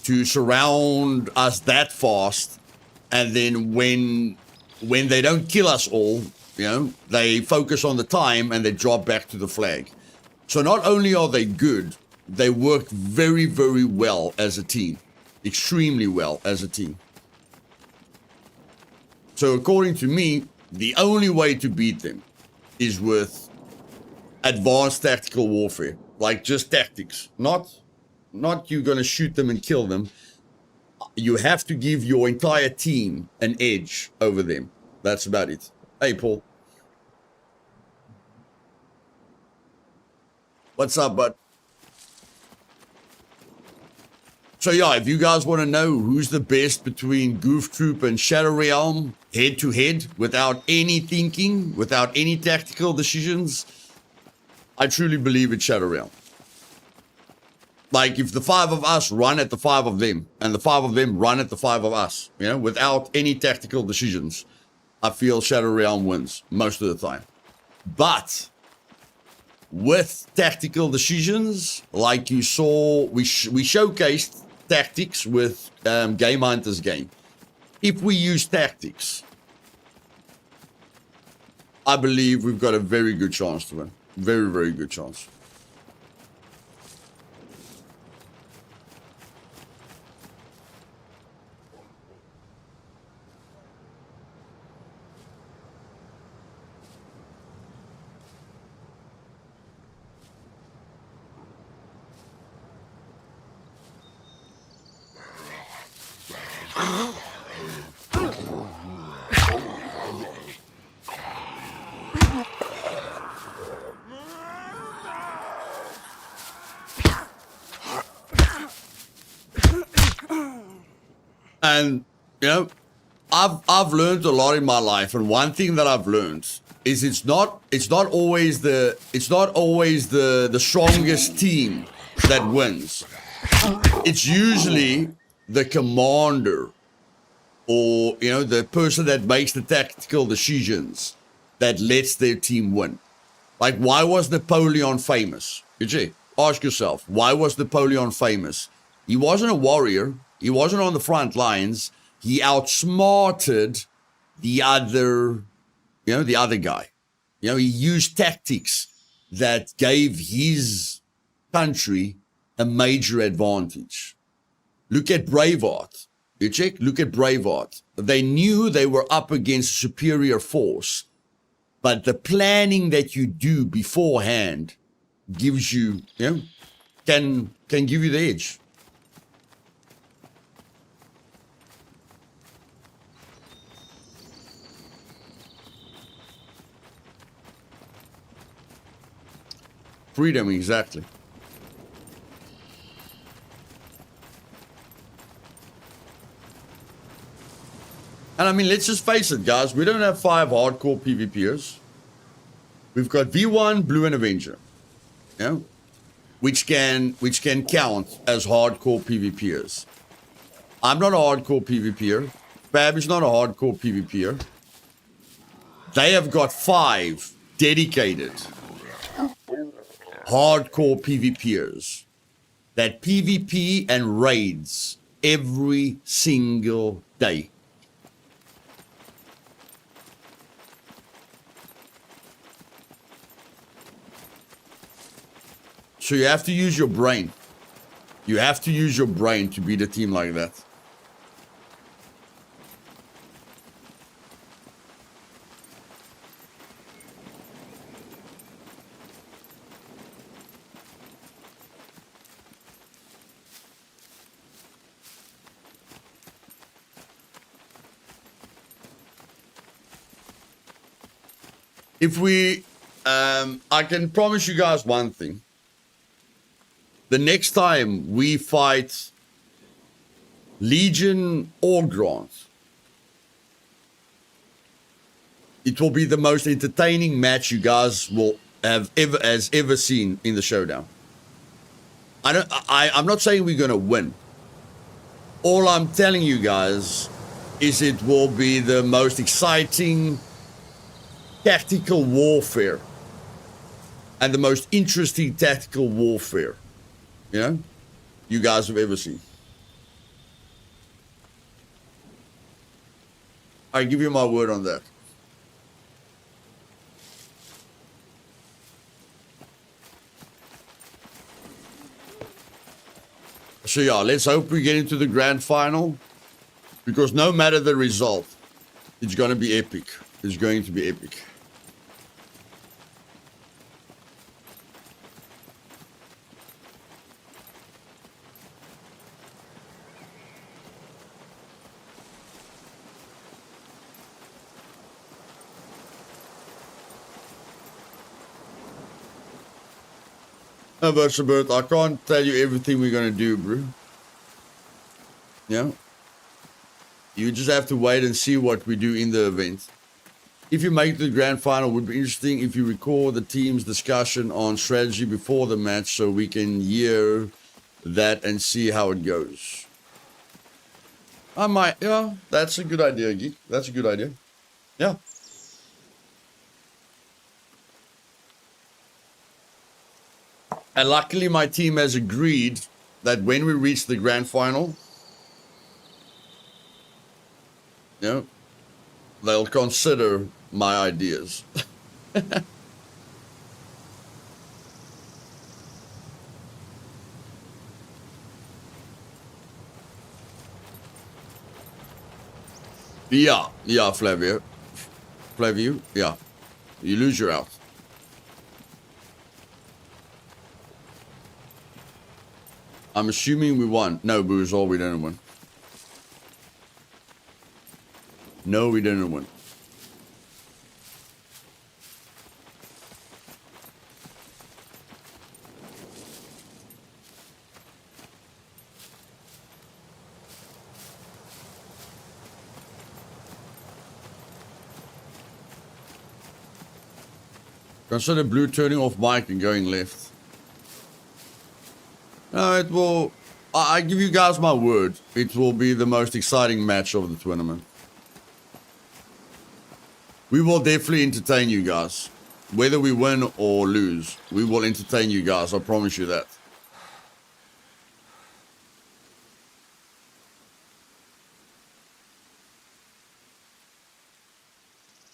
To surround us that fast, and then when they don't kill us all, you know, they focus on the time and they drop back to the flag. So not only are they good, they work very, very well as a team. Extremely well as a team. So according to me, the only way to beat them is with advanced tactical warfare. Like just tactics. Not you're going to shoot them and kill them. You have to give your entire team an edge over them. That's about it. Hey, Paul. What's up, bud? So yeah, if you guys want to know who's the best between Goof Troop and Shadow Realm, head to head, without any thinking, without any tactical decisions, I truly believe it's Shadow Realm. Like, if the 5 of us run at the 5 of them, and the 5 of them run at the 5 of us, you know, without any tactical decisions, I feel Shadow Realm wins most of the time. But with tactical decisions, like you saw, we showcased tactics with Game Hunter's game. If we use tactics, I believe we've got a very good chance to win. Very, very good chance. And, you know, I've learned a lot in my life, and one thing that I've learned is it's not always the strongest team that wins. It's usually the commander, or, you know, the person that makes the tactical decisions that lets their team win. Like, why was Napoleon famous? You ask yourself, why was Napoleon famous? He wasn't a warrior. He wasn't on the front lines. He outsmarted the other guy. You know, he used tactics that gave his country a major advantage. Look at Braveheart. Look at Braveheart. They knew they were up against a superior force, but the planning that you do beforehand gives you, you know, can give you the edge. Freedom, exactly. And I mean, let's just face it, guys. We don't have 5 hardcore PvPers. We've got V1, Blue, and Avenger. You know, which can count as hardcore PvPers. I'm not a hardcore PvPer. Fab is not a hardcore PvPer. They have got 5 dedicated hardcore PvPers that PvP and raids every single day. So you have to use your brain. You have to use your brain to beat a team like that. if we, I can promise you guys one thing. The next time we fight Legion or Grant, it will be the most entertaining match you guys will have ever seen in the showdown. I'm not saying we're gonna win. All I'm telling you guys is it will be the most exciting tactical warfare and the most interesting tactical warfare, you know, you guys have ever seen. I give you my word on that. So yeah, let's hope we get into the grand final, because no matter the result, it's going to be epic. It's going to be epic. No, Versaberth, I can't tell you everything we're going to do, bro. Yeah? You just have to wait and see what we do in the event. If you make the grand final, it would be interesting if you record the team's discussion on strategy before the match so we can hear that and see how it goes. I might, yeah, that's a good idea, Geek. That's a good idea. Yeah. And luckily my team has agreed that when we reach the grand final, you know, they'll consider my ideas. Yeah, Flavio, yeah. You lose your out. I'm assuming we won. No, Boozall, we didn't win. No, we didn't win. Consider blue turning off mic and going left. No, it will... I give you guys my word. It will be the most exciting match of the tournament. We will definitely entertain you guys. Whether we win or lose, we will entertain you guys. I promise you that.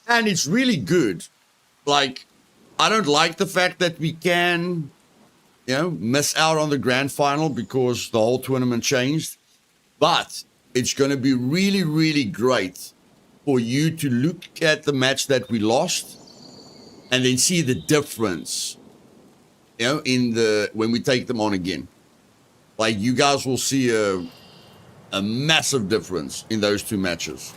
And it's really good. Like, I don't like the fact that we can, you know, miss out on the grand final because the whole tournament changed. But it's going to be really, really great for you to look at the match that we lost and then see the difference, you know, in the, when we take them on again. Like, you guys will see a massive difference in those two matches.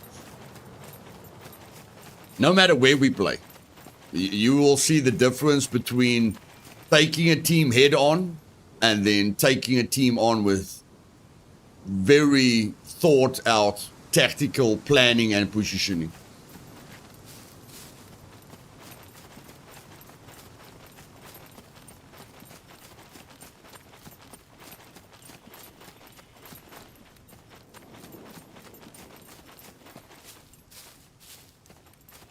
No matter where we play. You will see the difference between taking a team head on and then taking a team on with very thought out tactical planning and positioning.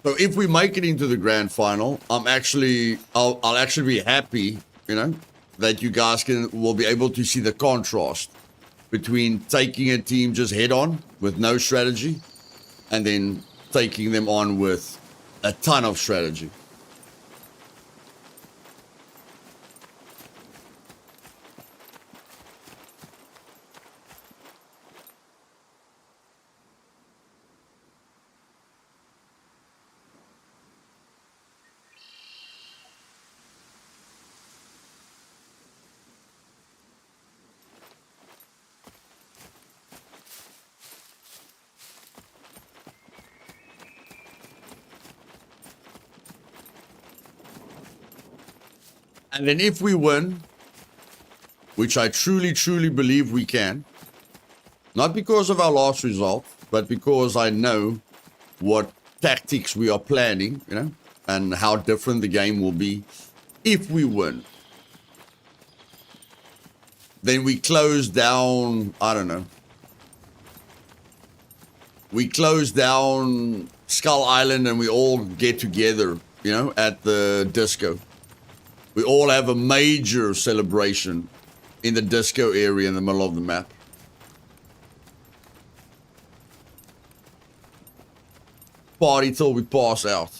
So if we make it into the grand final, I'll actually be happy, you know, that you guys will be able to see the contrast between taking a team just head on with no strategy and then taking them on with a ton of strategy. And then if we win, which I truly, truly believe we can, not because of our last result, but because I know what tactics we are planning, you know, and how different the game will be. If we win, then we close down, I don't know, we close down Skull Island and we all get together, you know, at the disco. We all have a major celebration in the disco area in the middle of the map. Party till we pass out.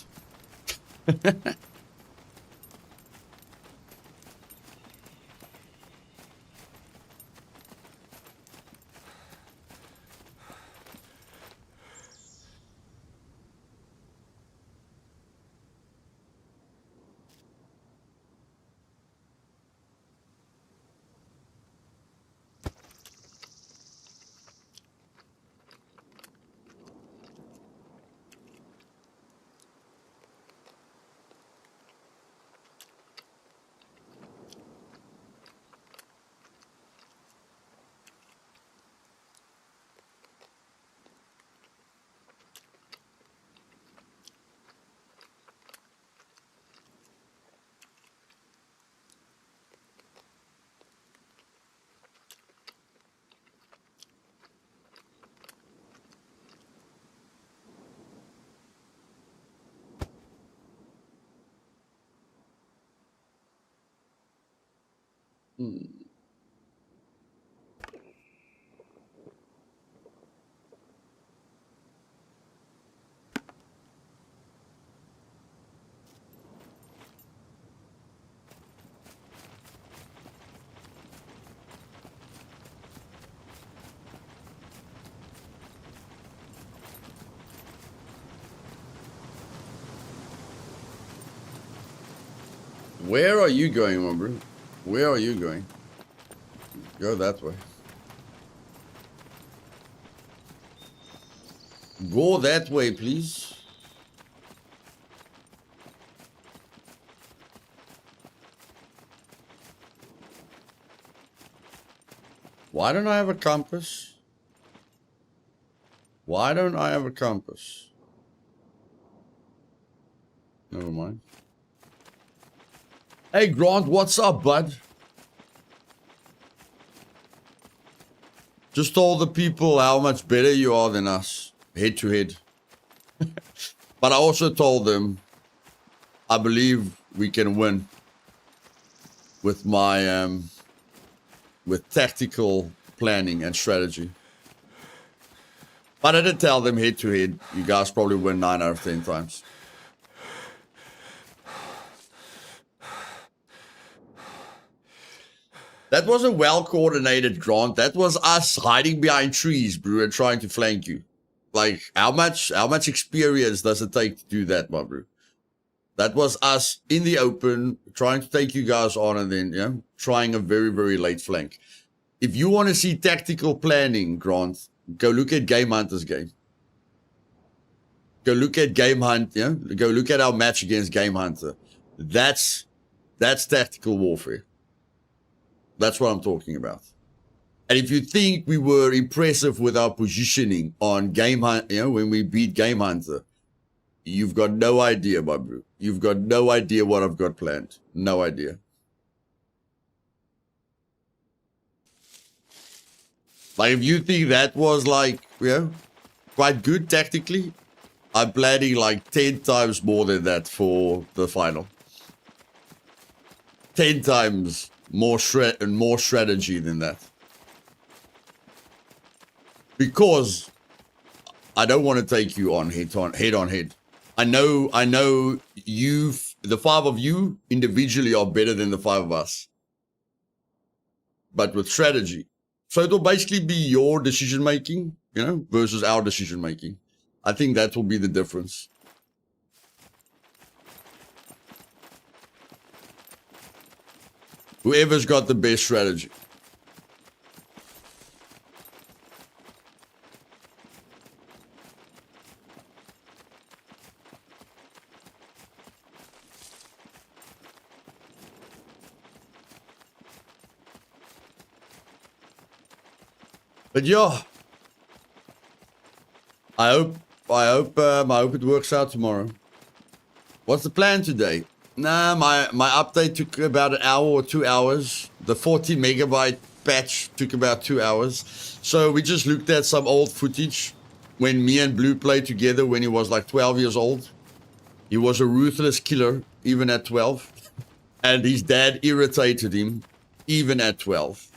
Where are you going, my bro? Where are you going? Go that way. Go that way, please. Why don't I have a compass? Why don't I have a compass? Never mind. Hey, Grant, what's up, bud? Just told the people how much better you are than us, head to head. But I also told them I believe we can win with my with tactical planning and strategy. But I did tell them head to head, you guys probably win 9 out of 10 times. That was a well-coordinated Grant. That was us hiding behind trees, bro, and trying to flank you. Like, how much experience does it take to do that, my bro? That was us in the open, trying to take you guys on, and then, you know, trying a very, very late flank. If you want to see tactical planning, Grant, go look at Game Hunter's game. Go look at Game Hunt, you know? Go look at our match against Game Hunter. That's tactical warfare. That's what I'm talking about. And if you think we were impressive with our positioning on Game Hunt, you know, when we beat Game Hunter, you've got no idea, my bro. You've got no idea what I've got planned. No idea. Like, if you think that was, like, you know, quite good tactically, I'm planning like 10 times more than that for the final. 10 times more strategy than that. Because I don't want to take you on head on head. I know the 5 of you individually are better than the 5 of us. But with strategy. So it'll basically be your decision making, you know, versus our decision making. I think that will be the difference. Whoever's got the best strategy. But yeah, I hope it works out tomorrow. What's the plan today? Nah, my update took about an hour or 2 hours. The 40 megabyte patch took about 2 hours. So we just looked at some old footage when me and Blue played together when he was like 12 years old. He was a ruthless killer even at 12. And his dad irritated him even at 12.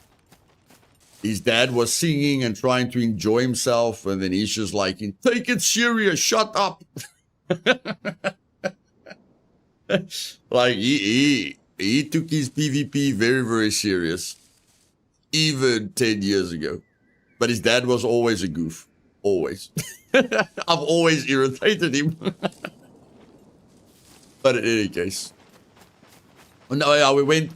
His dad was singing and trying to enjoy himself, and then he's just like, take it serious, shut up. Like, he took his PvP very, very serious, even 10 years ago. But his dad was always a goof. Always. I've always irritated him. But in any case. No, yeah, we went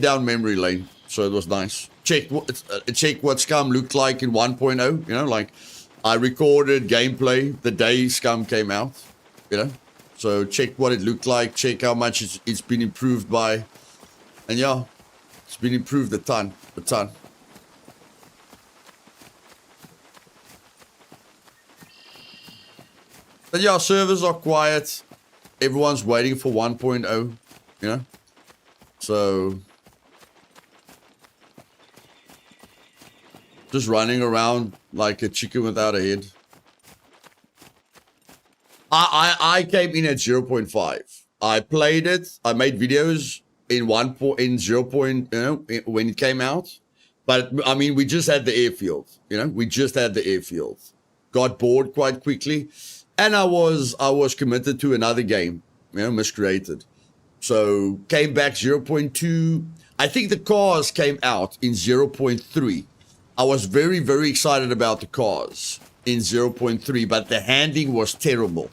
down memory lane, so it was nice. Check what Scum looked like in 1.0, you know, like I recorded gameplay the day Scum came out, you know, so check what it looked like, check how much it's been improved by, and yeah, it's been improved a ton. But yeah, servers are quiet, everyone's waiting for 1.0, you know, so just running around like a chicken without a head. I came in at 0.5. I played it. I made videos in 0. You know, when it came out. But I mean, we just had the airfield. You know, we just had the airfield. Got bored quite quickly, and I was committed to another game. You know, miscreated. So came back 0.2. I think the cars came out in 0.3. I was very, very excited about the cars in 0.3, but the handling was terrible.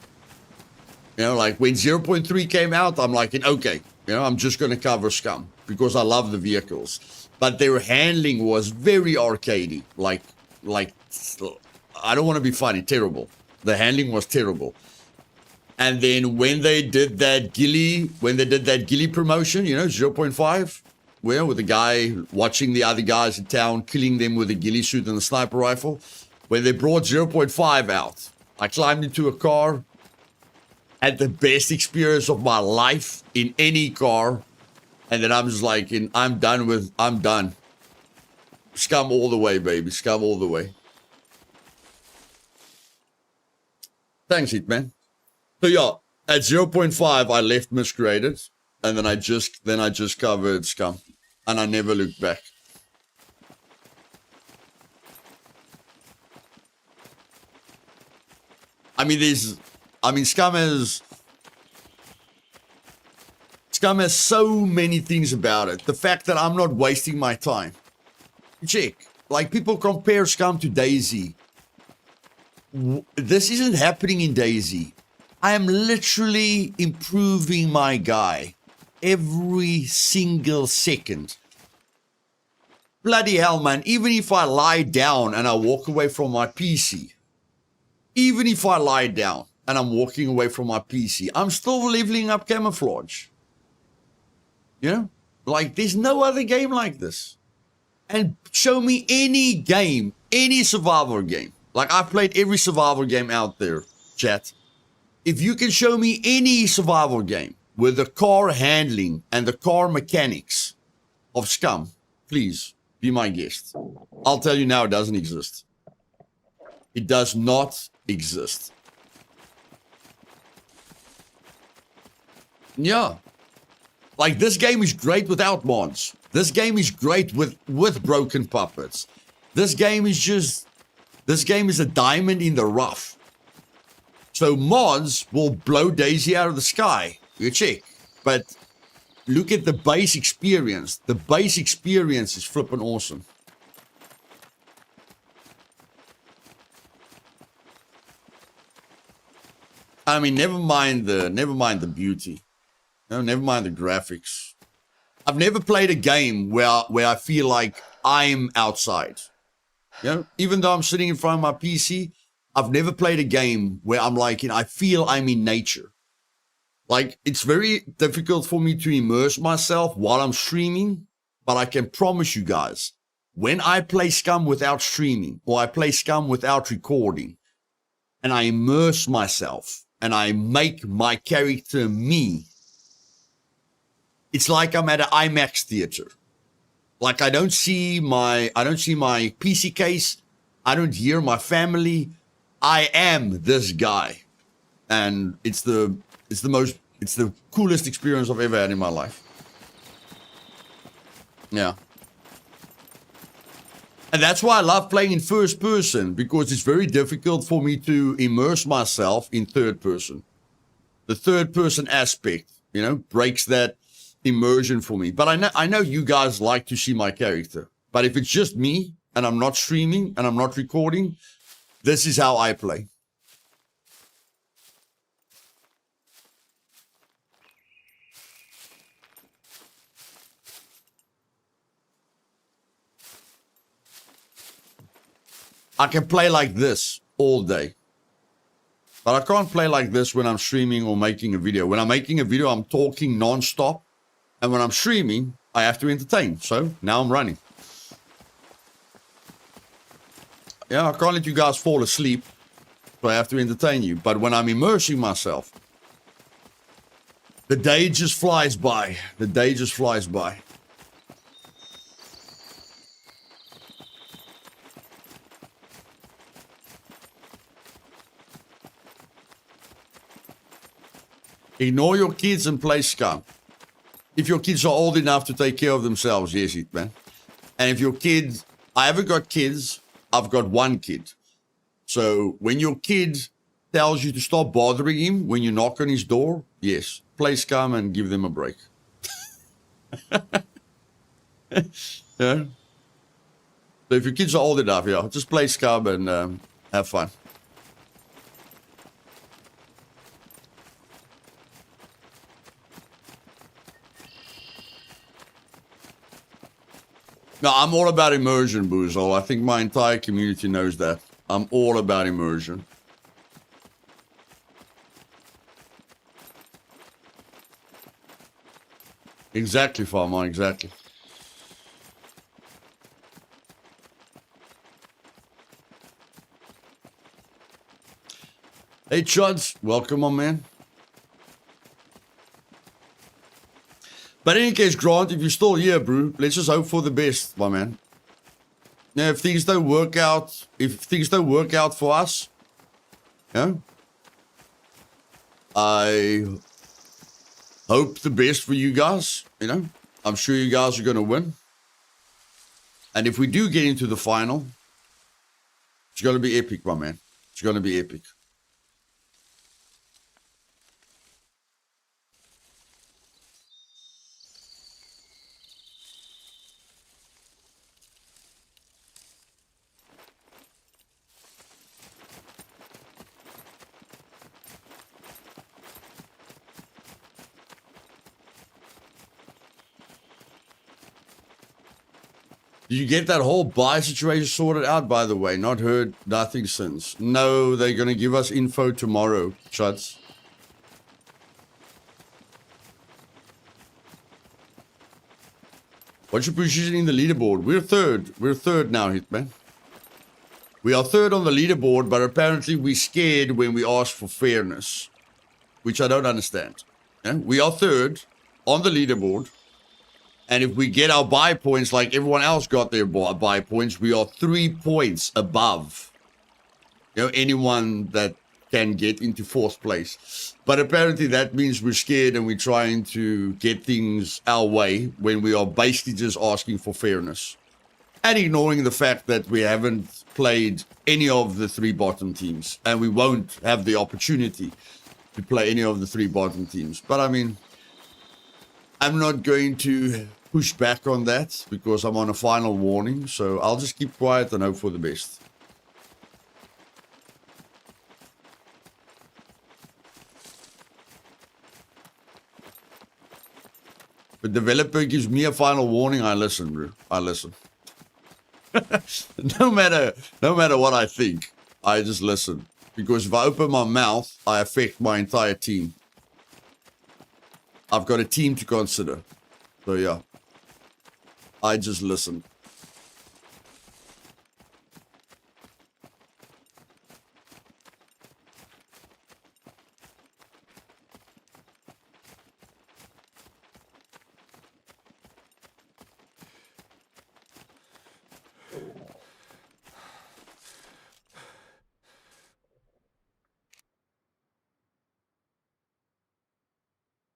You know, like when 0.3 came out, I'm like, okay, you know, I'm just going to cover Scum because I love the vehicles. But their handling was very arcadey. Like, I don't want to be funny, terrible. The handling was terrible. And then when they did that ghillie promotion, you know, 0.5, well, with the guy watching the other guys in town, killing them with a ghillie suit and a sniper rifle. When they brought 0.5 out, I climbed into a car, had the best experience of my life in any car, and then I'm just like, I'm done. Scum all the way, baby. Scum all the way. Thanks, Hitman. So yeah, at 0.5, I left miscreated, and then I just covered Scum. And I never looked back. I mean, Scum has so many things about it. The fact that I'm not wasting my time. Check. Like, people compare Scum to DayZ. This isn't happening in DayZ. I am literally improving my guy every single second. Bloody hell, man. Even if I lie down and I walk away from my PC, even if I lie down and I'm walking away from my PC, I'm still leveling up camouflage. You know? Like, there's no other game like this. And show me any game, any survival game. Like, I've played every survival game out there, chat. If you can show me any survival game with the car handling and the car mechanics of Scum, please be my guest. I'll tell you now, it doesn't exist. It does not exist. Yeah. Like, this game is great without mods. This game is great with broken puppets. This game is a diamond in the rough. So mods will blow DayZ out of the sky. You check. But look at the base experience. The base experience is flippin' awesome. I mean, never mind the beauty. No, never mind the graphics. I've never played a game where I feel like I'm outside. You know, even though I'm sitting in front of my PC, I've never played a game where I'm like, I feel I'm in nature. Like, it's very difficult for me to immerse myself while I'm streaming, but I can promise you guys, when I play Scum without streaming, or I play Scum without recording, and I immerse myself, and I make my character me, it's like I'm at an IMAX theater. Like I don't see my PC case. I don't hear my family. I am this guy. And it's the coolest experience I've ever had in my life. Yeah. And that's why I love playing in first person, because it's very difficult for me to immerse myself in third person. The third person aspect, breaks that immersion for me. But I know you guys like to see my character. But if it's just me and I'm not streaming and I'm not recording, this is how I play. I can play like this all day. But I can't play like this when I'm streaming or making a video. When I'm making a video, I'm talking non-stop. And when I'm streaming, I have to entertain. So now I'm running. Yeah, I can't let you guys fall asleep. So I have to entertain you. But when I'm immersing myself, the day just flies by. The day just flies by. Ignore your kids and play Scum. If your kids are old enough to take care of themselves, yes, man. And if your kids, I haven't got kids, I've got one kid. So when your kid tells you to stop bothering him when you knock on his door, yes, play Scum and give them a break. Yeah. So if your kids are old enough, yeah, just play Scum and have fun. No, I'm all about immersion, Boozle. I think my entire community knows that. I'm all about immersion. Exactly, Farmer, exactly. Hey, Chuds, welcome, my man. But in any case, Grant, if you're still here, bro, let's just hope for the best, my man. Now, if things don't work out, for us, yeah, I hope the best for you guys, I'm sure you guys are going to win. And if we do get into the final, it's going to be epic, my man. It's going to be epic. Did you get that whole buy situation sorted out, by the way? Not heard nothing since. No, they're going to give us info tomorrow, Chuds. What's your position in the leaderboard? We're third. We're third now, Hitman. We are third on the leaderboard, but apparently we're scared when we ask for fairness, which I don't understand. Yeah? We are third on the leaderboard. And if we get our buy points like everyone else got their buy points, we are 3 points above, anyone that can get into fourth place. But apparently that means we're scared and we're trying to get things our way when we are basically just asking for fairness. And ignoring the fact that we haven't played any of the 3 bottom teams. And we won't have the opportunity to play any of the 3 bottom teams. But I mean, I'm not going to push back on that because I'm on a final warning. So I'll just keep quiet and hope for the best. If a developer gives me a final warning, I listen, bro. I listen. No matter what I think, I just listen. Because if I open my mouth, I affect my entire team. I've got a team to consider. So yeah, I just listen.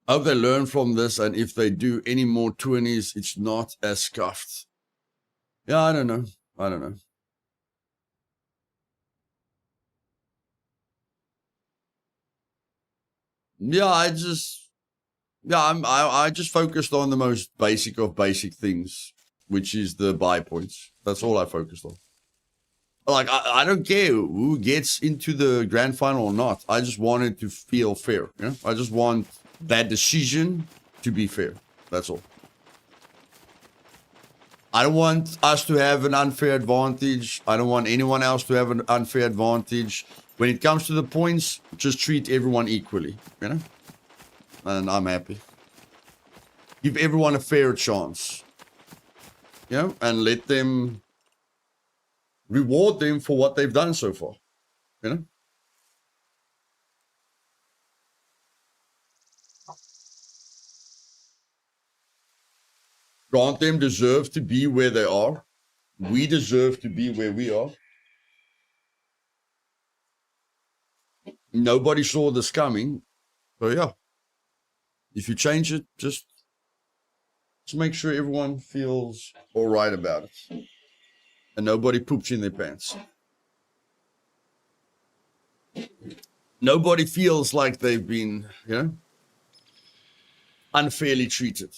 I hope they learn from this, and if they do any more 20s, it's not as scuffed. Yeah, I don't know. I don't know. Yeah, I just focused on the most basic of basic things, which is the buy points. That's all I focused on. Like, I don't care who gets into the grand final or not. I just want it to feel fair. You know? I just want that decision to be fair. That's all. I don't want us to have an unfair advantage. I don't want anyone else to have an unfair advantage. When it comes to the points, just treat everyone equally, you know? And I'm happy. Give everyone a fair chance. You know? And let them... reward them for what they've done so far. You know? Grant them deserve to be where they are. We deserve to be where we are. Nobody saw this coming. So yeah. If you change it, just make sure everyone feels all right about it. And nobody poops in their pants. Nobody feels like they've been, you know, unfairly treated.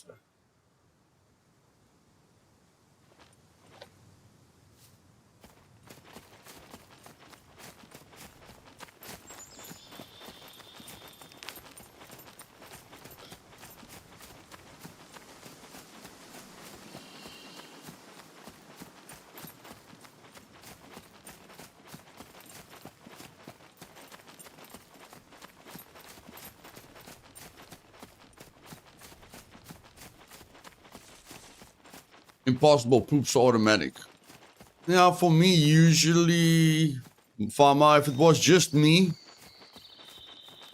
Impossible poops automatic. Now, for me, usually, Farmer, if it was just me,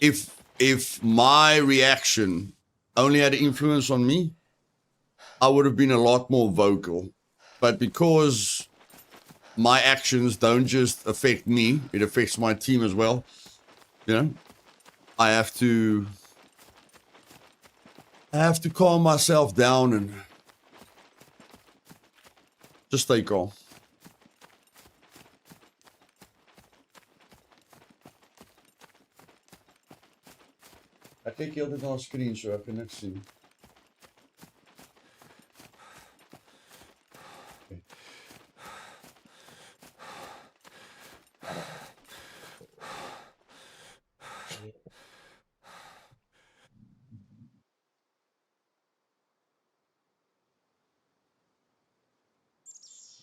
if my reaction only had influence on me, I would have been a lot more vocal. But because my actions don't just affect me, it affects my team as well, you know, I have to calm myself down and just stay calm. I kyk heeltyd na 'n screen so ek kan niks sien.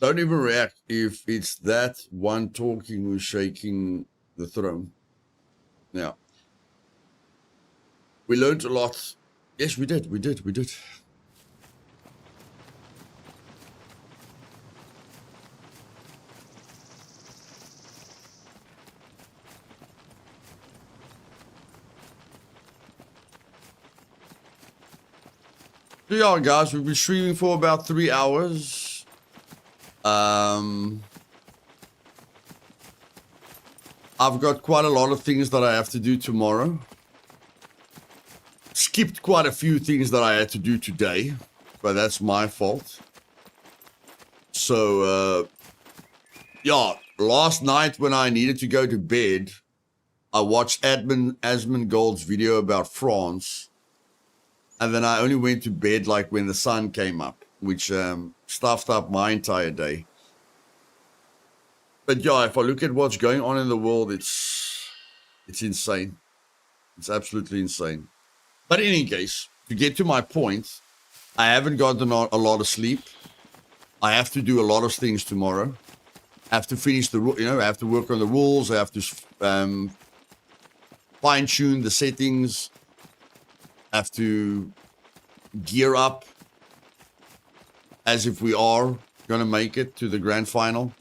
Don't even react if it's that one talking who's shaking the throne. Yeah. We learned a lot. Yes, we did. So yeah, guys, we've been streaming for about 3 hours. I've got quite a lot of things that I have to do tomorrow. Skipped quite a few things that I had to do today, but that's my fault. So, yeah, last night when I needed to go to bed, I watched Asmongold's video about France, and then I only went to bed like when the sun came up, which stuffed up my entire day. But yeah, if I look at what's going on in the world, it's insane. It's absolutely insane. But in any case, to get to my point, I haven't gotten a lot of sleep. I have to do a lot of things tomorrow. I have to finish I have to work on the rules. I have to fine-tune the settings. I have to gear up as if we are going to make it to the grand final.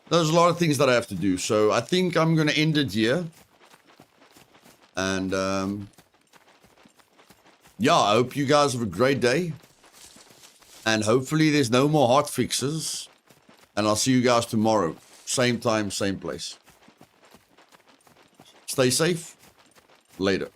There's a lot of things that I have to do. So I think I'm going to end it here. And yeah, I hope you guys have a great day. And hopefully there's no more hot fixes. And I'll see you guys tomorrow. Same time, same place. Stay safe. Later.